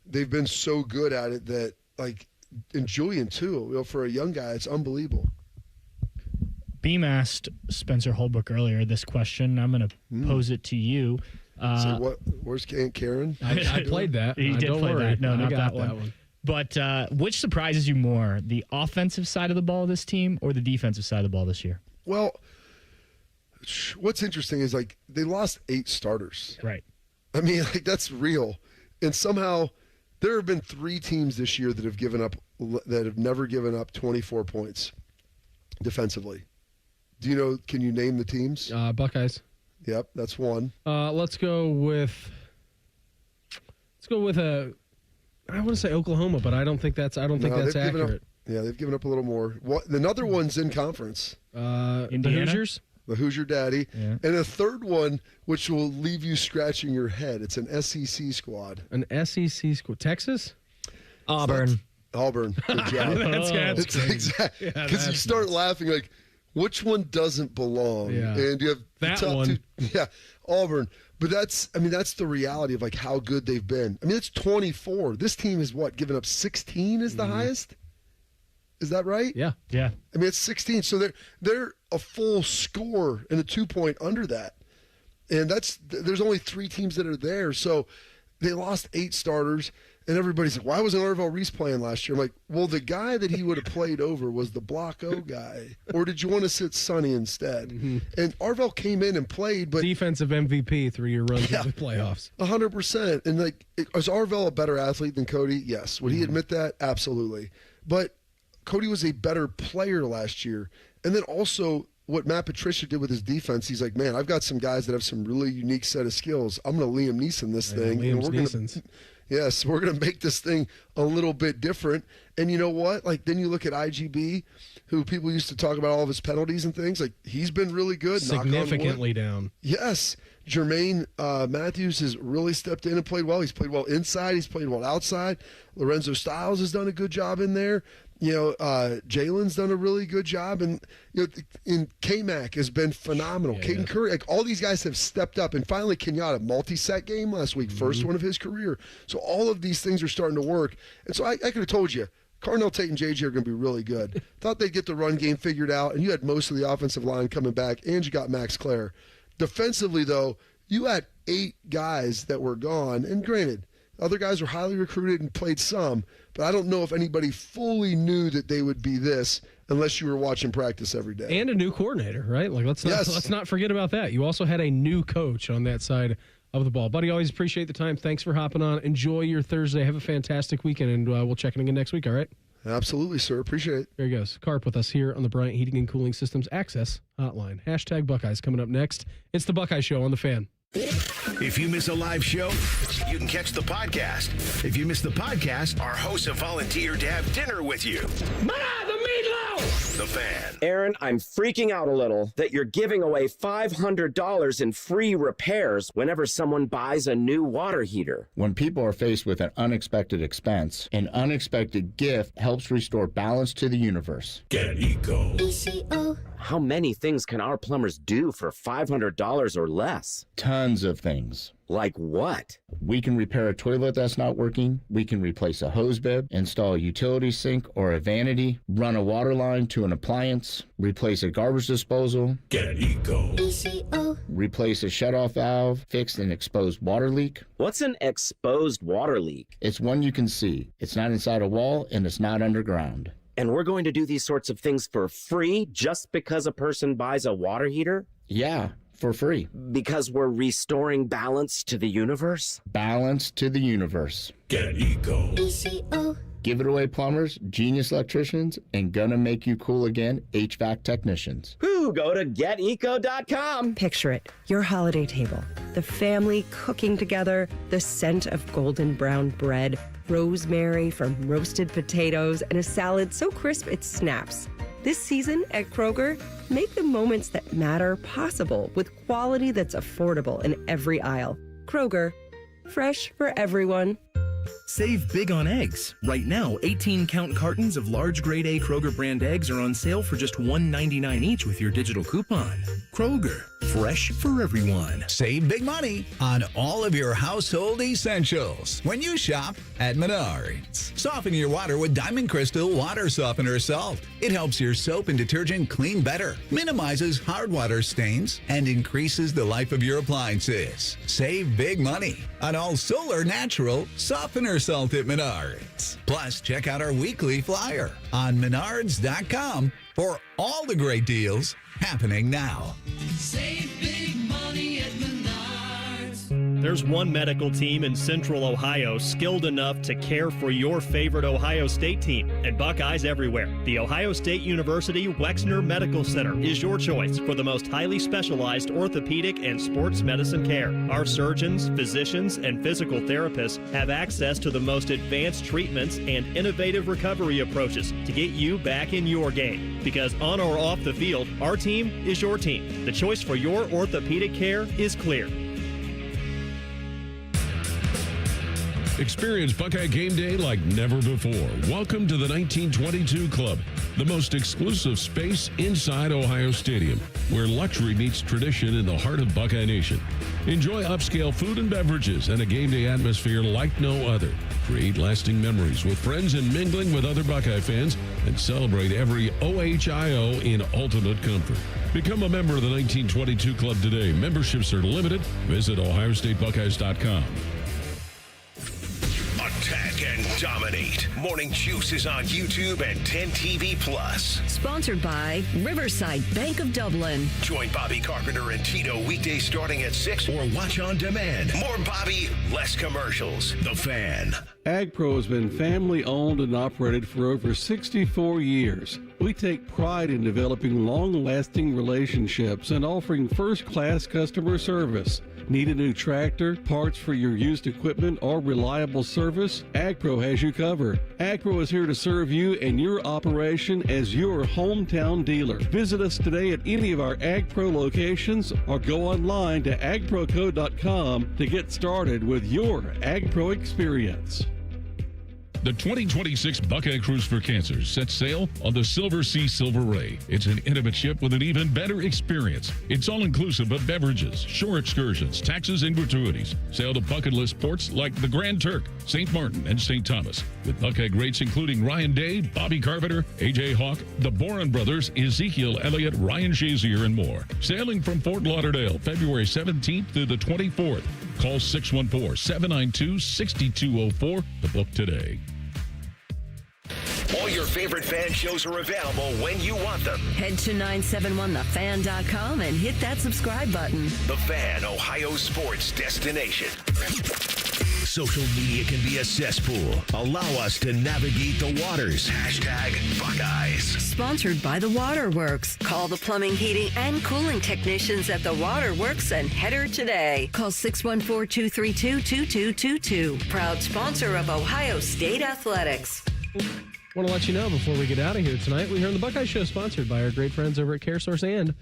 they've been so good at it that, and Julian too, for a young guy, it's unbelievable. Beam asked Spencer Holbrook earlier this question. I'm going to pose it to you. Where's Aunt Karen? I played that. He did play that. No, not that one. That one. But which surprises you more, the offensive side of the ball of this team or the defensive side of the ball this year? Well, what's interesting is they lost 8 starters. Right. I mean, that's real. And somehow there have been 3 teams this year that have never given up 24 points defensively. Can you name the teams? Buckeyes. Yep, that's one. Let's go with I want to say Oklahoma, but I don't think that's accurate. They've given up a little more. Another one's in conference. The Hoosiers. The Hoosier Daddy. Yeah. And a third one, which will leave you scratching your head. It's an SEC squad. An SEC squad. Texas? Auburn. Auburn. Good job. That's exactly. Because you start laughing which one doesn't belong? Yeah. And you have that one. Auburn. But that's the reality of how good they've been. I mean, it's 24. This team is given up 16 is the highest? Is that right? Yeah. Yeah. I mean, it's 16. So they're a full score and a 2-point under that. And there's only 3 teams that are there. So they lost 8 starters. And everybody's like, why wasn't Arvell Reese playing last year? I'm like, well, the guy that he would have played over was the Block O guy. Or did you want to sit Sonny instead? Mm-hmm. And Arvell came in and played, but defensive MVP through your runs in the playoffs. 100%. And is Arvell a better athlete than Cody? Yes. Would he admit that? Absolutely. But Cody was a better player last year. And then also what Matt Patricia did with his defense, he's like, man, I've got some guys that have some really unique set of skills. I'm going to Liam Neeson this thing. Yes, we're going to make this thing a little bit different. And you know what? Then you look at IGB, who people used to talk about all of his penalties and things. He's been really good. Significantly down. Yes. Jermaine Matthews has really stepped in and played well. He's played well inside. He's played well outside. Lorenzo Stiles has done a good job in there. Jalen's done a really good job, and K-Mac has been phenomenal. Caden Curry, all these guys have stepped up, and finally Kenyatta, multi-set game last week, first one of his career. So all of these things are starting to work, and so I could have told you, Carnell Tate and JJ are going to be really good. Thought they'd get the run game figured out, and you had most of the offensive line coming back, and you got Max Clare. Defensively, though, you had 8 guys that were gone, and granted, other guys were highly recruited and played some, but I don't know if anybody fully knew that they would be this unless you were watching practice every day. And a new coordinator, right? Let's not forget about that. You also had a new coach on that side of the ball. Buddy, always appreciate the time. Thanks for hopping on. Enjoy your Thursday. Have a fantastic weekend, and we'll check in again next week, all right? Absolutely, sir. Appreciate it. There he goes. Carp with us here on the Bryant Heating and Cooling Systems Access Hotline. # Buckeyes coming up next. It's the Buckeye Show on the Fan. If you miss a live show, you can catch the podcast. If you miss the podcast, our hosts have volunteered to have dinner with you. The meatloaf! The Fan. Aaron, I'm freaking out a little that you're giving away $500 in free repairs whenever someone buys a new water heater. When people are faced with an unexpected expense, an unexpected gift helps restore balance to the universe. Get Eco. How many things can our plumbers do for $500 or less? Tons of things. Like what? We can repair a toilet that's not working. We can replace a hose bib, install a utility sink or a vanity, run a water line to an appliance, replace a garbage disposal. Get Eco. Replace a shutoff valve, fix an exposed water leak. What's an exposed water leak? It's one you can see. It's not inside a wall and it's not underground. And we're going to do these sorts of things for free just because a person buys a water heater? Yeah, for free. Because we're restoring balance to the universe? Balance to the universe. Get Eco. Give it away, plumbers, genius electricians, and gonna make you cool again, HVAC technicians. Whoo, go to geteco.com. Picture it, your holiday table, the family cooking together, the scent of golden brown bread, rosemary from roasted potatoes, and a salad so crisp it snaps. This season at Kroger, make the moments that matter possible with quality that's affordable in every aisle. Kroger, fresh for everyone. Save big on eggs. Right now, 18-count cartons of large grade A Kroger brand eggs are on sale for just $1.99 each with your digital coupon. Kroger, fresh for everyone. Save big money on all of your household essentials when you shop at Menards. Soften your water with Diamond Crystal Water Softener Salt. It helps your soap and detergent clean better, minimizes hard water stains, and increases the life of your appliances. Save big money on all Solar Natural Softener Salt at Menards. Plus, check out our weekly flyer on Menards.com for all the great deals happening now. Save big money at Menards. There's one medical team in Central Ohio skilled enough to care for your favorite Ohio State team, and Buckeyes everywhere. The Ohio State University Wexner Medical Center is your choice for the most highly specialized orthopedic and sports medicine care. Our surgeons, physicians, and physical therapists have access to the most advanced treatments and innovative recovery approaches to get you back in your game. Because on or off the field, our team is your team. The choice for your orthopedic care is clear. Experience Buckeye Game Day like never before. Welcome to the 1922 Club, the most exclusive space inside Ohio Stadium, where luxury meets tradition in the heart of Buckeye Nation. Enjoy upscale food and beverages and a game day atmosphere like no other. Create lasting memories with friends and mingling with other Buckeye fans, and celebrate every OHIO in ultimate comfort. Become a member of the 1922 Club today. Memberships are limited. Visit OhioStateBuckeyes.com. Attack and dominate. Morning Juice is on YouTube and 10 TV Plus. Sponsored by Riverside Bank of Dublin. Join Bobby Carpenter and Tito weekdays starting at 6 or watch on demand. More Bobby, less commercials. The Fan. AgPro has been family owned and operated for over 64 years. We take pride in developing long-lasting relationships and offering first-class customer service. Need a new tractor, parts for your used equipment, or reliable service? AgPro has you covered. AgPro is here to serve you and your operation as your hometown dealer. Visit us today at any of our AgPro locations or go online to agproco.com to get started with your AgPro experience. The 2026 Buckeye Cruise for Cancer sets sail on the Silver Sea Silver Ray. It's an intimate ship with an even better experience. It's all-inclusive of beverages, shore excursions, taxes, and gratuities. Sail to bucket list ports like the Grand Turk, St. Martin, and St. Thomas. With Buckeye greats including Ryan Day, Bobby Carpenter, A.J. Hawk, the Boren Brothers, Ezekiel Elliott, Ryan Shazier, and more. Sailing from Fort Lauderdale, February 17th through the 24th. Call 614-792-6204 to book today. All your favorite fan shows are available when you want them. Head to 971thefan.com and hit that subscribe button. The Fan, Ohio sports destination. Social media can be a cesspool. Allow us to navigate the waters. #Buckeyes. Sponsored by The Waterworks. Call the plumbing, heating, and cooling technicians at The Waterworks and head her today. Call 614-232-2222. Proud sponsor of Ohio State Athletics. Want to let you know before we get out of here tonight, we're here on the Buckeye Show, sponsored by our great friends over at CareSource and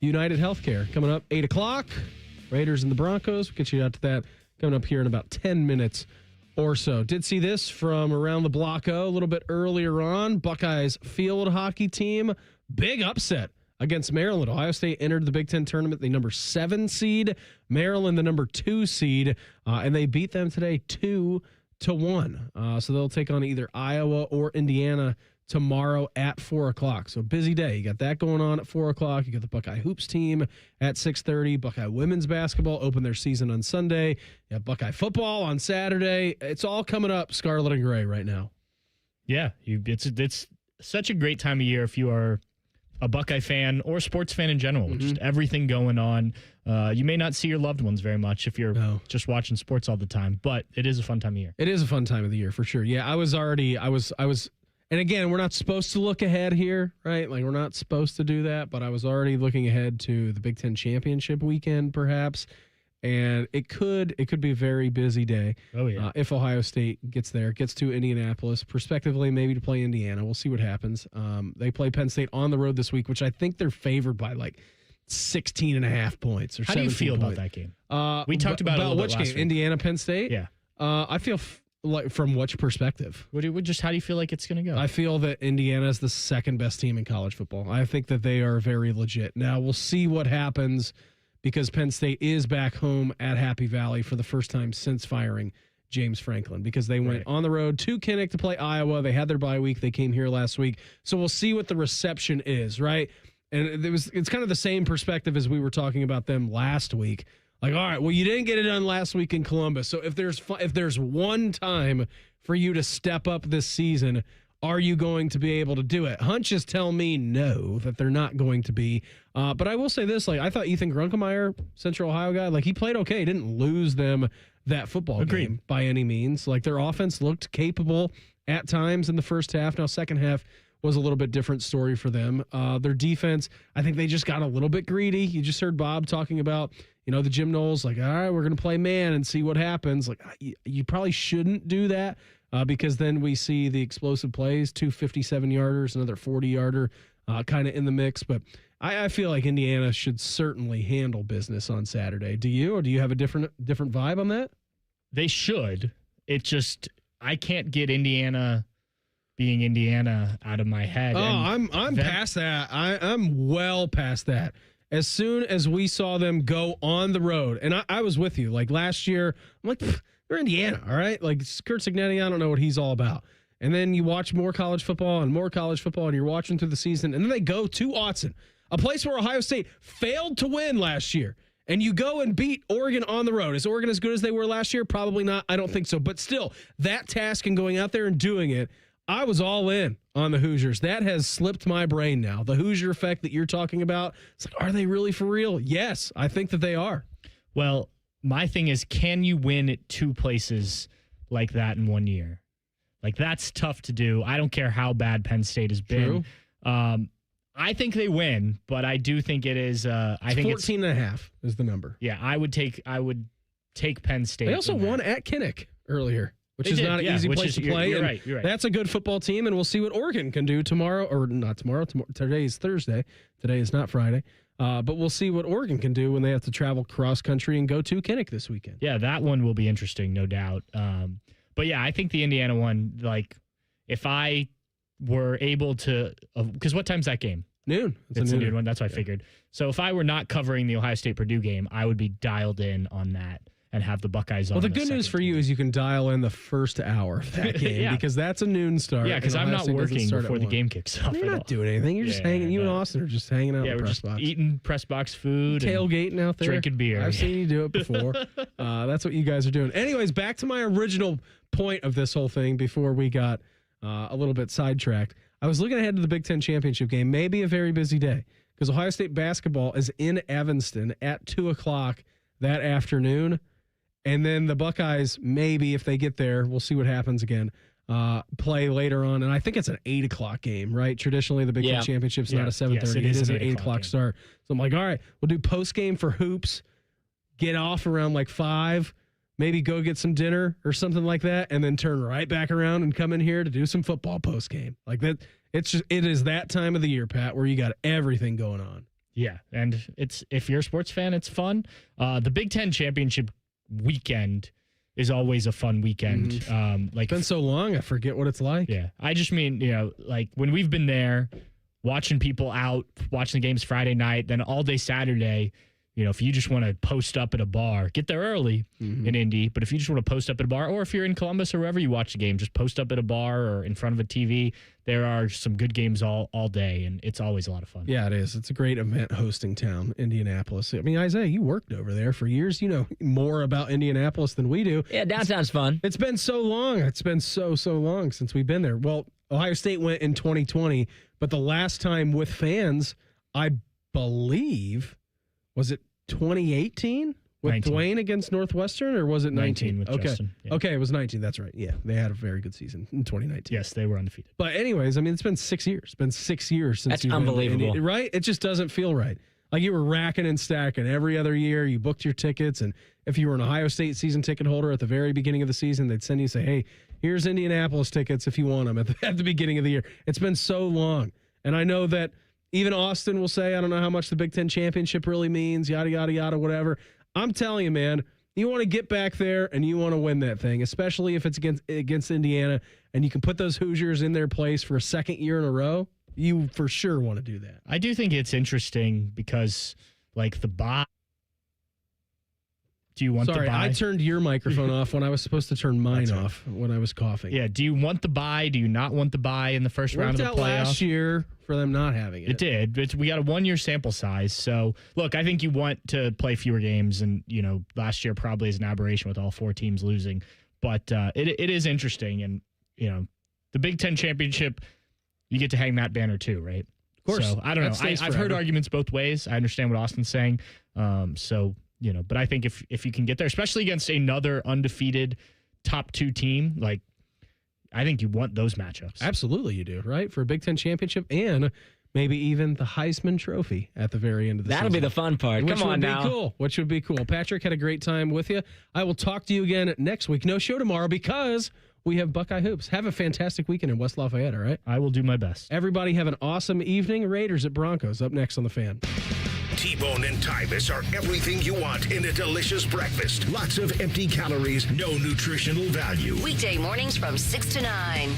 United Healthcare. Coming up 8 o'clock, Raiders and the Broncos. We'll get you out to that coming up here in about 10 minutes or so. Did see this from around the block a little bit earlier on. Buckeyes field hockey team, big upset against Maryland. Ohio State entered the Big Ten tournament, the number 7 seed. Maryland, the number 2 seed. And they beat them today 2-1. So they'll take on either Iowa or Indiana tomorrow at 4 o'clock. So busy day. You got that going on at 4 o'clock. You got the Buckeye Hoops team at 6:30. Buckeye women's basketball open their season on Sunday. You have Buckeye football on Saturday. It's all coming up scarlet and gray right now. Yeah, it's such a great time of year if you are a Buckeye fan or a sports fan in general. Just everything going on. You may not see your loved ones very much if you're just watching sports all the time, but it is a fun time of year. It is a fun time of the year for sure. Yeah, I was, and again, we're not supposed to look ahead here, right? Like, we're not supposed to do that, but I was already looking ahead to the Big Ten championship weekend, perhaps. And it could be a very busy day. Oh, yeah. If Ohio State gets to Indianapolis, prospectively maybe to play Indiana. We'll see what happens. They play Penn State on the road this week, which I think they're favored by like 16.5 points or 17 How do you feel about that game? We talked about it a little which bit last game? week. Indiana, Penn State? Yeah. I feel like, from which perspective? How do you feel like it's going to go? I feel that Indiana is the second best team in college football. I think that they are very legit. Now, we'll see what happens, because Penn State is back home at Happy Valley for the first time since firing James Franklin, because they went on the road to Kinnick to play Iowa. They had their bye week. They came here last week. So we'll see what the reception is, right? And it's kind of the same perspective as we were talking about them last week. Like, all right, well, you didn't get it done last week in Columbus. So if there's one time for you to step up this season, are you going to be able to do it? Hunches tell me no, that they're not going to be. But I will say this, like, I thought Ethan Grunkemeyer, Central Ohio guy, like, he played okay. He didn't lose them that football game by any means. Like, their offense looked capable at times in the first half. Now, second half was a little bit different story for them. Their defense, I think they just got a little bit greedy. You just heard Bob talking about, the Jim Knowles, like, all right, we're going to play man and see what happens. Like, you probably shouldn't do that. Because then we see the explosive plays, 2 57-yarders, another 40-yarder kind of in the mix. But I feel like Indiana should certainly handle business on Saturday. Do you, or do you have a different vibe on that? They should. It just, I can't get Indiana being Indiana out of my head. Oh, I'm past that. I'm well past that. As soon as we saw them go on the road, and I was with you, like last year, I'm like, they're Indiana, all right? Like, Kurt Cignetti, I don't know what he's all about. And then you watch more college football, and you're watching through the season, and then they go to Autzen, a place where Ohio State failed to win last year. And you go and beat Oregon on the road. Is Oregon as good as they were last year? Probably not. I don't think so. But still, that task and going out there and doing it, I was all in on the Hoosiers. That has slipped my brain now. The Hoosier effect that you're talking about, it's like, are they really for real? Yes, I think that they are. Well, my thing is, can you win at 2 places like that in 1 year? Like, that's tough to do. I don't care how bad Penn State has been. I think they win, but I do think it is. I think 14.5 is the number. Yeah, I would take Penn State. They also won at Kinnick earlier, which is not an easy place to play. You're right. That's a good football team, and we'll see what Oregon can do tomorrow, or not tomorrow. Today is Thursday. Today is not Friday. But we'll see what Oregon can do when they have to travel cross country and go to Kinnick this weekend. Yeah, that one will be interesting, no doubt. But yeah, I think the Indiana one, like, if I were able to, because what time's that game? Noon. It's a noon one. That's what I figured. So if I were not covering the Ohio State Purdue game, I would be dialed in on that and have the Buckeyes on. Well, the good news for you is you can dial in the first hour of that game because that's a noon start. Yeah, because I'm not working before the game kicks off. You're not doing anything. You're just hanging. You and Austin are just hanging out in the press box. Eating press box food. Tailgating out there. Drinking beer. I've seen you do it before. That's what you guys are doing. Anyways, back to my original point of this whole thing before we got a little bit sidetracked. I was looking ahead to the Big Ten championship game. Maybe a very busy day because Ohio State basketball is in Evanston at 2 o'clock that afternoon. And then the Buckeyes, maybe if they get there, we'll see what happens again, play later on. And I think it's an 8 o'clock game, right? Traditionally, the Big Ten championship's not a 7:30. It is an 8 o'clock start. So I'm like, all right, we'll do post game for hoops, get off around like 5. maybe go get some dinner or something like that, and then turn right back around and come in here to do some football post game. Like that, it is that time of the year, Pat, where you got everything going on. Yeah, and if you're a sports fan, it's fun. The Big Ten championship weekend is always a fun weekend. It's been so long, I forget what it's like. Yeah, I just mean, like when we've been there, watching people out, watching the games Friday night, then all day Saturday. If you just want to post up at a bar, get there early in Indy. But if you just want to post up at a bar, or if you're in Columbus or wherever you watch the game, just post up at a bar or in front of a TV. There are some good games all day, and it's always a lot of fun. Yeah, it is. It's a great event hosting town, Indianapolis. I mean, Isaiah, you worked over there for years. You know more about Indianapolis than we do. Yeah, downtown's fun. It's been so long. It's been so long since we've been there. Well, Ohio State went in 2020, but the last time with fans, I believe, was it 2018 with 19. Dwayne against Northwestern, or was it 19? with Okay. Justin. Yeah. Okay, it was 19. That's right. Yeah, they had a very good season in 2019. Yes, they were undefeated. But anyways, I mean, it's been 6 years. It's been 6 years since That's you've been to unbelievable. Indy, right? It just doesn't feel right. Like you were racking and stacking every other year. You booked your tickets, and if you were an Ohio State season ticket holder at the very beginning of the season, they'd send you say, "Hey, here's Indianapolis tickets if you want them at the beginning of the year." It's been so long, and I know that even Austin will say, "I don't know how much the Big Ten championship really means." Yada yada yada, whatever. I'm telling you, man. You want to get back there and you want to win that thing, especially if it's against Indiana, and you can put those Hoosiers in their place for a second year in a row. You for sure want to do that. I do think it's interesting because, like, the bye. Do you want the bye? I turned your microphone off when I was supposed to turn mine off when I was coughing. Yeah. Do you want the bye? Do you not want the bye in the first round of the playoffs? Last year for them not having it. It did. We got a 1 year sample size. So, look, I think you want to play fewer games. And, last year probably is an aberration with all 4 teams losing. But it is interesting. And, the Big Ten championship, you get to hang that banner too, right? Of course. So, I don't know. I've heard arguments both ways. I understand what Austin's saying. But I think if you can get there, especially against another undefeated top 2 team, like, I think you want those matchups. Absolutely you do, right? For a Big Ten championship and maybe even the Heisman Trophy at the very end of the season. That'll be the fun part. Which Come on would be now. cool. Which would be cool. Patrick, had a great time with you. I will talk to you again next week. No show tomorrow because we have Buckeye Hoops. Have a fantastic weekend in West Lafayette, all right? I will do my best. Everybody have an awesome evening. Raiders at Broncos up next on The Fan. T-Bone and Tyvus are everything you want in a delicious breakfast. Lots of empty calories, no nutritional value. Weekday mornings from 6 to 9.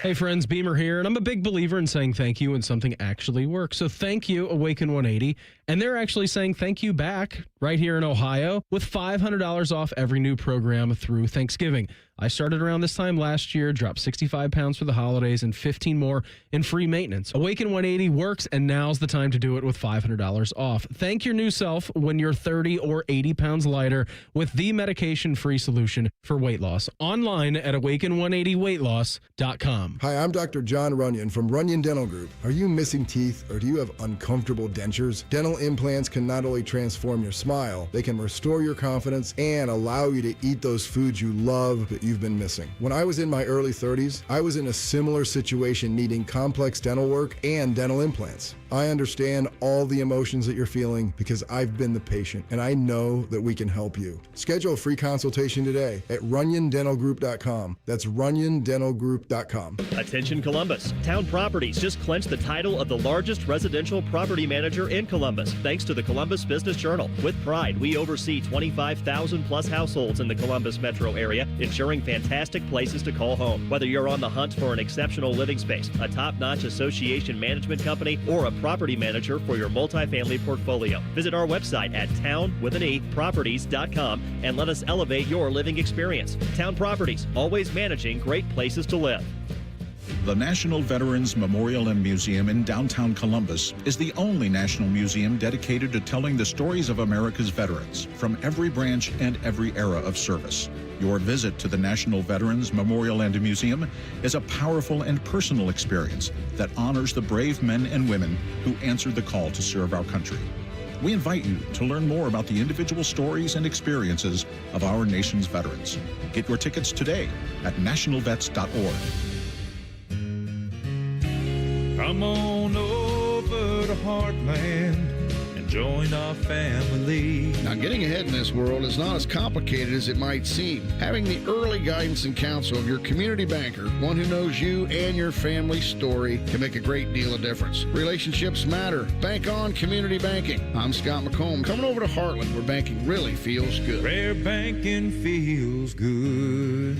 Hey friends, Beamer here, and I'm a big believer in saying thank you when something actually works. So thank you, Awaken 180. And they're actually saying thank you back right here in Ohio with $500 off every new program through Thanksgiving. I started around this time last year, dropped 65 pounds for the holidays, and 15 more in free maintenance. Awaken 180 works, and now's the time to do it with $500 off. Thank your new self when you're 30 or 80 pounds lighter with the medication-free solution for weight loss. Online at awaken180weightloss.com. Hi, I'm Dr. John Runyon from Runyon Dental Group. Are you missing teeth or do you have uncomfortable dentures? Dental implants can not only transform your smile, they can restore your confidence and allow you to eat those foods you love that you've been missing. When I was in my early 30s, I was in a similar situation needing complex dental work and dental implants. I understand all the emotions that you're feeling because I've been the patient and I know that we can help you. Schedule a free consultation today at runyondentalgroup.com. That's runyondentalgroup.com. Attention Columbus. Town Properties just clinched the title of the largest residential property manager in Columbus, thanks to the Columbus Business Journal. With pride, we oversee 25,000 plus households in the Columbus metro area, ensuring fantastic places to call home. Whether you're on the hunt for an exceptional living space, a top-notch association management company, or a property manager for your multifamily portfolio, visit our website at town-properties.com and let us elevate your living experience. Town Properties, always managing great places to live. The National Veterans Memorial and Museum in downtown Columbus is the only national museum dedicated to telling the stories of America's veterans from every branch and every era of service. Your visit to the National Veterans Memorial and Museum is a powerful and personal experience that honors the brave men and women who answered the call to serve our country. We invite you to learn more about the individual stories and experiences of our nation's veterans. Get your tickets today at nationalvets.org. Come on over to Heartland and Join our family. Now, getting ahead in this world is not as complicated as it might seem. Having the early guidance and counsel of your community banker, one who knows you and your family's story, can make a great deal of difference. Relationships matter. Bank on community banking. I'm Scott McComb, coming over to Heartland, where banking really feels good. Where banking feels good.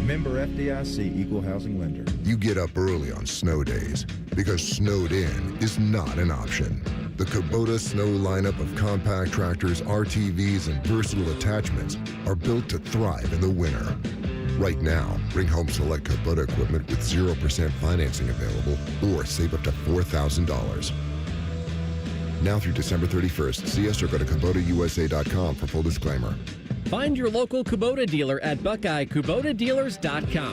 Member FDIC, Equal Housing Lender. You get up early on snow days because snowed in is not an option. The Kubota Snow lineup of compact tractors, RTVs, and versatile attachments are built to thrive in the winter. Right now, bring home select Kubota equipment with 0% financing available or save up to $4,000. Now through December 31st, see us or go to KubotaUSA.com for full disclaimer. Find your local Kubota dealer at BuckeyeKubotaDealers.com.